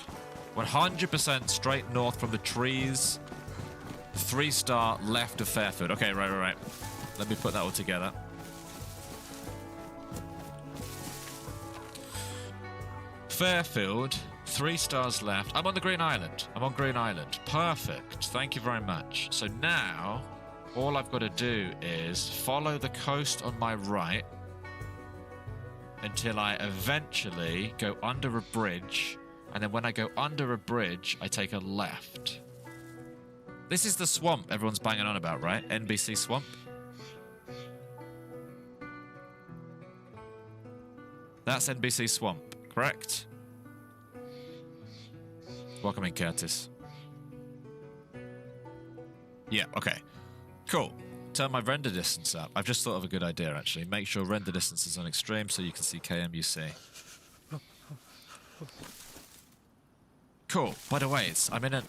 100% straight north from the trees. 3-star left of Fairfield. Okay, right. Let me put that all together. Fairfield, 3 stars left. I'm on the Green Island. I'm on Green Island. Perfect. Thank you very much. So now, all I've got to do is follow the coast on my right until I eventually go under a bridge. And then when I go under a bridge, I take a left. This is the swamp everyone's banging on about, right? NBC swamp. That's NBC swamp, correct? Welcome in, Curtis. Yeah, okay. Cool. Turn my render distance up. I've just thought of a good idea, actually. Make sure render distance is on extreme so you can see KMUC. Cool. By the way, I'm in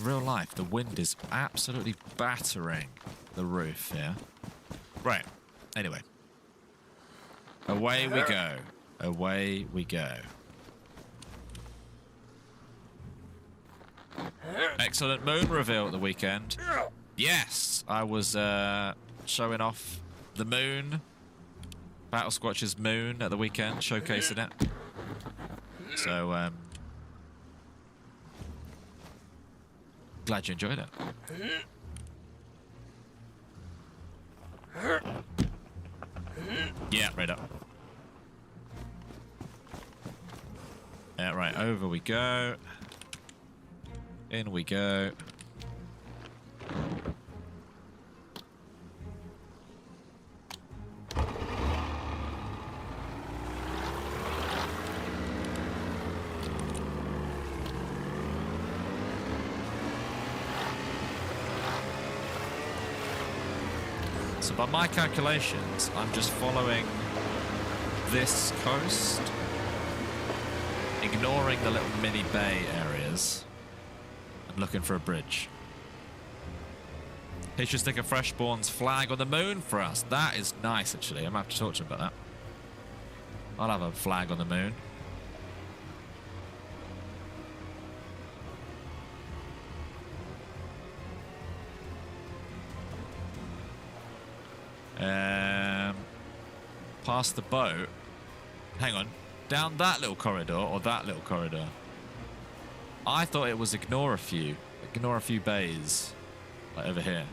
real life, the wind is absolutely battering the roof here. Right. Anyway. Away we go. Away we go. Excellent moon reveal at the weekend. Yes, I was showing off the moon, Battle Squatch's moon at the weekend, showcasing it. So, glad you enjoyed it. Yeah, right up. Yeah, right, over we go. In we go. So by my calculations, I'm just following this coast, ignoring the little mini bay areas. I'm looking for a bridge. He should stick a freshspawns flag on the moon for us. That is nice, actually. I'm going to have to talk to him about that. I'll have a flag on the moon. Past the boat. Hang on. Down that little corridor or that little corridor? I thought it was ignore a few bays, like over here.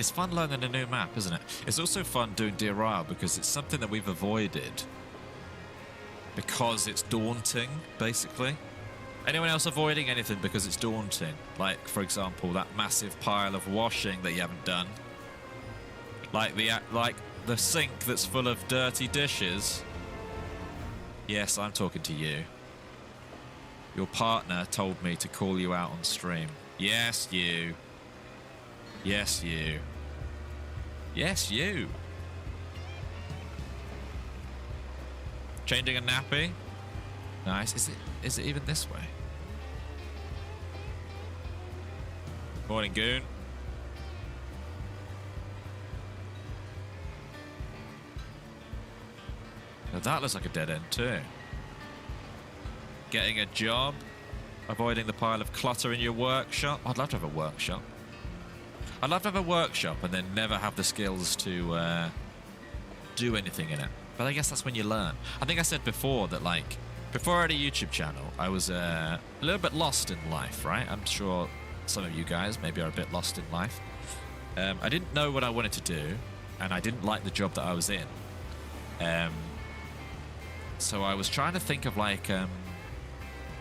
It's fun learning a new map, isn't it? It's also fun doing DRL because it's something that we've avoided because it's daunting, basically. Anyone else avoiding anything because it's daunting? Like, for example, that massive pile of washing that you haven't done. Like the sink that's full of dirty dishes. Yes, I'm talking to you. Your partner told me to call you out on stream. Yes, you. Yes, you. Yes, you. Changing a nappy. Nice. Is it even this way? Morning, Goon. Now that looks like a dead end too. Getting a job. Avoiding the pile of clutter in your workshop. I'd love to have a workshop. I'd love to have a workshop and then never have the skills to do anything in it. But I guess that's when you learn. I think I said before that, like, before I had a YouTube channel, I was a little bit lost in life, right? I'm sure some of you guys maybe are a bit lost in life. I didn't know what I wanted to do, and I didn't like the job that I was in. So I was trying to think of, like,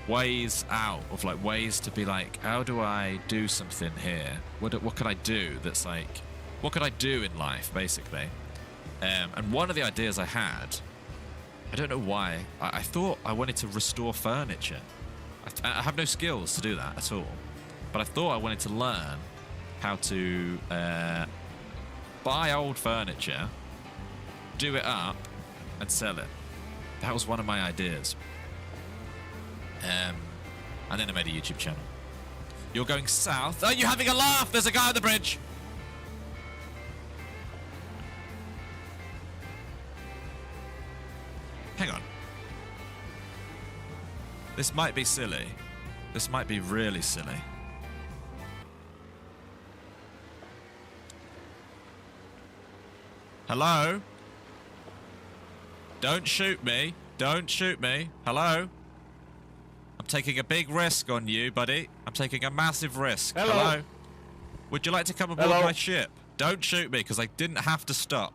ways out, of, like, ways to be like, how do I do something here? What can I do that's, like, what could I do in life, basically? And one of the ideas I had, I don't know why, I thought I wanted to restore furniture. I have no skills to do that at all. But I thought I wanted to learn how to buy old furniture, do it up, and sell it. That was one of my ideas. And then I made a YouTube channel. You're going south. Oh, you're having a laugh! There's a guy on the bridge! Hang on. This might be silly. This might be really silly. Hello? Don't shoot me. Don't shoot me. Hello? I'm taking a big risk on you, buddy. I'm taking a massive risk. Hello? Would you like to come aboard Hello? my ship? Don't shoot me, because I didn't have to stop.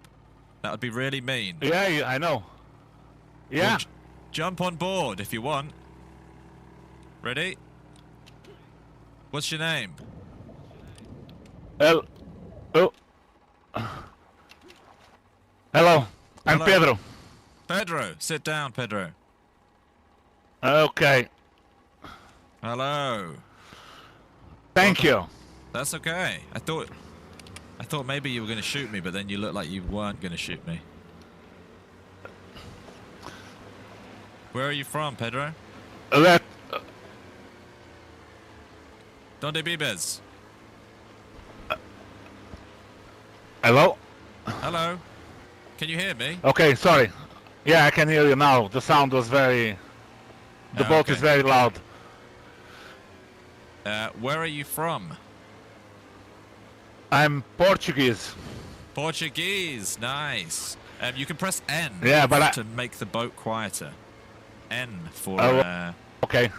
That would be really mean. Yeah, I know. Yeah. Well, jump on board if you want. Ready? What's your name? Oh. Hello. I'm Hello. Pedro. Pedro. Sit down, Pedro. Okay. Hello. Thank you. That's okay. I thought maybe you were going to shoot me, but then you looked like you weren't going to shoot me. Where are you from, Pedro? Let. Donde vives? Hello? Hello. Can you hear me? Okay, sorry. Yeah, I can hear you now. The sound was very... The boat is very loud. Where are you from? I'm Portuguese. Portuguese. Nice. You can press N Yeah, but to make the boat quieter. N for... Okay.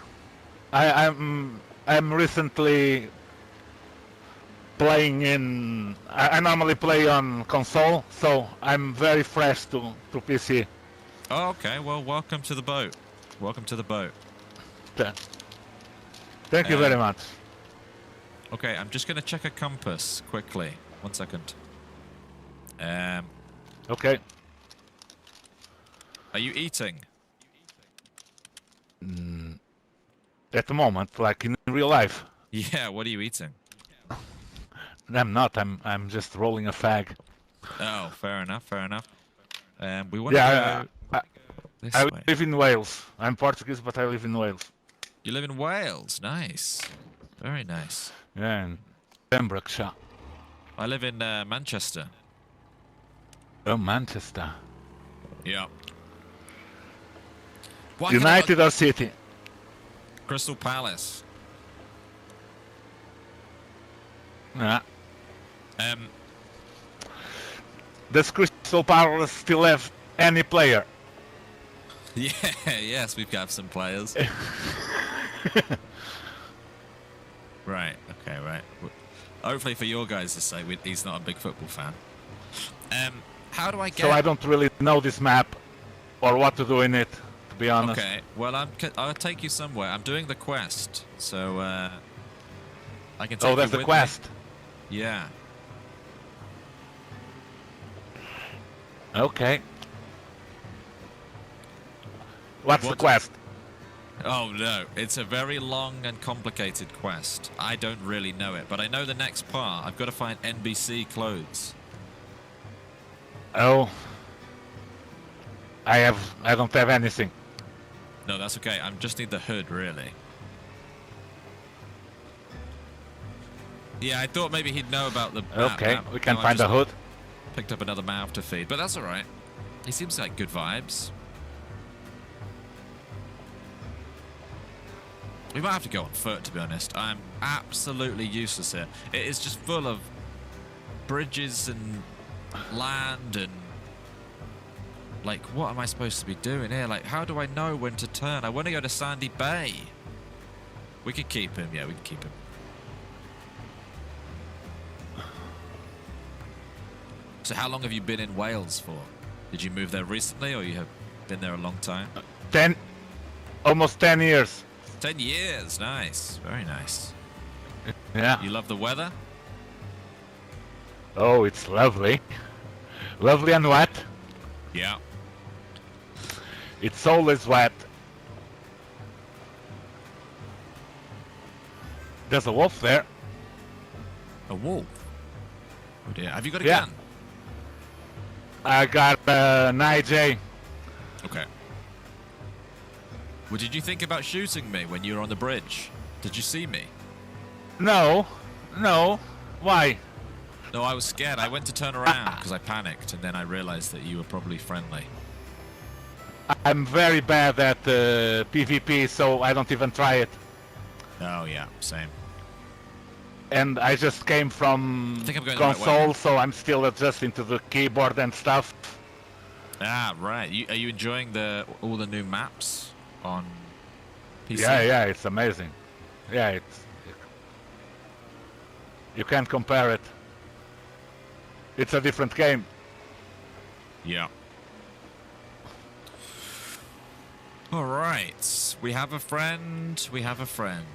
I'm recently playing in... I normally play on console, so I'm very fresh to PC. Oh, okay. Well, welcome to the boat. Welcome to the boat. Thank you very much. Okay, I'm just going to check a compass quickly. 1 second. Okay. Are you eating? At the moment, like in real life. Yeah, what are you eating? I'm not. I'm just rolling a fag. Oh, fair enough, fair enough. We want Yeah, to go this I way. live in Wales. I'm Portuguese, but I live in Wales. You live in Wales. Nice. Very nice. Yeah, in Pembrokeshire. I live in Manchester. Oh, Manchester. Yeah. United or City? Crystal Palace. Yeah. Does Crystal Palace still have any player? Yeah, yes, we've got some players. Right, okay, right. Hopefully for your guys' sake, he's not a big football fan. How do I get... So I don't really know this map or what to do in it, to be honest. Okay, well, I'll take you somewhere. I'm doing the quest, so I can take Oh, you there's the with quest. me. Yeah. Okay. What's the quest? Oh, no. It's a very long and complicated quest. I don't really know it, but I know the next part. I've got to find NBC clothes. Oh. I don't have anything. No, that's okay. I just need the hood, really. Yeah, I thought maybe he'd know about the map. Okay, we can find the hood. Picked up another mouth to feed, but that's all right. He seems like good vibes. We might have to go on foot, to be honest. I'm absolutely useless here. It is just full of bridges and land and... Like, what am I supposed to be doing here? Like, how do I know when to turn? I want to go to Sandy Bay. We could keep him. Yeah, we can keep him. So how long have you been in Wales for? Did you move there recently, or you have been there a long time? Almost 10 years. 10 years. Nice. Very nice. Yeah. You love the weather? Oh, it's lovely. Lovely and wet. Yeah. It's always wet. There's a wolf there. A wolf? Oh dear. Have you got a Yeah. gun? I got an IJ. Okay. What did you think about shooting me when you were on the bridge? Did you see me? No. Why? No, I was scared. I went to turn around because I panicked, and then I realized that you were probably friendly. I'm very bad at PvP, so I don't even try it. Oh, yeah. Same. And I just came from I think I'm going the right console, way. so I'm still adjusting to the keyboard and stuff. Ah, right. Are you enjoying all the new maps on PC? Yeah, it's amazing. Yeah, you can't compare it. It's a different game. Yeah. All right. We have a friend. We have a friend.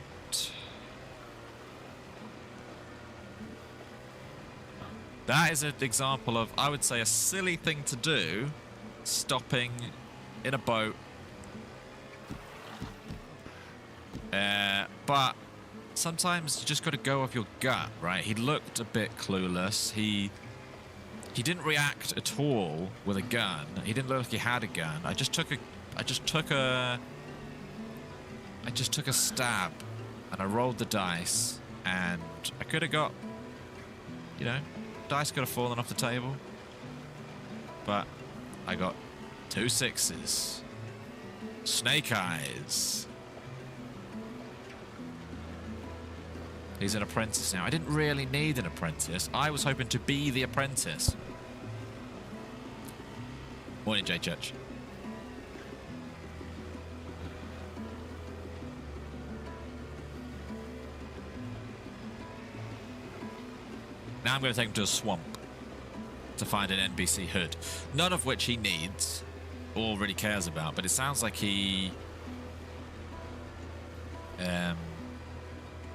That is an example of, I would say, a silly thing to do, stopping in a boat. But sometimes you just got to go off your gut, right? He looked a bit clueless. He didn't react at all with a gun. He didn't look like he had a gun. I just took a stab, and I rolled the dice, and I could have got, dice could have fallen off the table, but I got 2 6s. Snake eyes. He's an apprentice now. I didn't really need an apprentice. I was hoping to be the apprentice. Morning, J Church. Now I'm going to take him to a swamp to find an NBC hood. None of which he needs or really cares about, but it sounds like he...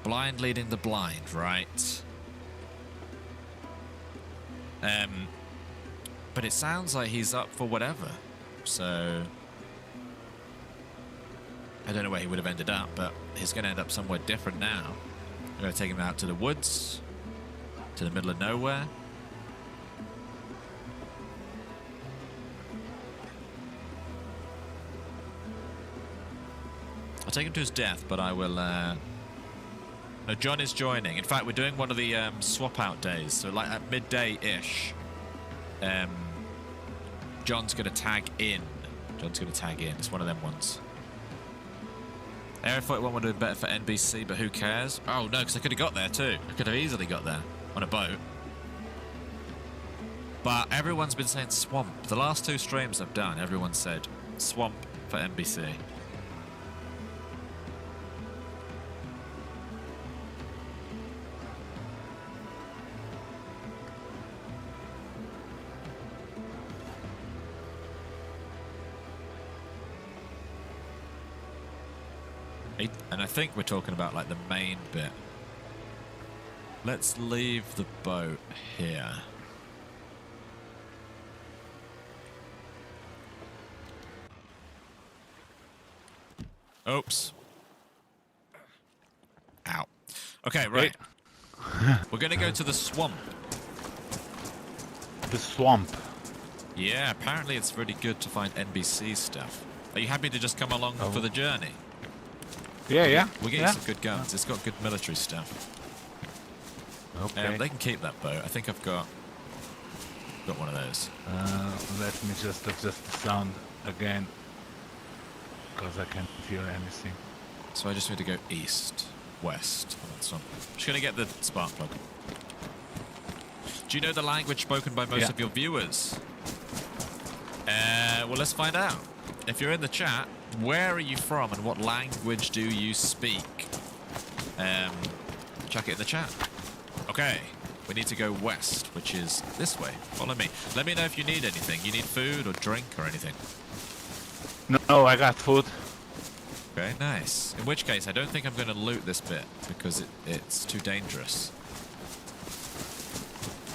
blind leading the blind, right? But it sounds like he's up for whatever. So... I don't know where he would have ended up, but he's going to end up somewhere different now. I'm going to take him out to the woods. To the middle of nowhere. I'll take him to his death, but I will... No, John is joining. In fact, we're doing one of the swap out days. So like at midday-ish, John's going to tag in. It's one of them ones. Area 41 would have been better for NBC, but who cares? Oh, no, because I could have got there too. I could have easily got there. On a boat. But everyone's been saying swamp. The last 2 streams I've done, everyone said swamp for NBC. And I think we're talking about like the main bit. Let's leave the boat here. Oops. Ow. Okay, right. We're going to go to the swamp. The swamp. Yeah, apparently it's really good to find NBC stuff. Are you happy to just come along for the journey? Yeah. We'll get you some good guns. It's got good military stuff. Okay. They can keep that boat. I think I've got one of those. Let me just adjust the sound again, because I can't hear anything. So I just need to go east, west. So I'm just going to get the spark plug. Do you know the language spoken by most of your viewers? Well, let's find out. If you're in the chat, where are you from and what language do you speak? Chuck it in the chat. Okay, we need to go west, which is this way. Follow me. Let me know if you need anything. You need food or drink or anything. No, I got food. Okay, nice. In which case, I don't think I'm going to loot this bit because it's too dangerous.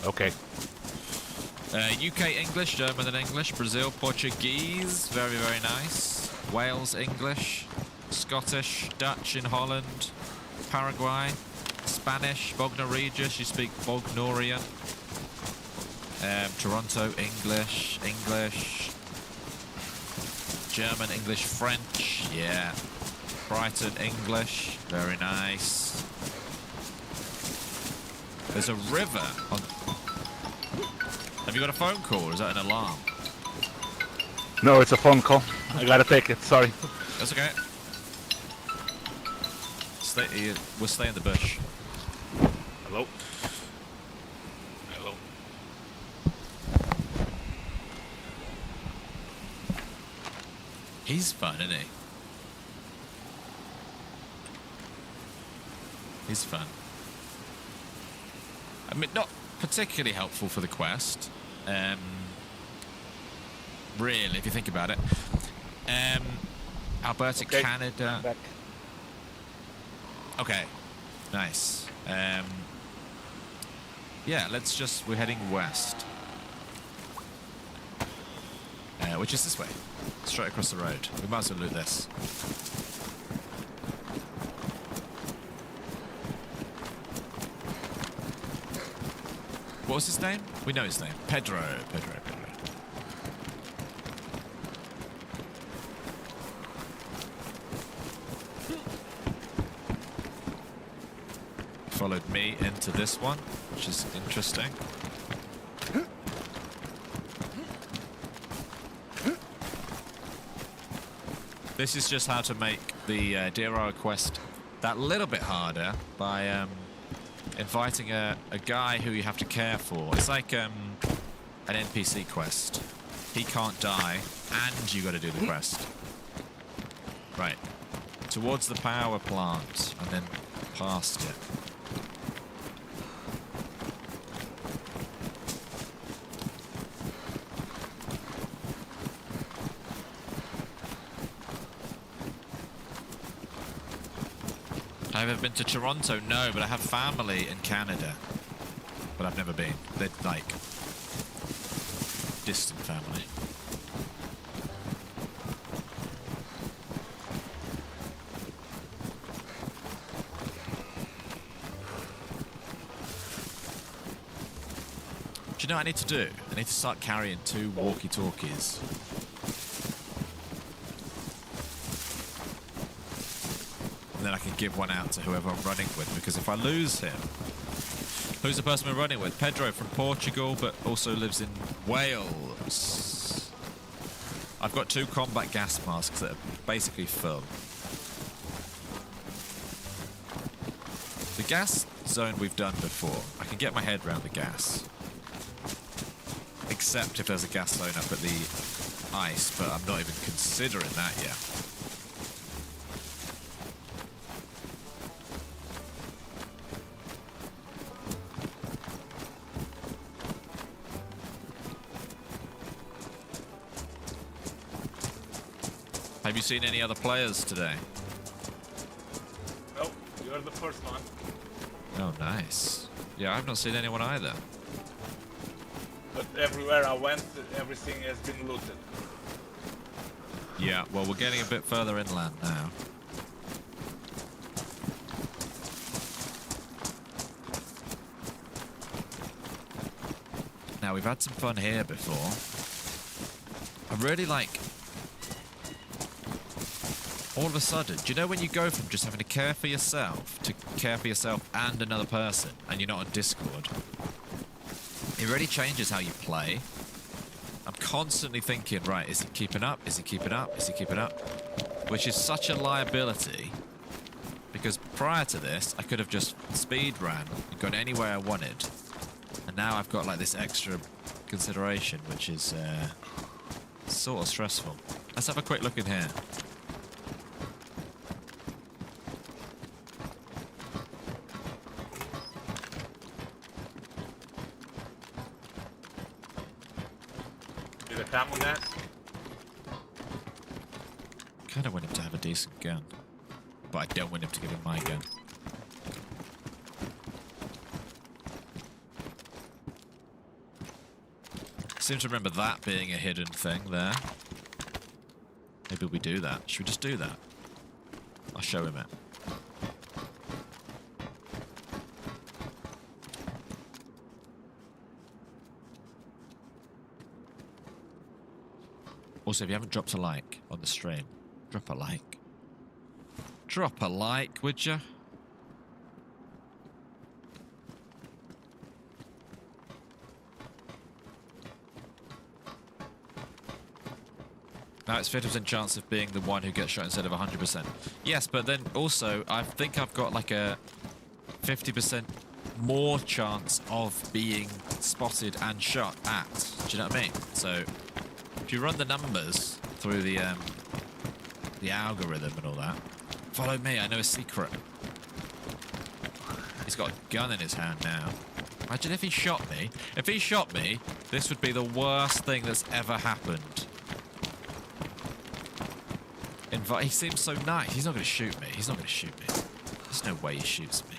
Okay. UK English, German and English, Brazil Portuguese, very, very nice. Wales English, Scottish, Dutch in Holland, Paraguay, Spanish, Bognor Regis, you speak Bognorian. Toronto English, German, English, French, yeah. Brighton English, very nice. There's a river on... Have you got a phone call or is that an alarm? No, it's a phone call. I gotta take it, sorry. That's okay. We'll stay in the bush. Hello? Hello? He's fun, isn't he? He's fun. I mean, not particularly helpful for the quest. Really, if you think about it. Alberta, okay. Canada. Back. Okay, nice. Yeah, we're heading west. Which is this way. Straight across the road. We might as well loot this. What was his name? We know his name. Pedro. Followed me into this one, which is interesting. This is just how to make the Dear Hour quest that little bit harder by inviting a guy who you have to care for. It's like an NPC quest. He can't die, and you got to do the quest. Right. Towards the power plant, and then past it. I've ever been to Toronto? No, but I have family in Canada. But I've never been. They're like distant family. Do you know what I need to do? I need to start carrying 2 walkie-talkies. And then I can give one out to whoever I'm running with, because if I lose him... Who's the person we're running with? Pedro from Portugal, but also lives in Wales. I've got 2 combat gas masks that are basically full. The gas zone we've done before. I can get my head around the gas. Except if there's a gas zone up at the ice, but I'm not even considering that yet. Have you seen any other players today? You're the first one. Oh, nice. Yeah, I've not seen anyone either. But everywhere I went, everything has been looted. Yeah, well, we're getting a bit further inland now. Now, we've had some fun here before. I really like... All of a sudden, do you know when you go from just having to care for yourself to care for yourself and another person, and you're not on Discord? It really changes how you play. I'm constantly thinking, right, is he keeping up? Is he keeping up? Is he keeping up? Which is such a liability, because prior to this, I could have just speed ran and gone anywhere I wanted. And now I've got like this extra consideration, which is sort of stressful. Let's have a quick look in here. Did I come with that? Kind of want him to have a decent gun, but I don't want him to give him my gun. Seem to remember that being a hidden thing there. Maybe we do that. Should we just do that? I'll show him it. Also, if you haven't dropped a like on the stream, drop a like. Drop a like, would you? Now it's 50% chance of being the one who gets shot instead of 100%. Yes, but then also, I think I've got like a 50% more chance of being spotted and shot at. Do you know what I mean? So, if you run the numbers through the algorithm and all that, follow me, I know a secret. He's got a gun in his hand now. Imagine if he shot me. If he shot me, this would be the worst thing that's ever happened. He seems so nice. He's not going to shoot me. He's not going to shoot me. There's no way he shoots me.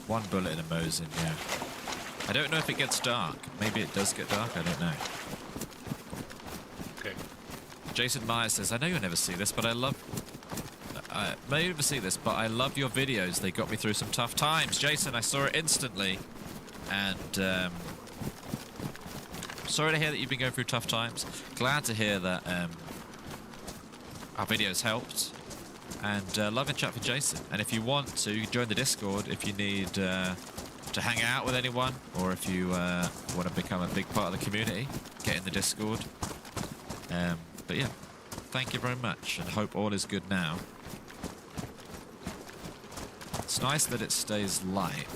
One bullet in a Mosin, yeah. I don't know if it gets dark. Maybe it does get dark. I don't know. Okay. Jason Myers says, I know you'll never see this, but I love... may never see this, but I love your videos. They got me through some tough times. Jason, I saw it instantly. And sorry to hear that you've been going through tough times. Glad to hear that our videos helped. And love and chat for Jason. And if you want to, join the Discord if you need to hang out with anyone, or if you want to become a big part of the community, get in the Discord. But yeah, thank you very much, and hope all is good now. It's nice that it stays light.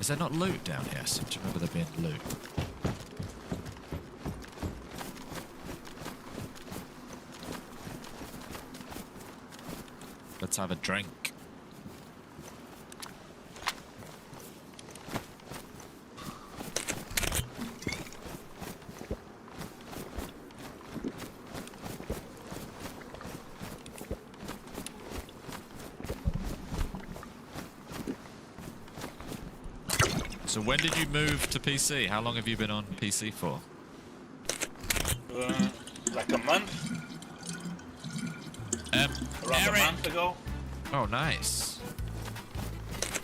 Is there not loot down here? I seem to remember there being loot. Let's have a drink. So when did you move to PC? How long have you been on PC for? Like a month? Around Eric. a month ago? Oh, nice.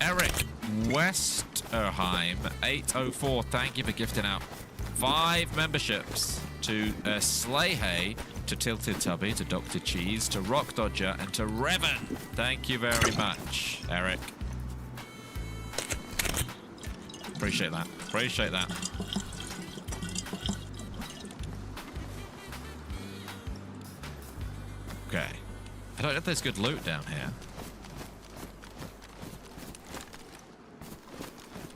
Eric Westerheim 804, thank you for gifting out 5 memberships to Slayhay, to Tilted Tubby, to Dr. Cheese, to Rock Dodger, and to Revan. Thank you very much, Eric. Appreciate that. Appreciate that. Okay. I don't know if there's good loot down here.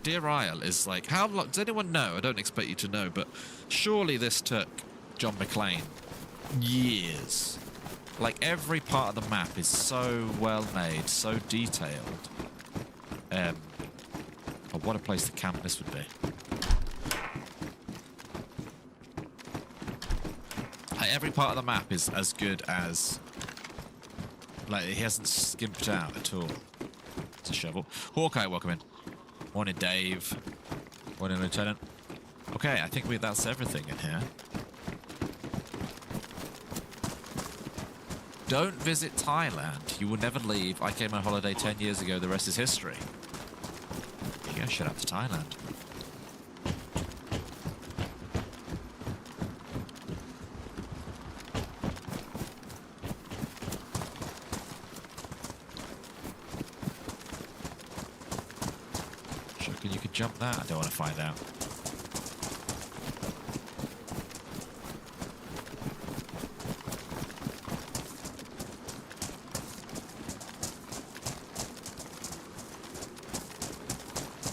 Deer Isle is like, how long, does anyone know? I don't expect you to know, but surely this took John McClane years. Like every part of the map is so well made, so detailed. Oh, what a place to camp this would be. Like, every part of the map is as good as... Like, he hasn't skimped out at all. It's a shovel. Hawkeye, welcome in. Morning, Dave. Morning, Lieutenant. Okay, I think that's everything in here. Don't visit Thailand. You will never leave. I came on holiday 10 years ago. The rest is history. Yeah, shout out to Thailand. Sure, you could jump that? I don't want to find out.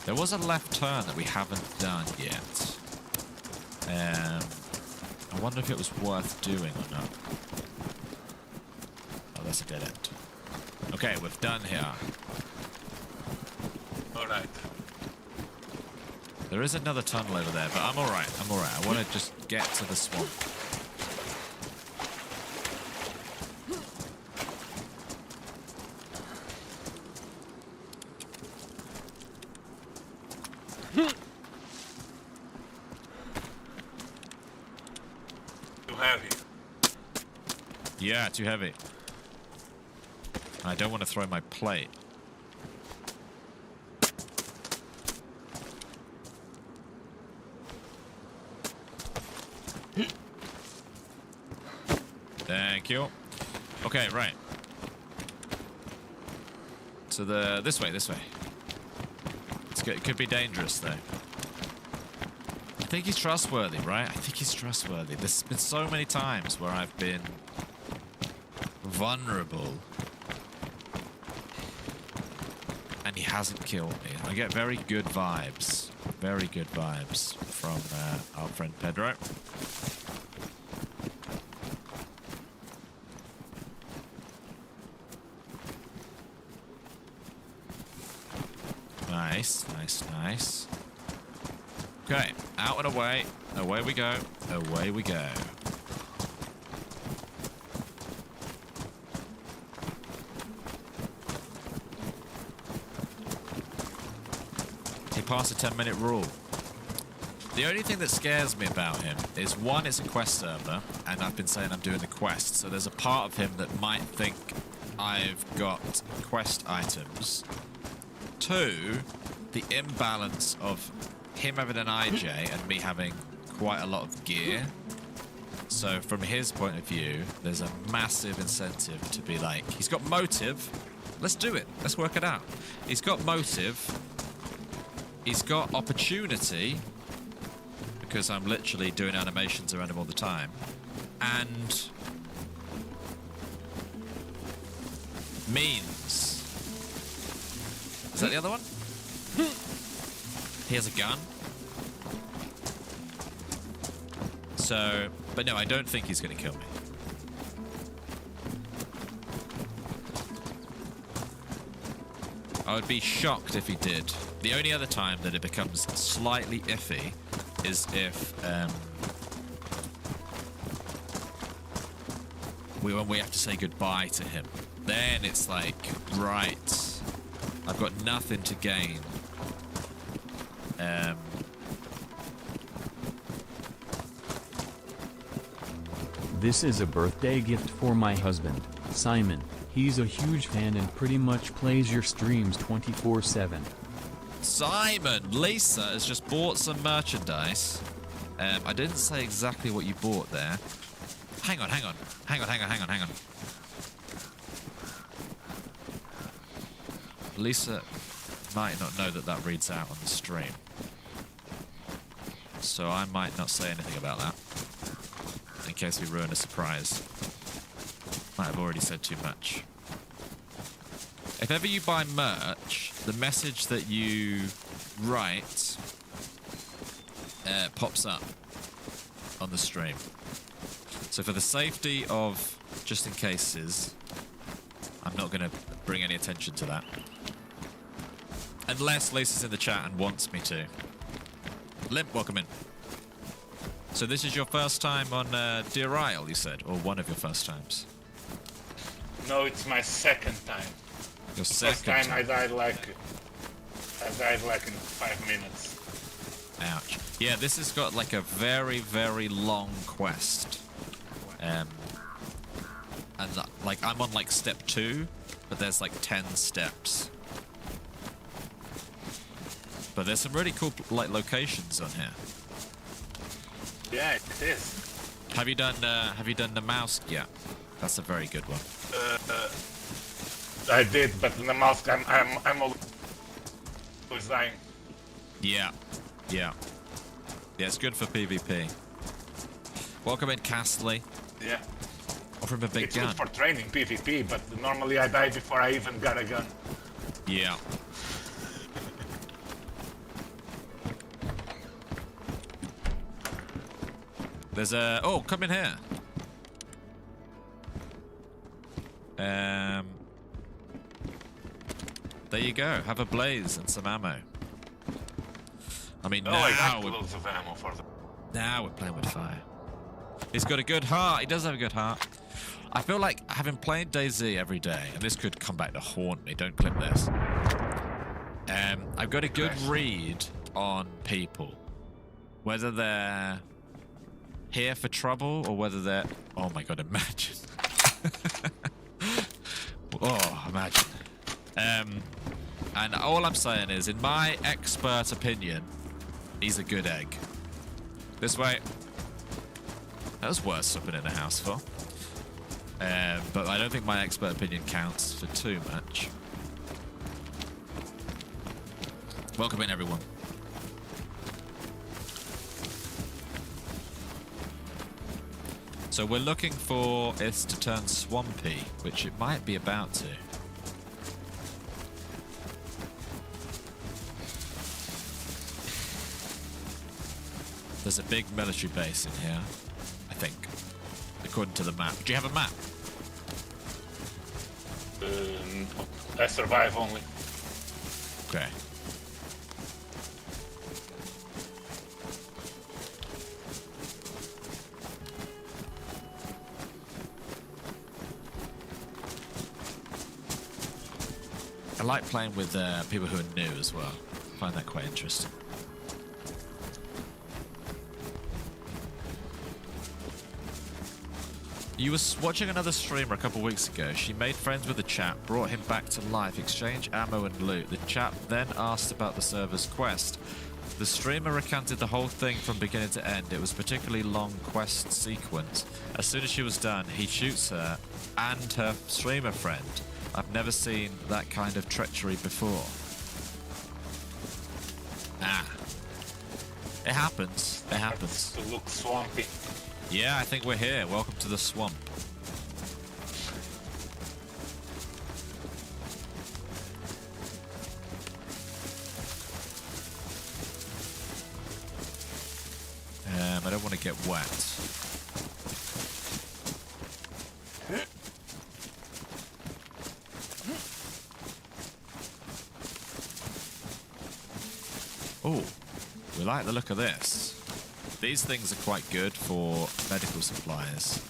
There was a left turn that we haven't done yet. I wonder if it was worth doing or not. Oh, that's a dead end. Okay, we're done here. Alright. There is another tunnel over there, but I'm alright. I'm alright. I want to just get to the swamp. Yeah, too heavy. I don't want to throw my plate. Thank you. Okay, right. So this way. It's good. It could be dangerous though. I think he's trustworthy, right? I think he's trustworthy. There's been so many times where I've been vulnerable and he hasn't killed me. I get very good vibes from our friend Pedro. Nice. Okay, out and away we go, away we go. Past the 10-minute rule. The only thing that scares me about him is, one, it's a quest server, and I've been saying I'm doing the quest, so there's a part of him that might think I've got quest items. Two, the imbalance of him having an IJ and me having quite a lot of gear. So from his point of view, there's a massive incentive to be like, he's got motive, let's do it, let's work it out. He's got motive. He's got opportunity, because I'm literally doing animations around him all the time. And means. Is that the other one? He has a gun. So, but no, I don't think he's going to kill me. I would be shocked if he did. The only other time that it becomes slightly iffy is if when we have to say goodbye to him. Then it's like, right, I've got nothing to gain. This is a birthday gift for my husband, Simon. He's a huge fan and pretty much plays your streams 24/7. Simon, Lisa has just bought some merchandise. I didn't say exactly what you bought there. Hang on. Lisa might not know that reads out on the stream. So I might not say anything about that, in case we ruin a surprise. Might have already said too much. If ever you buy merch, the message that you write pops up on the stream. So for the safety of just in cases, I'm not going to bring any attention to that. Unless Lisa's in the chat and wants me to. Limp, welcome in. So this is your first time on Deer Isle, you said? Or one of your first times? No, it's my second time. Your First second time I died like in 5 minutes. Ouch. Yeah, this has got like a very, very long quest. And like I'm on like step 2, but there's like 10 steps. But there's some really cool like locations on here. Yeah, it is. Have you done the mouse yet? That's a very good one. I did, but in the mouse I'm always dying. Yeah. Yeah, it's good for PvP. Welcome in, Castley. Yeah. Offer him a big It's gun. good for training PvP, but normally I die before I even got a gun. Yeah. There's a... Oh, come in here. There you go. Have a blaze and some ammo. I mean, I now got loads of ammo for them. now we're playing with fire. He's got a good heart. He does have a good heart. I feel like having played DayZ every day, and this could come back to haunt me. Don't clip this. I've got a good read on people, whether they're here for trouble or whether they're... Oh my god, imagine. Oh, imagine. And all I'm saying is, in my expert opinion, he's a good egg. This way. That was worth something in a house for. But I don't think my expert opinion counts for too much. Welcome in, everyone. So we're looking for it to turn swampy, which it might be about to. There's a big military base in here, I think, according to the map. Do you have a map? I survive only. Okay. I like playing with people who are new as well. I find that quite interesting. You were watching another streamer a couple weeks ago. She made friends with the chap, brought him back to life, exchanged ammo and loot. The chap then asked about the server's quest. The streamer recanted the whole thing from beginning to end. It was a particularly long quest sequence. As soon as she was done, he shoots her and her streamer friend. I've never seen that kind of treachery before. Ah. It happens. It happens. To look swampy. Yeah, I think we're here. Welcome to the swamp. I don't want to get wet. Oh, we like the look of this. These things are quite good for medical supplies.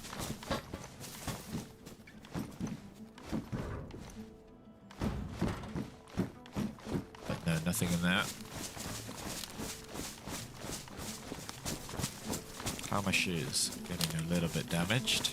But no, nothing in that. How are my shoes? Getting a little bit damaged.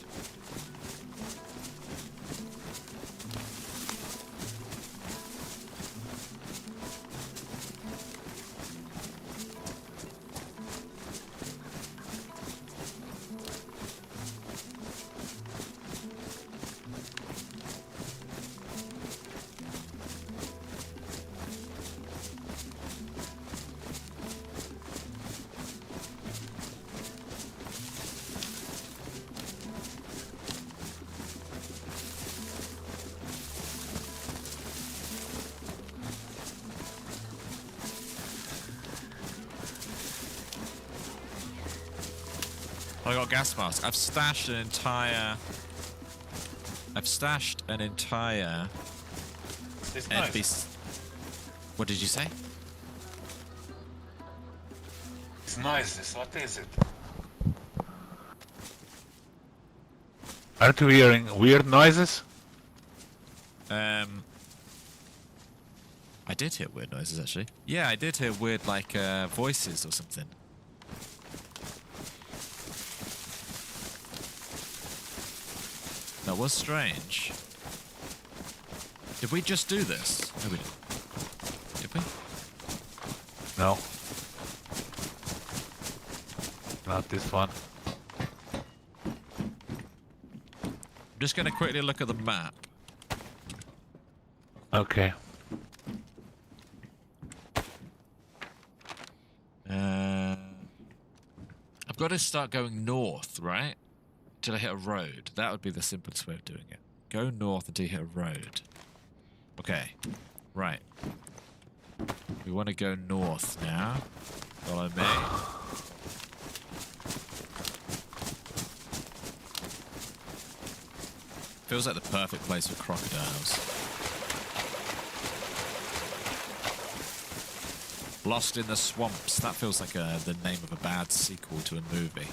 I got a gas mask. I've stashed an entire This nice. NPC. What did you say? It's noises. What is it? Aren't you hearing weird noises? I did hear weird noises actually. Yeah, I did hear weird like voices or something. That was strange. Did we just do this? No, we didn't. Did we? No. Not this one. I'm just going to quickly look at the map. Okay. I've got to start going north, right? Till I hit a road. That would be the simplest way of doing it. Go north until you hit a road. Okay. Right. We want to go north now. Follow me. Feels like the perfect place for crocodiles. Lost in the Swamps. That feels like the name of a bad sequel to a movie.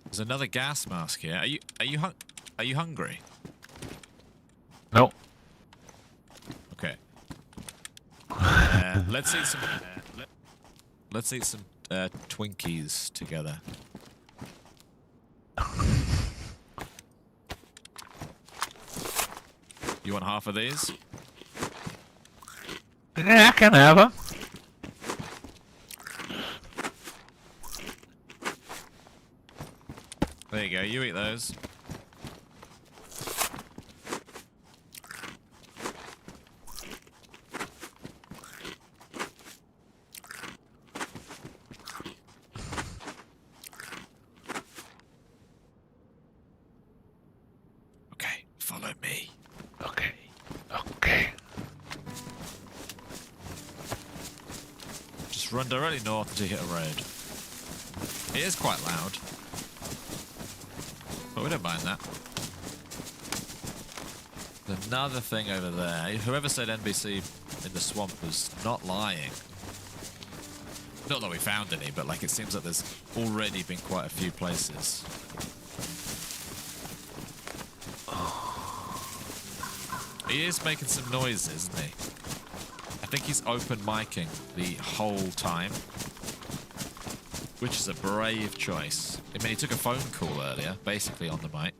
There's another gas mask here. Are you hungry? No. Okay. Let's eat some. Let's eat some Twinkies together. You want half of these? Yeah, I can have them. There you go. You eat those. Okay, follow me. Okay. Okay. Just run directly north until you hit a road. It is quite loud. But we don't mind that. There's another thing over there. Whoever said NBC in the swamp was not lying. Not that we found any, but like it seems like there's already been quite a few places. He is making some noises, isn't he? I think he's open micing the whole time. Which is a brave choice. I mean, he took a phone call earlier, basically on the mic.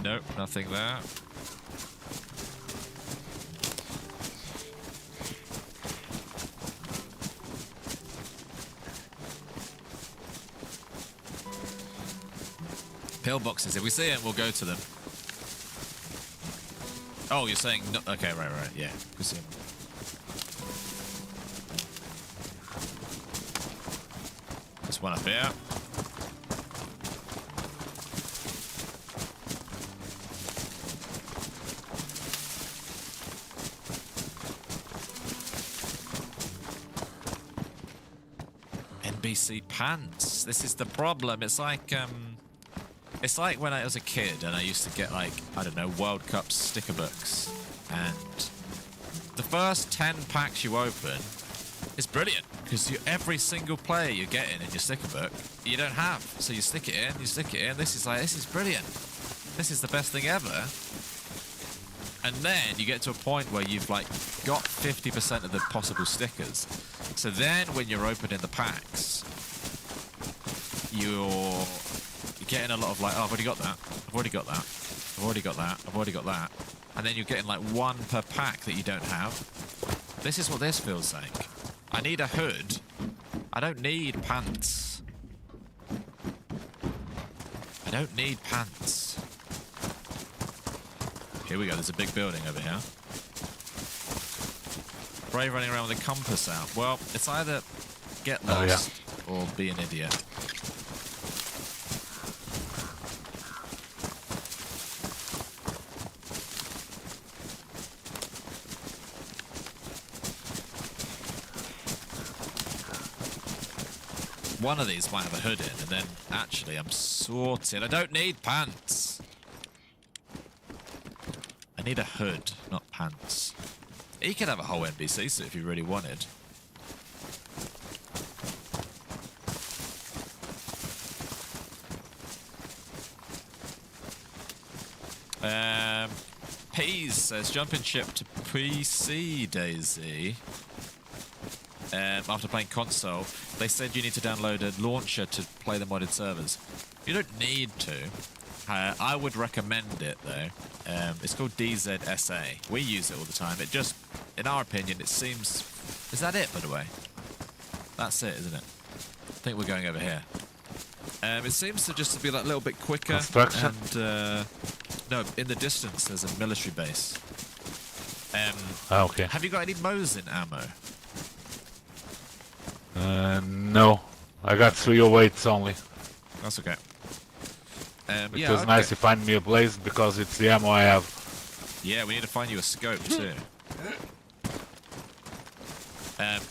Nope, nothing there. Pillboxes. If we see them, we'll go to them. Oh, you're saying no? Okay, right, yeah. We see them. There's one up here. NBC pants. This is the problem. It's like when I was a kid and I used to get like, I don't know, World Cup sticker books. And the first 10 packs you open is brilliant. Because every single player you're getting in your sticker book, you don't have. So you stick it in, This is brilliant. This is the best thing ever. And then you get to a point where you've like got 50% of the possible stickers. So then when you're opening the packs, you're getting a lot of like, oh, I've already got that. I've already got that. I've already got that. I've already got that. And then you're getting like one per pack that you don't have. This is what this feels like. I need a hood. I don't need pants. I don't need pants. Here we go. There's a big building over here. Brave running around with a compass out. Well, it's either get lost or be an idiot. one of these might have a hood in, and then actually I'm sorted. I don't need pants. I need a hood, not pants. You could have a whole NBC suit if you really wanted. Peas says jumping ship to PC DayZ. After playing console, they said you need to download a launcher to play the modded servers. You don't need to. I would recommend it though. It's called DayZ. We use it all the time. It just, in our opinion, it seems... Is that it, by the way? That's it, isn't it? I think we're going over here. It seems to just be like a little bit quicker. Construction. And, no, in the distance there's a military base. Okay. Have you got any Mosin ammo? No. I got 308s only. That's okay. It yeah, was nice to find me a blaze because it's the ammo I have. Yeah, we need to find you a scope too.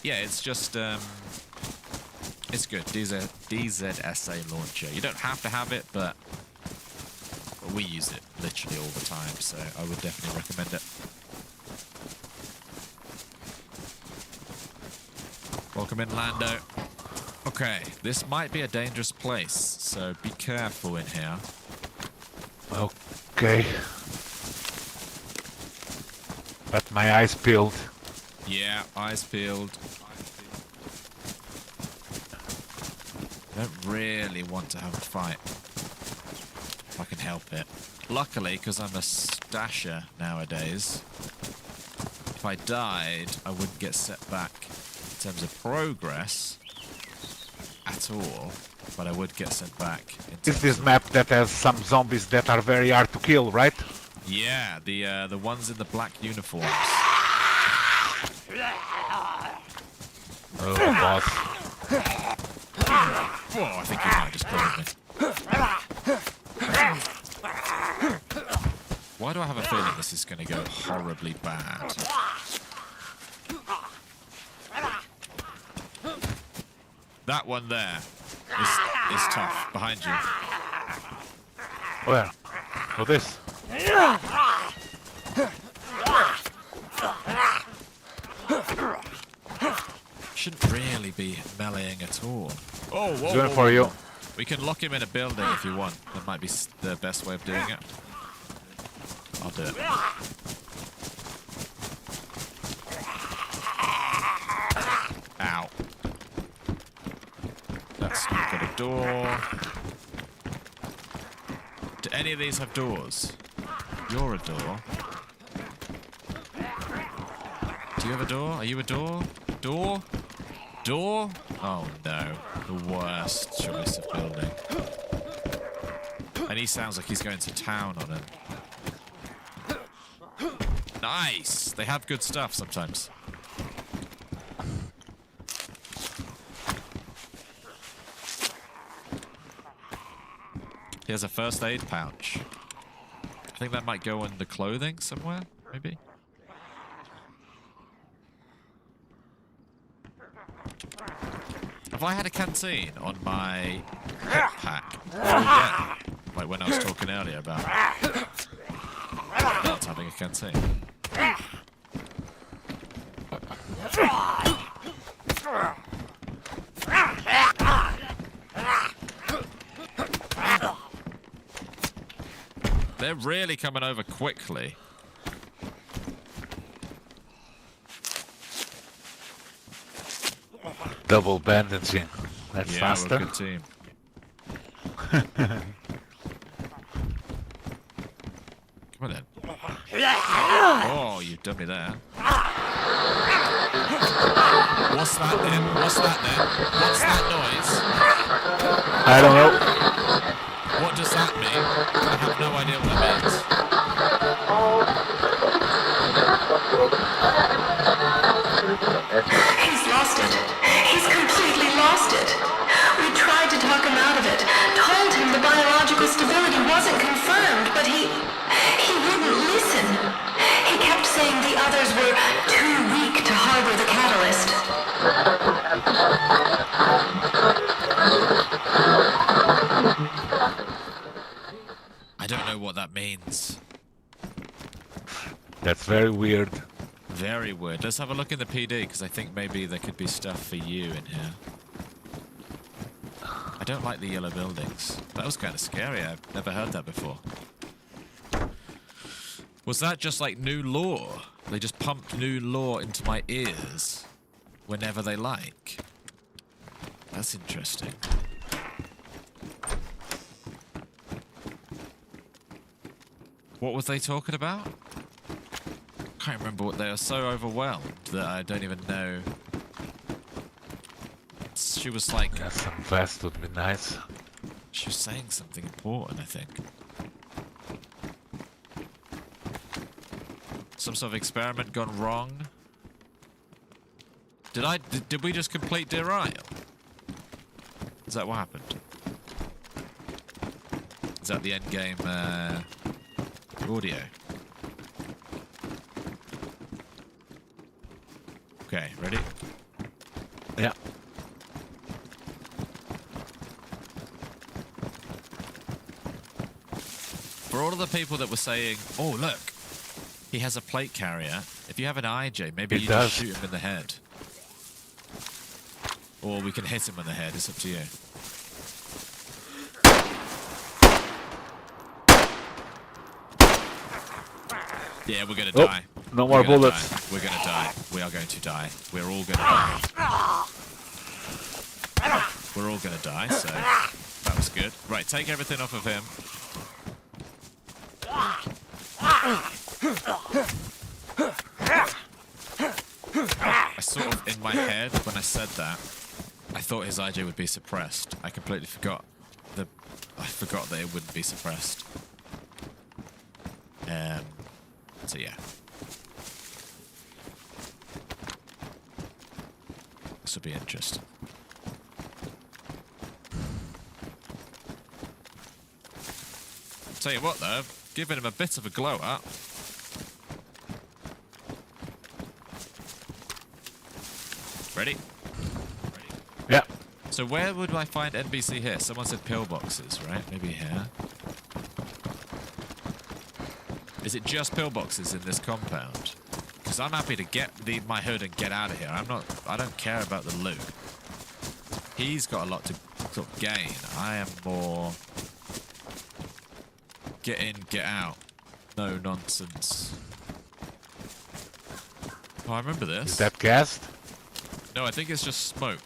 Yeah, it's just it's good. DayZ launcher. You don't have to have it, but we use it literally all the time, so I would definitely recommend it. Welcome in, Lando. Okay, this might be a dangerous place, so be careful in here. Okay. Got my eyes peeled. Yeah, eyes peeled. Don't really want to have a fight. If I can help it. Luckily, because I'm a stasher nowadays, if I died, I wouldn't get set back in terms of progress at all, but I would get sent back. Is this map that has some zombies that are very hard to kill, right? Yeah, the ones in the black uniforms. Oh, boss. Oh, I think you might have just killed me. Why do I have a feeling this is going to go horribly bad? That one there is tough. Behind you. Where? Oh, this. Shouldn't really be meleeing at all. Oh, whoa, Doing it for you. We can lock him in a building if you want. That might be the best way of doing it. I'll do it. Ow. That's not got a door. Do any of these have doors? You're a door. Do you have a door? Are you a door? Door? Door? Oh no. The worst choice of building. And he sounds like he's going to town on it. Nice! They have good stuff sometimes. He has a first aid pouch. I think that might go on the clothing somewhere, maybe? Have I had a canteen on my hip pack? Yeah. Like when I was talking earlier about not having a canteen. They're really coming over quickly. Double bandaging. That's Yeah, faster. we're a good team. Come on then. Oh, you done me there. What's that then? What's that then? What's that noise? I don't know. What does that mean? I have no idea what that means. He's lost it. He's completely lost it. We tried to talk him out of it, told him the biological stability wasn't confirmed, but he wouldn't listen. He kept saying the others were too weak to harbor the catalyst. very weird. Very weird. Let's have a look in the PD, because I think maybe there could be stuff for you in here. I don't like the yellow buildings. That was kind of scary. I've never heard that before. Was that just like new lore? They just pumped new lore into my ears whenever they like. That's interesting. What was they talking about? Can't remember what they are. So overwhelmed that I don't even know. She was like, Yeah, some vest would be nice. she was saying something important, I think. Some sort of experiment gone wrong. Did we just complete Dear Isle? Is that what happened? Is that the end game audio? Okay, ready? Yeah. For all of the people that were saying, oh look, he has a plate carrier. If you have an IJ, maybe It you does. just shoot him in the head. Or we can hit him in the head, it's up to you. Yeah, we're gonna Oh, die. no We're more gonna bullets. die. We're gonna die. We are going to die. We're all gonna die. We're all gonna die, so that was good. Right, take everything off of him. I sort of, in my head, when I said that, I thought his IJ would be suppressed. I completely forgot that it wouldn't be suppressed. So yeah. This will be interesting. Tell you what though, giving him a bit of a glow up. Ready? Yeah. So where would I find NBC here? Someone said pillboxes, right? Maybe here. Is it just pillboxes in this compound? Because I'm happy to leave my hood and get out of here. I don't care about the loot. He's got a lot to sort of gain. I am more get in, get out. No nonsense. Oh, I remember this. Is that gassed? No, I think it's just smoke.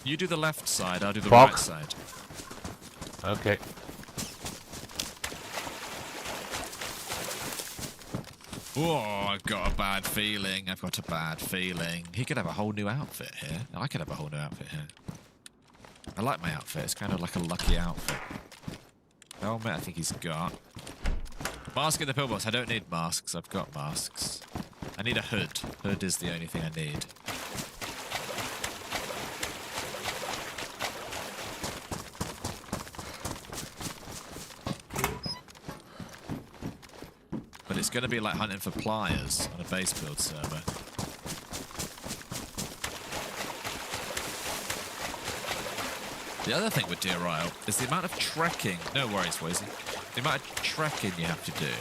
You do the left side, I'll do the Fog. right side. Okay. Oh, I've got a bad feeling. I've got a bad feeling. He could have a whole new outfit here. I could have a whole new outfit here. I like my outfit. It's kind of like a lucky outfit. Helmet, I think he's got. Mask in the pillbox. I don't need masks. I've got masks. I need a hood. Hood is the only thing I need. But it's going to be like hunting for pliers on a base build server. The other thing with Dear Isle is the amount of trekking. No worries, Wazzy. The amount of trekking you have to do.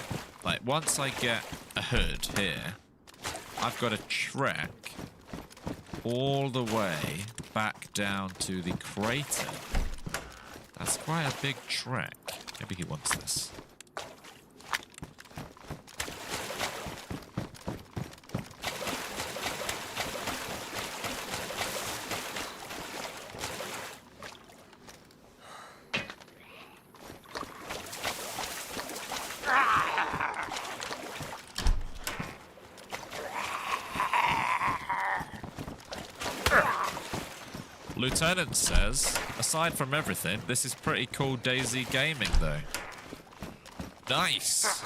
Like, once I get a hood here, I've got to trek all the way back down to the crater. That's quite a big trek. Maybe he wants this. Lieutenant says, aside from everything, this is pretty cool DayZ gaming though. Nice!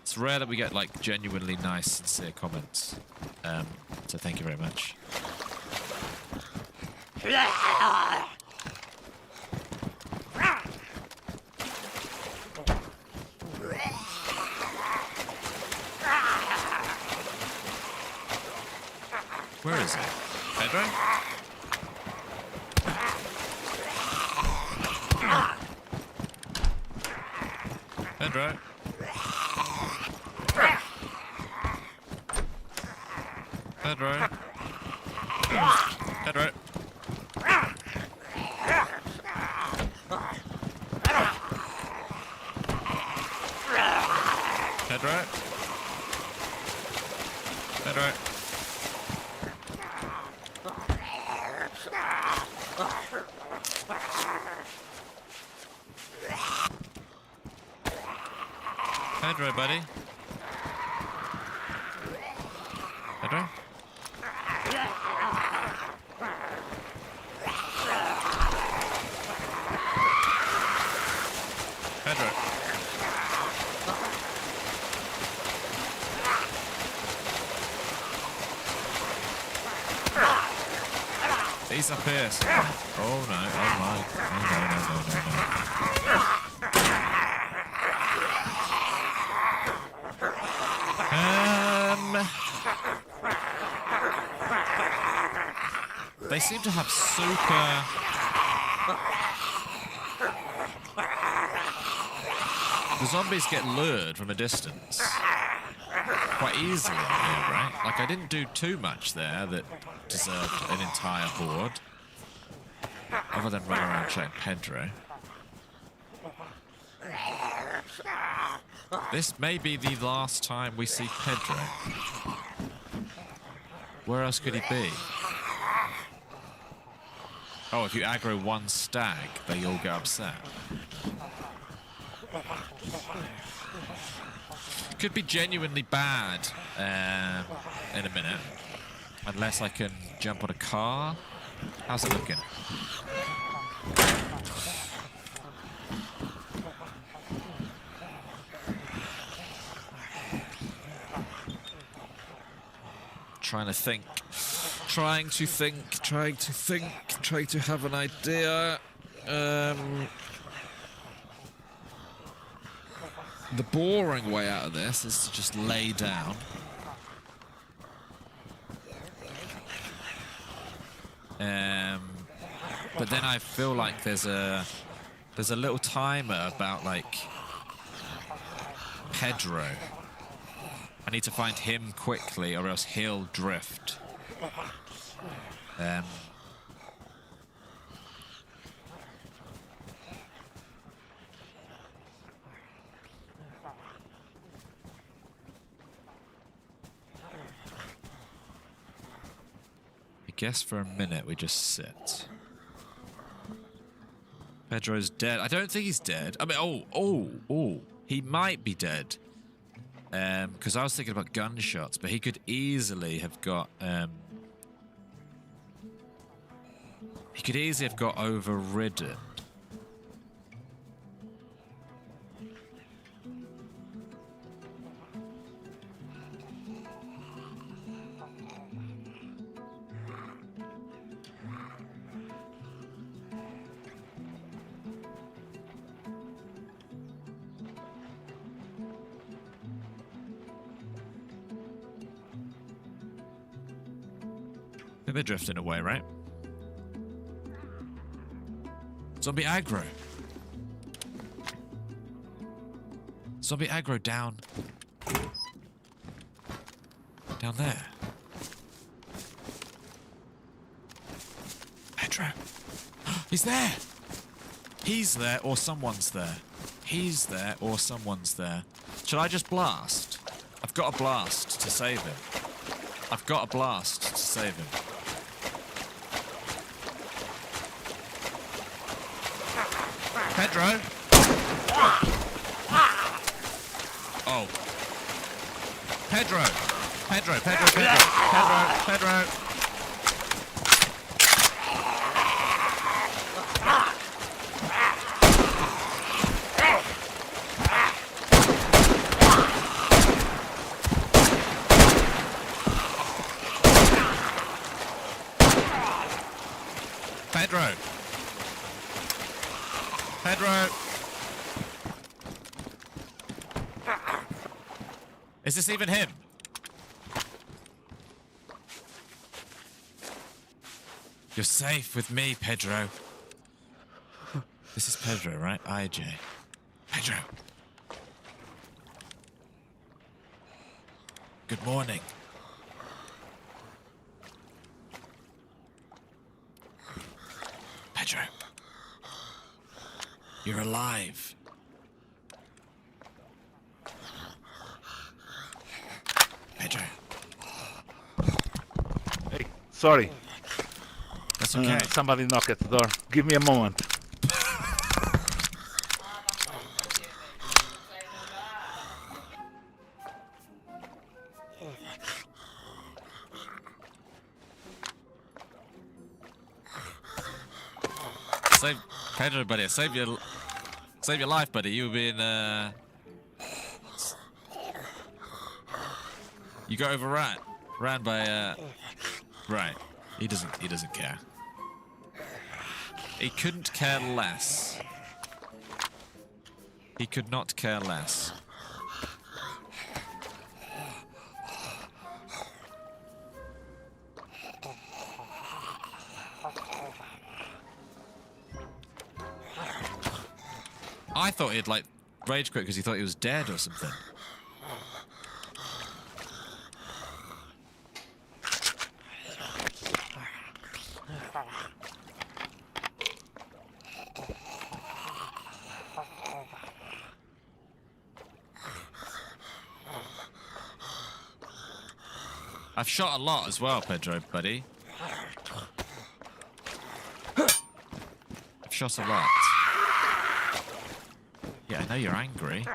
It's rare that we get like genuinely nice, sincere comments. So thank you very much. Where is it? Pedro? Pedro? Pedro. Pedro. Pedro. Pedro. Pedro, buddy. Pedro? Pedro. He's up here. So. Oh no, oh my. Oh no. They seem to have super... The zombies get lured from a distance quite easily here, right? Like, I didn't do too much there that deserved an entire horde. Other than run around checking Pedro. This may be the last time we see Pedro. Where else could he be? Oh, if you aggro one stag, they all get upset. Could be genuinely bad in a minute. Unless I can jump on a car. How's it looking? Trying to have an idea. The boring way out of this is to just lay down. But then I feel like there's a little timer about like Pedro. I need to find him quickly or else he'll drift. I guess for a minute we just sit. Pedro's dead. I don't think he's dead. I mean, he might be dead. Because I was thinking about gunshots, but he could easily have got overridden. They're drifting away, right? Zombie aggro. Zombie aggro down. Down there. Pedro. He's there. He's there or someone's there. He's there or someone's there. Should I just blast? I've got a blast to save him. I've got a blast to save him. Pedro? Oh. Pedro! Pedro! Is this even him? You're safe with me, Pedro. This is Pedro, right? IJ. Pedro. Good morning. Pedro. You're alive. Pedro. Hey, sorry. That's okay. Somebody knock at the door. Give me a moment. Save Pedro, buddy. Save your life, buddy. You've been you got overran by right. He doesn't care. He couldn't care less. He could not care less. I thought he'd like rage quit because he thought he was dead or something. I've shot a lot as well, Pedro, buddy. I've shot a lot. Yeah, I know you're angry.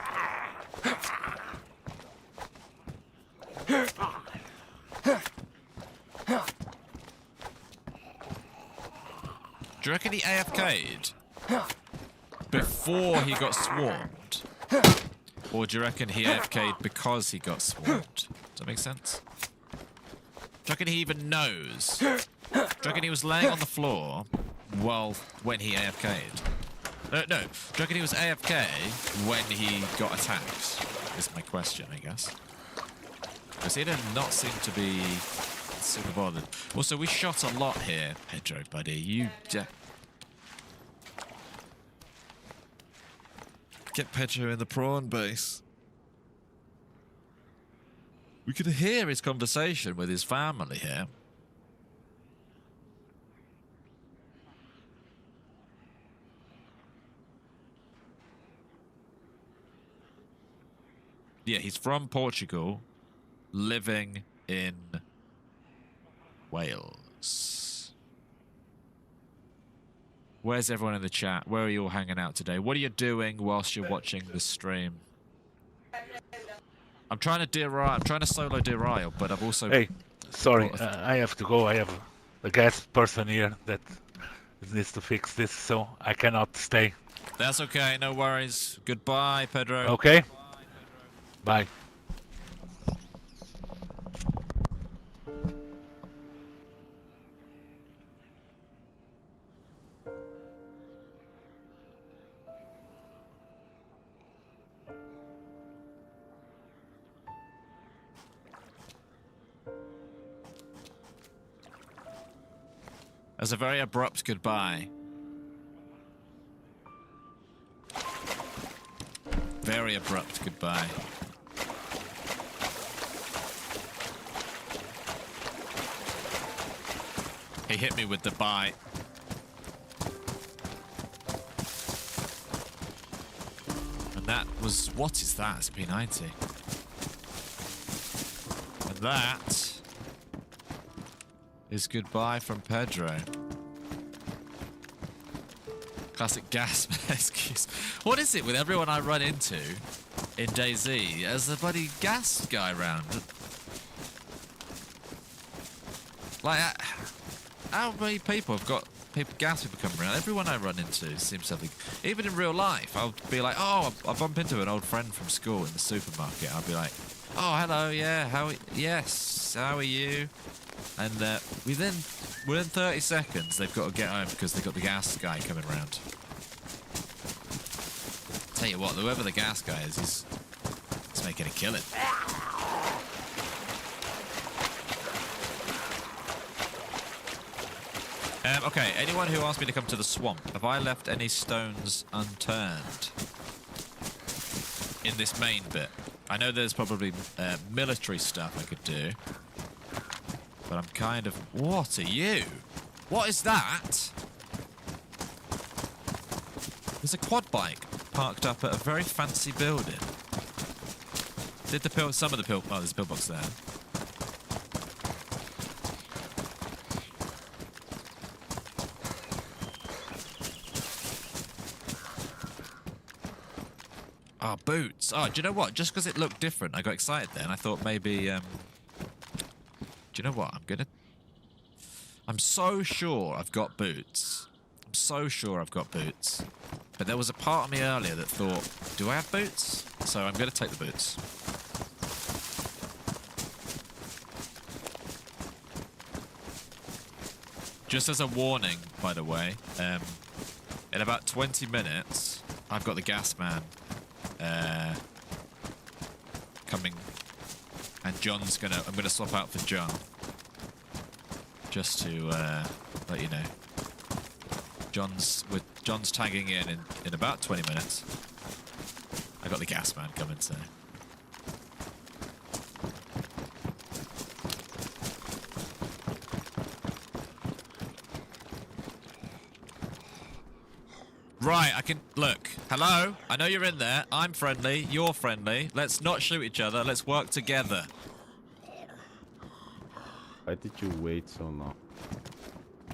Do you reckon he AFK'd before he got swarmed? Or do you reckon he AFK'd because he got swarmed? Does that make sense? Do you reckon he even knows? Do you reckon he was laying on the floor when he AFK'd? No. Do you reckon he was AFK when he got attacked? Is my question, I guess. Because he did not seem to be super bothered. Also, we shot a lot here, Pedro, buddy. Get Pedro in the prawn base. We could hear his conversation with his family here. Yeah, he's from Portugal, living in Wales. Where's everyone in the chat? Where are you all hanging out today? What are you doing whilst you're watching the stream? I'm trying to derail. I'm trying to solo derail, but I've also... Hey, sorry, I have to go. I have a guest person here that needs to fix this, so I cannot stay. That's okay, no worries. Goodbye, Pedro. Okay? Bye. As a very abrupt goodbye. Very abrupt goodbye. He hit me with the bite. And that was... What is that? It's P90. And that is goodbye from Pedro. Classic gas excuse. What is it with everyone I run into in DayZ? There's a bloody gas guy around. Like, how many people have got gas people come around? Everyone I run into seems to have... Even in real life, I'll be like, oh, I bump into an old friend from school in the supermarket. I'll be like, oh, hello, yeah, yes, how are you? And within 30 seconds, they've got to get home because they've got the gas guy coming around. Tell you what, whoever the gas guy is, he's making a killing. Okay, anyone who asked me to come to the swamp, have I left any stones unturned in this main bit? I know there's probably military stuff I could do. But I'm kind of... What are you? What is that? There's a quad bike parked up at a very fancy building. Did the pill... Some of the pill... Oh, there's a pillbox there. Oh, boots. Oh, do you know what? Just because it looked different, I got excited then. I thought maybe... do you know what? I'm so sure I've got boots. I'm so sure I've got boots. But there was a part of me earlier that thought, do I have boots? So I'm going to take the boots. Just as a warning, by the way, in about 20 minutes, I've got the gas man coming, and John's I'm gonna swap out for John, just to let you know. John's tagging in about 20 minutes. I got the gas man coming, so. Right, I can... Look, hello? I know you're in there. I'm friendly. You're friendly. Let's not shoot each other. Let's work together. Why did you wait so long?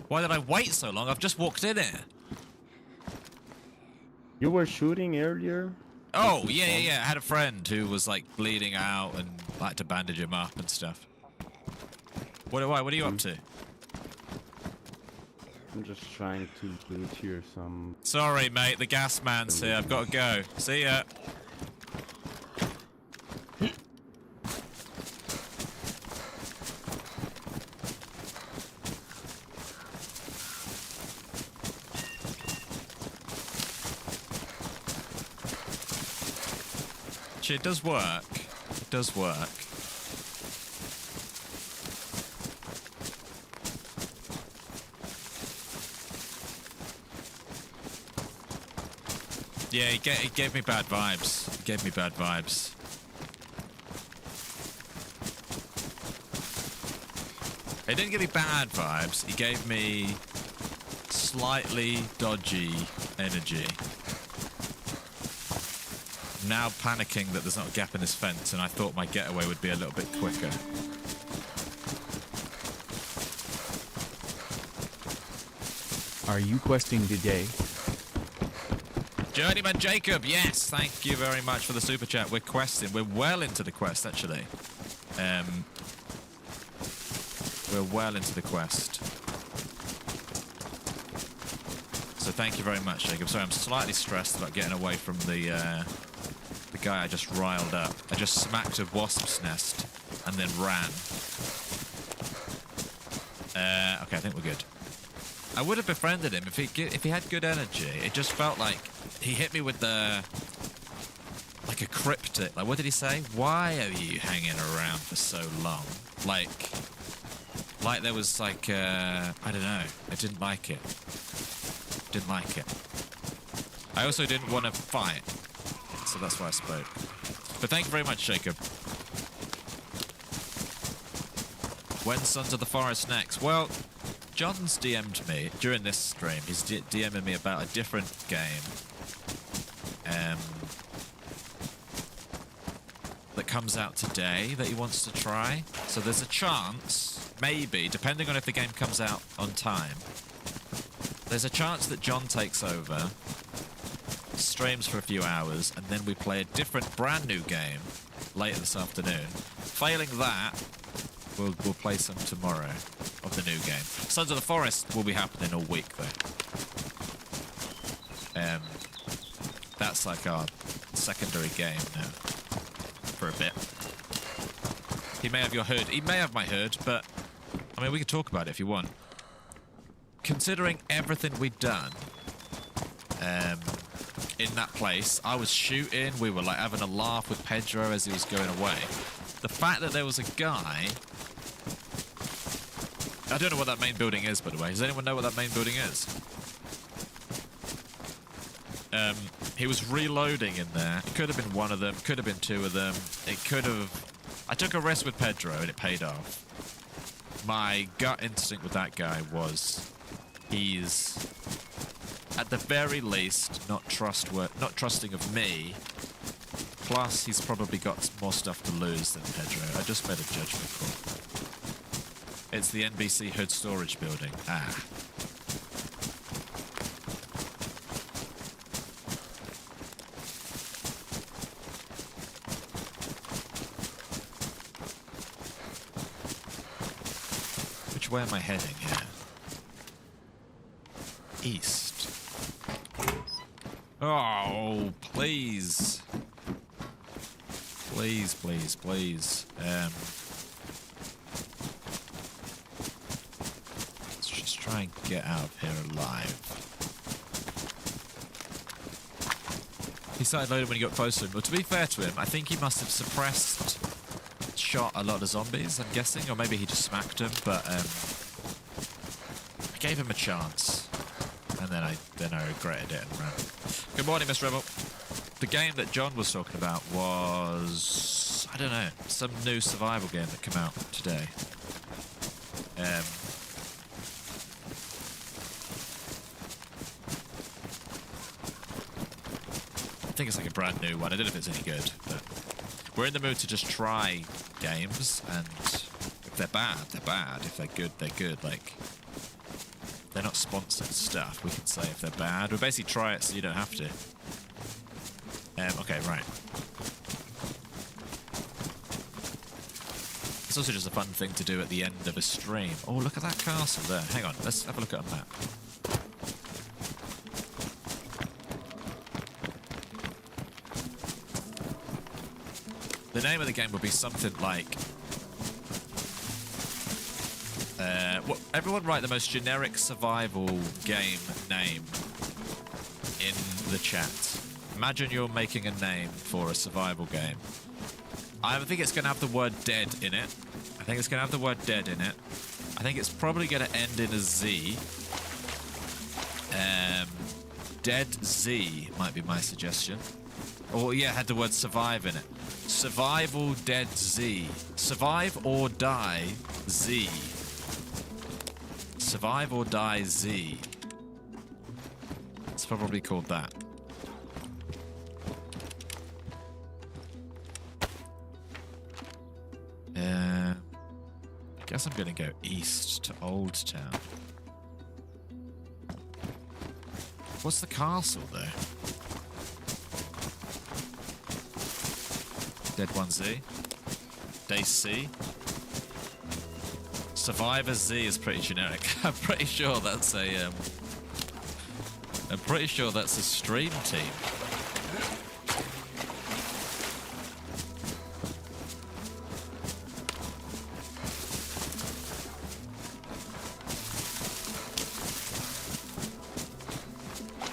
Why did I wait so long? I've just walked in here. You were shooting earlier? Oh, yeah. I had a friend who was, like, bleeding out and I had to bandage him up and stuff. What are you up to? I'm just trying to loot here some... Sorry, mate. The gas man's here. I've got to go. See ya. Actually, it does work. It does work. Yeah, he gave me bad vibes. He gave me bad vibes. He didn't give me bad vibes. He gave me slightly dodgy energy. I'm now panicking that there's not a gap in this fence, and I thought my getaway would be a little bit quicker. Are you questing today? Journeyman Jacob, yes, thank you very much for the super chat. We're questing. We're well into the quest, actually. We're well into the quest. So thank you very much, Jacob. Sorry, I'm slightly stressed about getting away from the guy I just riled up. I just smacked a wasp's nest and then ran. Okay, I think we're good. I would have befriended him if he had good energy. It just felt like he hit me with like a cryptic. Like, what did he say? Why are you hanging around for so long? Like there was like I don't know. I didn't like it. Didn't like it. I also didn't want to fight, so that's why I spoke. But thank you very much, Jacob. When Sons of the Forest next? Well, John's DM'd me during this stream. He's DMing me about a different game that comes out today that he wants to try. So there's a chance, maybe, depending on if the game comes out on time, there's a chance that John takes over, streams for a few hours, and then we play a different, brand new game later this afternoon. Failing that, we'll play some tomorrow of the new game. Sons of the Forest will be happening all week, though. That's like our secondary game now, for a bit. He may have your hood. He may have my hood, but, I mean, we could talk about it if you want. Considering everything we'd done in that place, I was shooting, we were like having a laugh with Pedro as he was going away. The fact that there was a guy... I don't know what that main building is, by the way. Does anyone know what that main building is? He was reloading in there. It could have been one of them, could have been two of them. It could have... I took a risk with Pedro and it paid off. My gut instinct with that guy was he's at the very least, not trusting of me. Plus, he's probably got more stuff to lose than Pedro. I just made a judgment call. It's the NBC Hood storage building. Ah. Which way am I heading here? East. Oh, please. Please, please, please. Let's just try and get out of here alive. He started loading when he got close to him. Well, to be fair to him, I think he must have shot a lot of zombies, I'm guessing. Or maybe he just smacked them, but I gave him a chance. And then I regretted it and ran. Good morning, Miss Rebel. The game that John was talking about was, I don't know, some new survival game that came out today. I think it's like a brand new one. I don't know if it's any good, but we're in the mood to just try games, and if they're bad, they're bad. If they're good, they're good. Like, they're not sponsored stuff. We can say if they're bad. We'll basically try it so you don't have to. Okay, right. It's also just a fun thing to do at the end of a stream. Oh, look at that castle there. Hang on, let's have a look at a map. The name of the game would be something like... everyone write the most generic survival game name in the chat. Imagine you're making a name for a survival game. I think it's going to have the word dead in it. I think it's going to have the word dead in it. I think it's probably going to end in a Z. Dead Z might be my suggestion. Or, yeah, had the word survive in it. Survival Dead Z. Survive or Die Z. Survive or Die Z. It's probably called that. I guess I'm gonna go east to Old Town. What's the castle there? Dead 1Z. DayZ. Survivor Z is pretty generic. I'm pretty sure that's a stream team.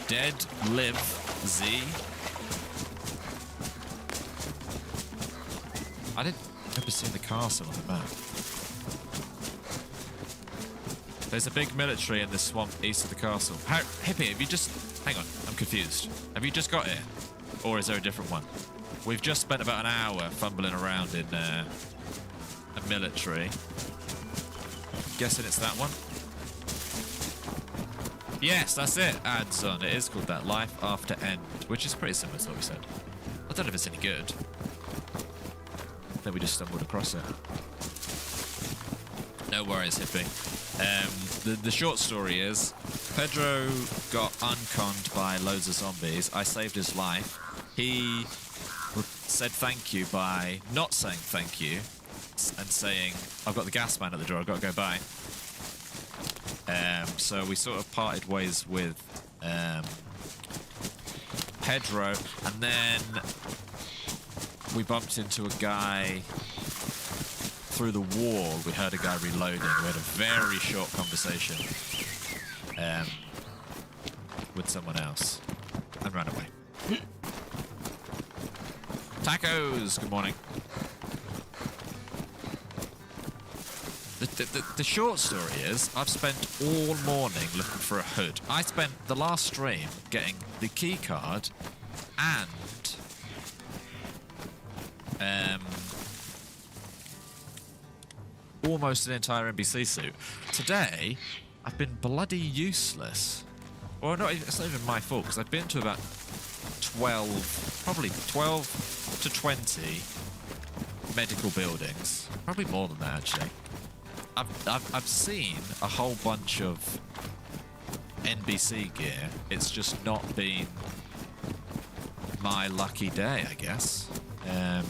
Dead Live Z. I didn't remember seeing the castle on the map. There's a big military in the swamp east of the castle. Hippie, have you just... Hang on, I'm confused. Have you just got here? Or is there a different one? We've just spent about an hour fumbling around in a military. I'm guessing it's that one? Yes, that's it. Adds on. It is called that. Life After End, which is pretty similar to what we said. I don't know if it's any good. Then we just stumbled across it. No worries, Hippie. The short story is, Pedro got unconned by loads of zombies. I saved his life. He said thank you by not saying thank you and saying, I've got the gas man at the door, I've got to go by. So we sort of parted ways with Pedro, and then we bumped into a guy through the wall. We heard a guy reloading. We had a very short conversation with someone else and ran away. Tacos, good morning. The short story is, I've spent all morning looking for a hood. I spent the last stream getting the key card and almost an entire NBC suit. Today, I've been bloody useless. Or not, it's not even my fault, because I've been to about 12, probably 12 to 20 medical buildings. Probably more than that, actually. I've seen a whole bunch of NBC gear. It's just not been my lucky day, I guess. I'm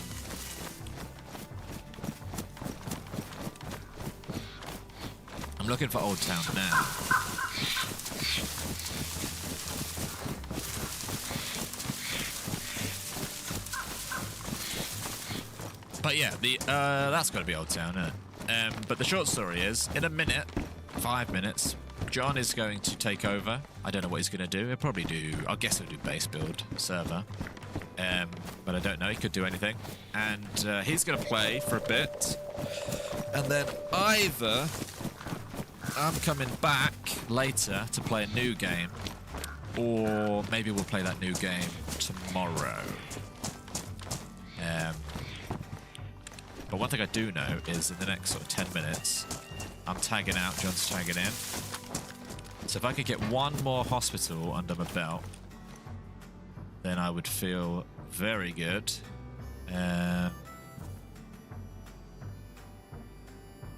looking for Old Town now. But yeah, that's got to be Old Town, isn't it? But the short story is, in a minute, 5 minutes, John is going to take over. I don't know what he's going to do. He'll probably do, I guess he'll do base build server. But I don't know. He could do anything. And he's going to play for a bit. And then either I'm coming back later to play a new game, or maybe we'll play that new game tomorrow. But one thing I do know is in the next sort of 10 minutes, I'm tagging out, John's tagging in. So if I could get one more hospital under my belt, then I would feel very good.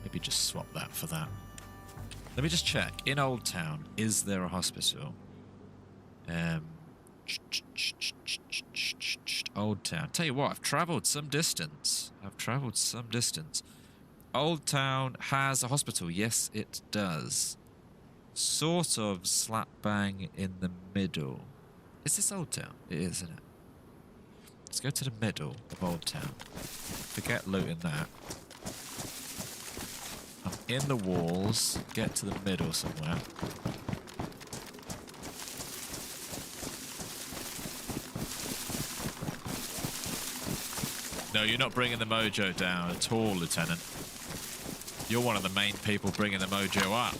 Maybe just swap that for that. Let me just check. In Old Town, is there a hospital? Old Town. Tell you what, I've travelled some distance. Old Town has a hospital. Yes, it does. Sort of slap bang in the middle. Is this Old Town? It is, isn't it? Let's go to the middle of Old Town. Forget looting that. I'm in the walls. Get to the middle somewhere. No, you're not bringing the mojo down at all, Lieutenant. You're one of the main people bringing the mojo up.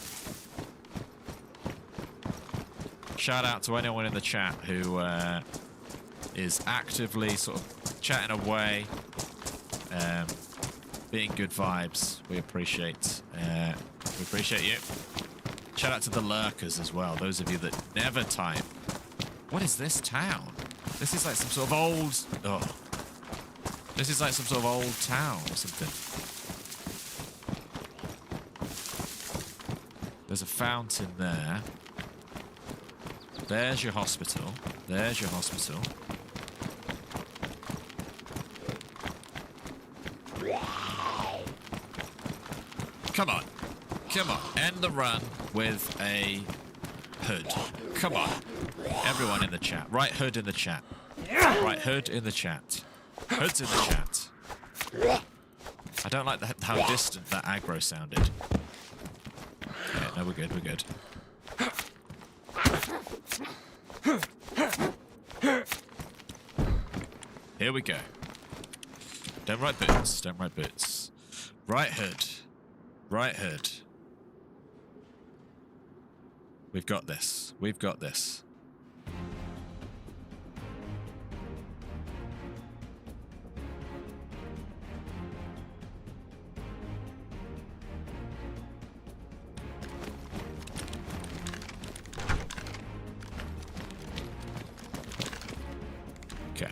Shout out to anyone in the chat who is actively sort of chatting away, being good vibes. We appreciate you. Shout out to the lurkers as well. Those of you that never type. What is this town? This is like some sort of old. Oh. This is like some sort of old town or something. There's a fountain there. There's your hospital. There's your hospital. Come on. Come on. End the run with a hood. Come on. Everyone in the chat. Right hood in the chat. Right hood in the chat. Hood's in the chat. I don't like how distant that aggro sounded. Okay, no, we're good, we're good. Here we go. Don't write boots, don't write boots. Right hood. Right hood. We've got this. We've got this. Okay.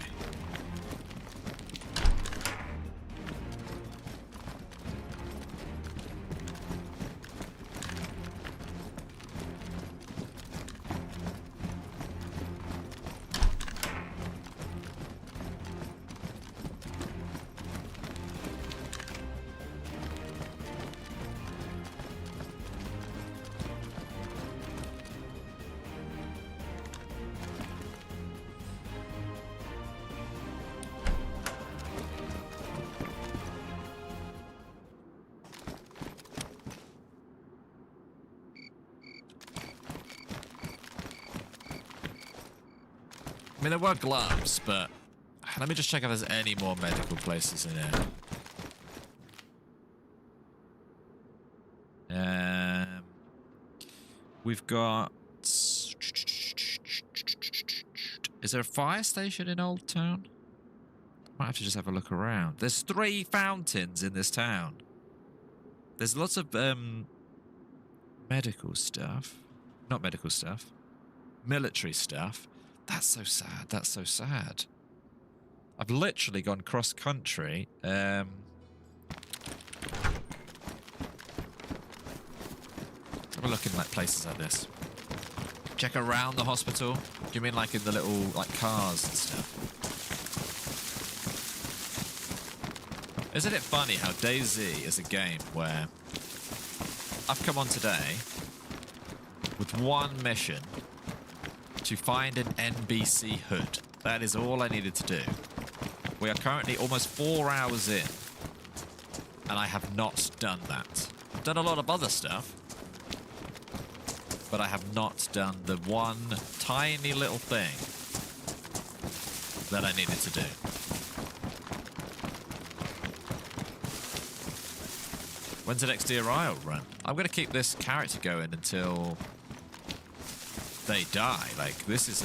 I mean, there were gloves, but let me just check if there's any more medical places in here. We've got... Is there a fire station in Old Town? Might have to just have a look around. There's 3 fountains in this town. There's lots of medical stuff. Not medical stuff. military stuff. That's so sad. That's so sad. I've literally gone cross-country. We're looking like places like this. Check around the hospital. Do you mean like in the little like cars and stuff? Isn't it funny how DayZ is a game where I've come on today with one mission to find an NBC hood. That is all I needed to do. We are currently almost 4 hours in, and I have not done that. I've done a lot of other stuff, but I have not done the one tiny little thing that I needed to do. When's the next DRI run? I'm going to keep this character going until they die. Like, this is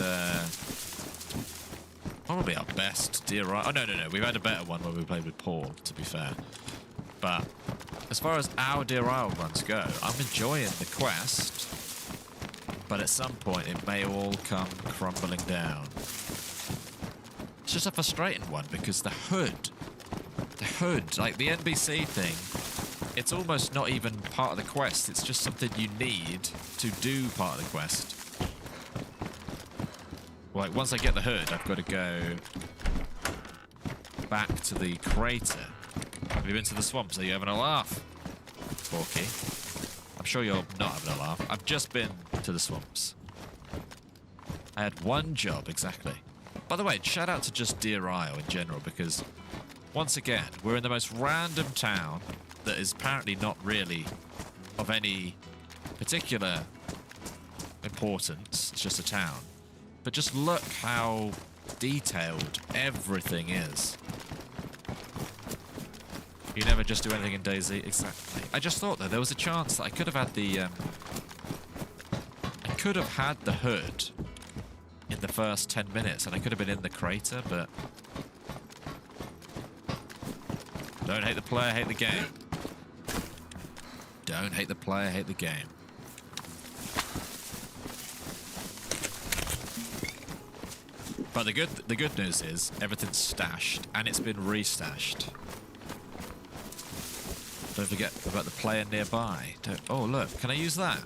probably our best DRI. Oh, no. We've had a better one when we played with Paul, to be fair. But as far as our DRI runs go, I'm enjoying the quest. But at some point, it may all come crumbling down. It's just a frustrating one because the hood, like the NBC thing, it's almost not even part of the quest. It's just something you need to do part of the quest. Like, once I get the hood, I've got to go back to the crater. Have you been to the swamps? Are you having a laugh, Forky? I'm sure you're not having a laugh. I've just been to the swamps. I had one job, exactly. By the way, shout out to just DRI in general, because once again, we're in the most random town that is apparently not really of any particular importance. It's just a town. But just look how detailed everything is. You never just do anything in DayZ. Exactly. I just thought, though, there was a chance that I could have had the... I could have had the hood in the first 10 minutes, and I could have been in the crater, but... Don't hate the player, hate the game. Don't hate the player, hate the game. But the good news is everything's stashed and it's been restashed. Don't forget about the player nearby. Oh look, can I use that?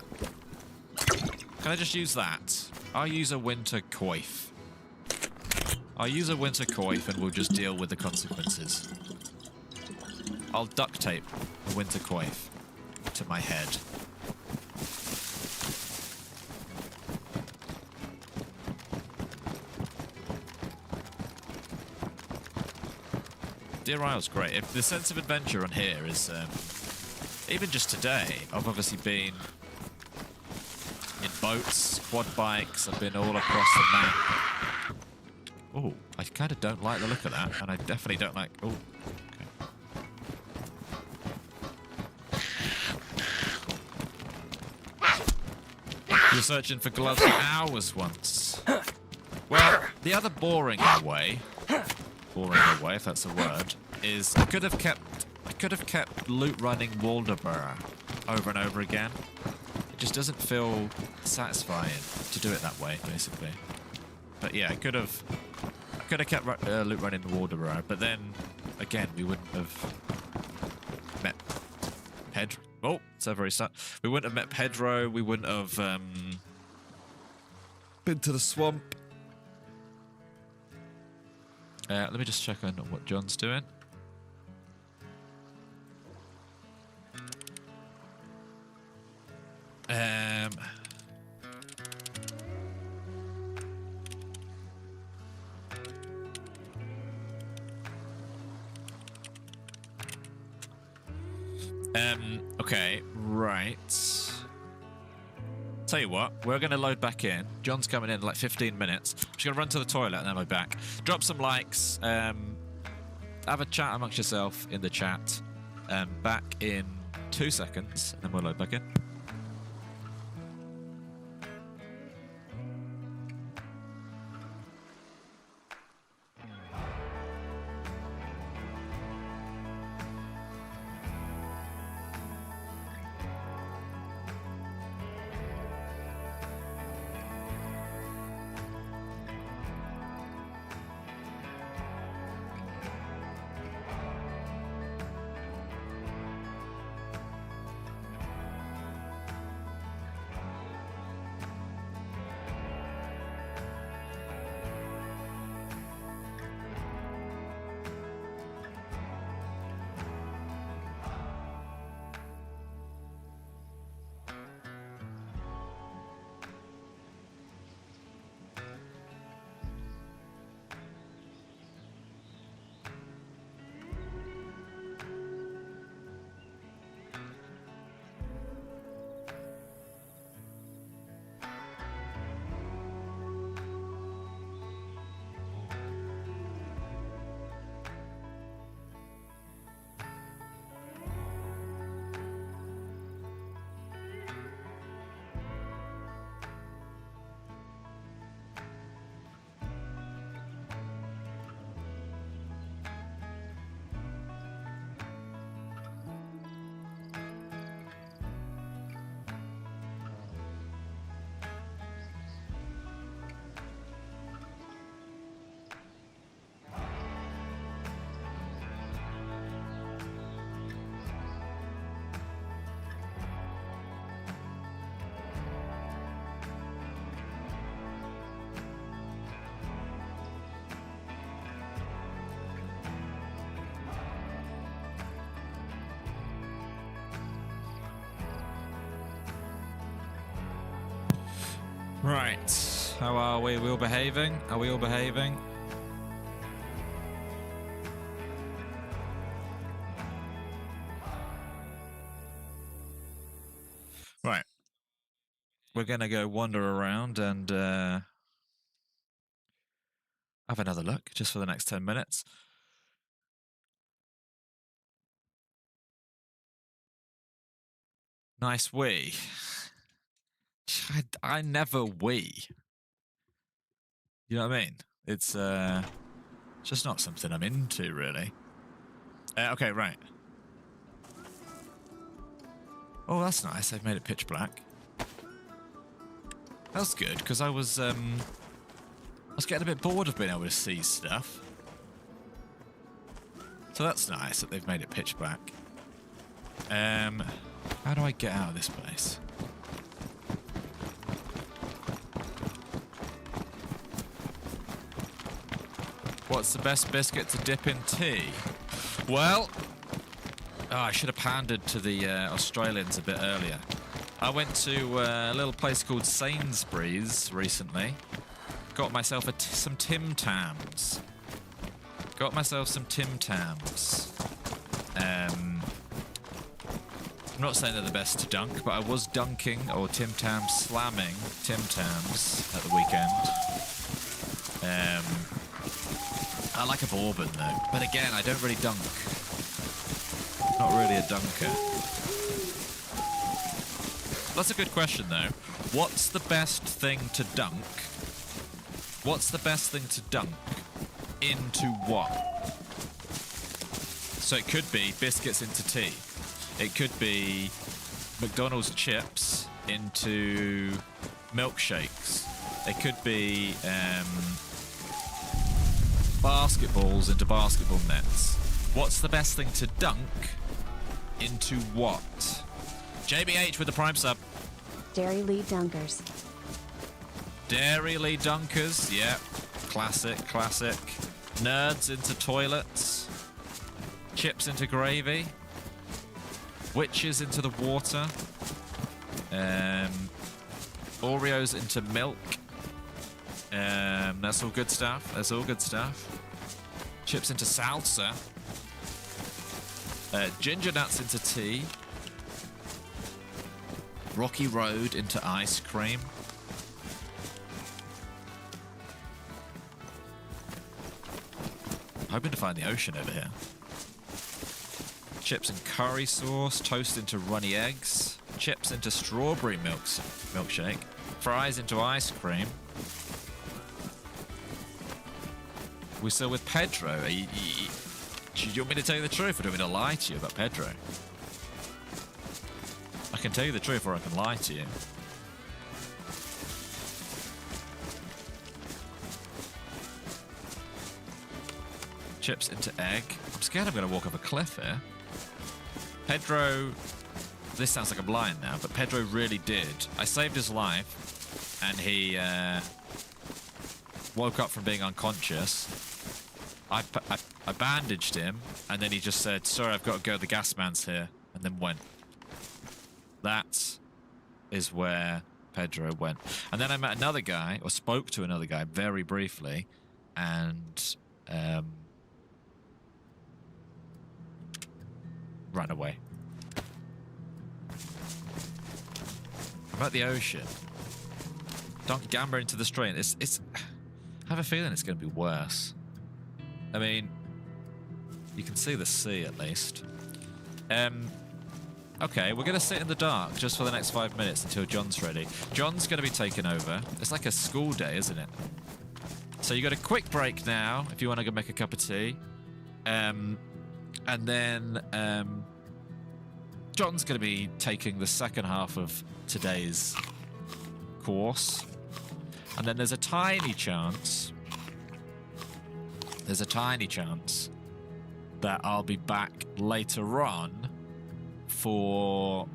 Can I just use that? I'll use a winter coif. I'll use a winter coif and we'll just deal with the consequences. I'll duct tape a winter coif to my head. Deer Isle's great. If the sense of adventure on here is, even just today, I've obviously been in boats, quad bikes, I've been all across the map. Oh, I kind of don't like the look of that, and I definitely don't like... Oh, okay. You were searching for gloves for hours once. Well, the other boring way, if that's a word, is I could have kept loot running Waldeborough over and over again. It just doesn't feel satisfying to do it that way, basically. But yeah, I could have kept loot running Waldeborough, but then again we wouldn't have met Pedro. Oh, so very sad. We wouldn't have met Pedro. We wouldn't have been to the swamp. Let me just check on what John's doing. Okay, right. Tell you what, we're going to load back in. John's coming in like 15 minutes. I'm just going to run to the toilet and then I'll be back. Drop some likes. Have a chat amongst yourself in the chat. Back in 2 seconds and then we'll load back in. Right. How are we? Are we all behaving? Are we all behaving? Right. We're going to go wander around and have another look just for the next 10 minutes. Nice wee. I never wee. You know what I mean? It's just not something I'm into, really. Okay, right. Oh, that's nice. They've made it pitch black. That's good, because I was getting a bit bored of being able to see stuff. So that's nice that they've made it pitch black. How do I get out of this place? What's the best biscuit to dip in tea? Well, I should have pandered to the Australians a bit earlier. I went to a little place called Sainsbury's recently. Got myself some Tim Tams. I'm not saying they're the best to dunk, but I was dunking or Tim Tams slamming Tim Tams at the weekend. I like a bourbon though, but again, I don't really dunk. Not really a dunker. That's a good question though. What's the best thing to dunk? What's the best thing to dunk into what? So it could be biscuits into tea. It could be McDonald's chips into milkshakes. It could be basketballs into basketball nets. What's the best thing to dunk into what? JBH with the prime sub. Dairy Lee Dunkers. Dairy Lee Dunkers, yeah. Classic. Nerds into toilets. Chips into gravy. Witches into the water. Oreos into milk. That's all good stuff. Chips into salsa. Ginger nuts into tea. Rocky Road into ice cream. Hoping to find the ocean over here. Chips and curry sauce. Toast into runny eggs. Chips into strawberry milkshake. Fries into ice cream. We're still with Pedro. Do you want me to tell you the truth or do you want me to lie to you about Pedro? I can tell you the truth or I can lie to you. Chips into egg. I'm scared I'm going to walk off a cliff here. Pedro, this sounds like I'm lying now, but Pedro really did. I saved his life and he woke up from being unconscious. I bandaged him and then he just said, sorry, I've got to go, the gas man's here, and then went. That is where Pedro went. And then I met another guy, or spoke to another guy very briefly, and ran away. I'm at the ocean. Donkey Gamba into the stream. It's. I have a feeling it's going to be worse. I mean, you can see the sea at least. Okay, we're going to sit in the dark just for the next 5 minutes until John's ready. John's going to be taken over. It's like a school day, isn't it? So you got a quick break now if you want to go make a cup of tea. And then John's going to be taking the second half of today's course. And then there's a tiny chance that I'll be back later on for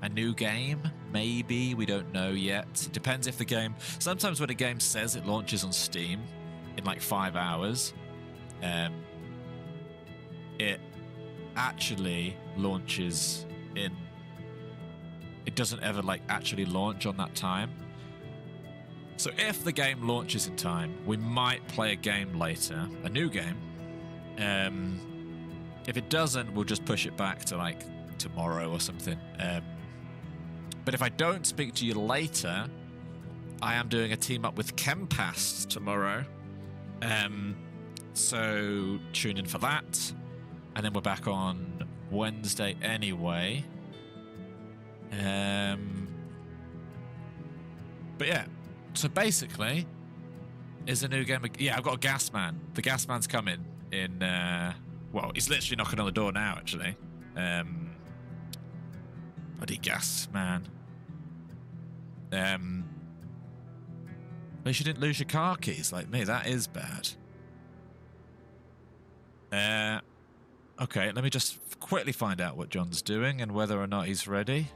a new game. Maybe, we don't know yet. It depends if the game... Sometimes when a game says it launches on Steam in like 5 hours, it actually launches in... It doesn't ever like actually launch on that time. So if the game launches in time, we might play a game later, a new game. If it doesn't, we'll just push it back to like tomorrow or something. But if I don't speak to you later, I am doing a team up with Chempast tomorrow. So tune in for that. And then we're back on Wednesday anyway. But yeah, so basically, is a new game. Yeah, I've got a gas man. The gas man's coming in. Well, he's literally knocking on the door now, actually. Bloody gas man. At least you didn't lose your car keys like me. That is bad. Okay, let me just quickly find out what John's doing and whether or not he's ready.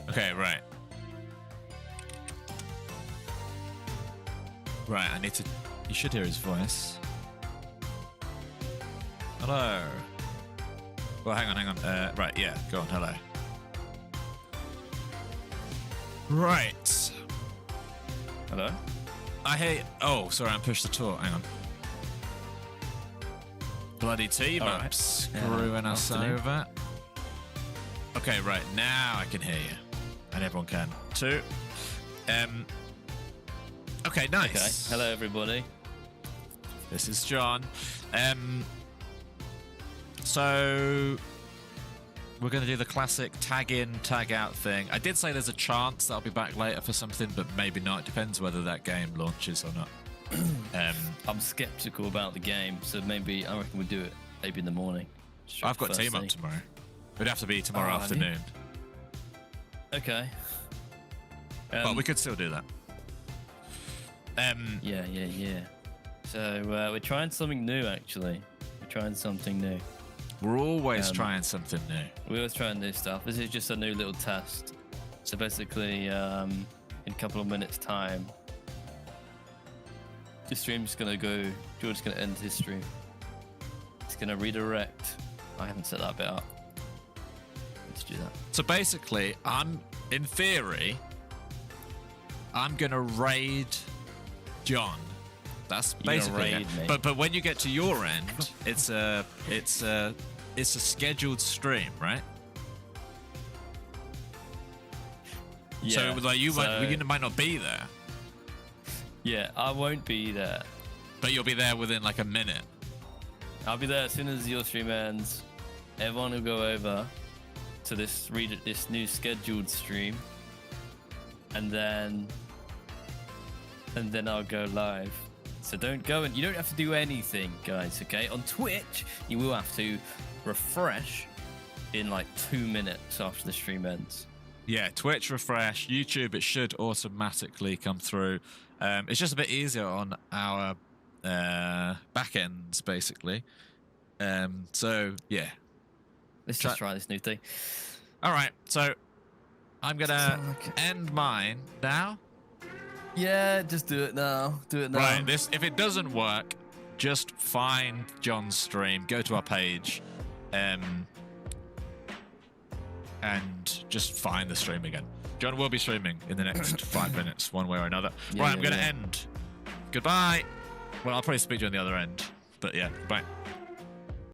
Okay, right. Right, I need to... You should hear his voice. Hello. Well, hang on. Right, yeah, go on, hello. Right. Hello? I hate... Oh, sorry, I pushed the tour. Hang on. Bloody T-Maps screwing us over. Okay, right, now I can hear you. And everyone can too. Okay, nice. Okay. Hello, everybody. This is John. So we're going to do the classic tag in, tag out thing. I did say there's a chance that I'll be back later for something, but maybe not. It depends whether that game launches or not. I'm skeptical about the game, so maybe I reckon we'll do it maybe in the morning. I've got team up tomorrow. It'd have to be tomorrow afternoon. Okay. But we could still do that. Yeah. So we're trying something new, actually. We're trying something new. We're always trying something new. We always try new stuff. This is just a new little test. So basically, in a couple of minutes' time, the stream's gonna go. George's gonna end his stream. It's gonna redirect. I haven't set that bit up. Let's do that. So basically, in theory, I'm gonna raid John. That's basically it. But when you get to your end, it's a scheduled stream, right? Yeah. So like you might not be there. Yeah, I won't be there. But you'll be there within like a minute. I'll be there as soon as your stream ends. Everyone will go over to this new scheduled stream, and then I'll go live. So don't go, and you don't have to do anything, guys. Okay, on Twitch you will have to refresh in like 2 minutes after the stream ends. Yeah, Twitch refresh. YouTube, it should automatically come through. It's just a bit easier on our back ends, basically. So yeah, let's just try this new thing. All right, so I'm gonna end mine now. Yeah, just do it now. Do it now. Right, if it doesn't work, just find John's stream, go to our page, and just find the stream again. John will be streaming in the next 5 minutes, one way or another. Right, I'm gonna end. Goodbye. Well, I'll probably speak to you on the other end, but yeah, bye.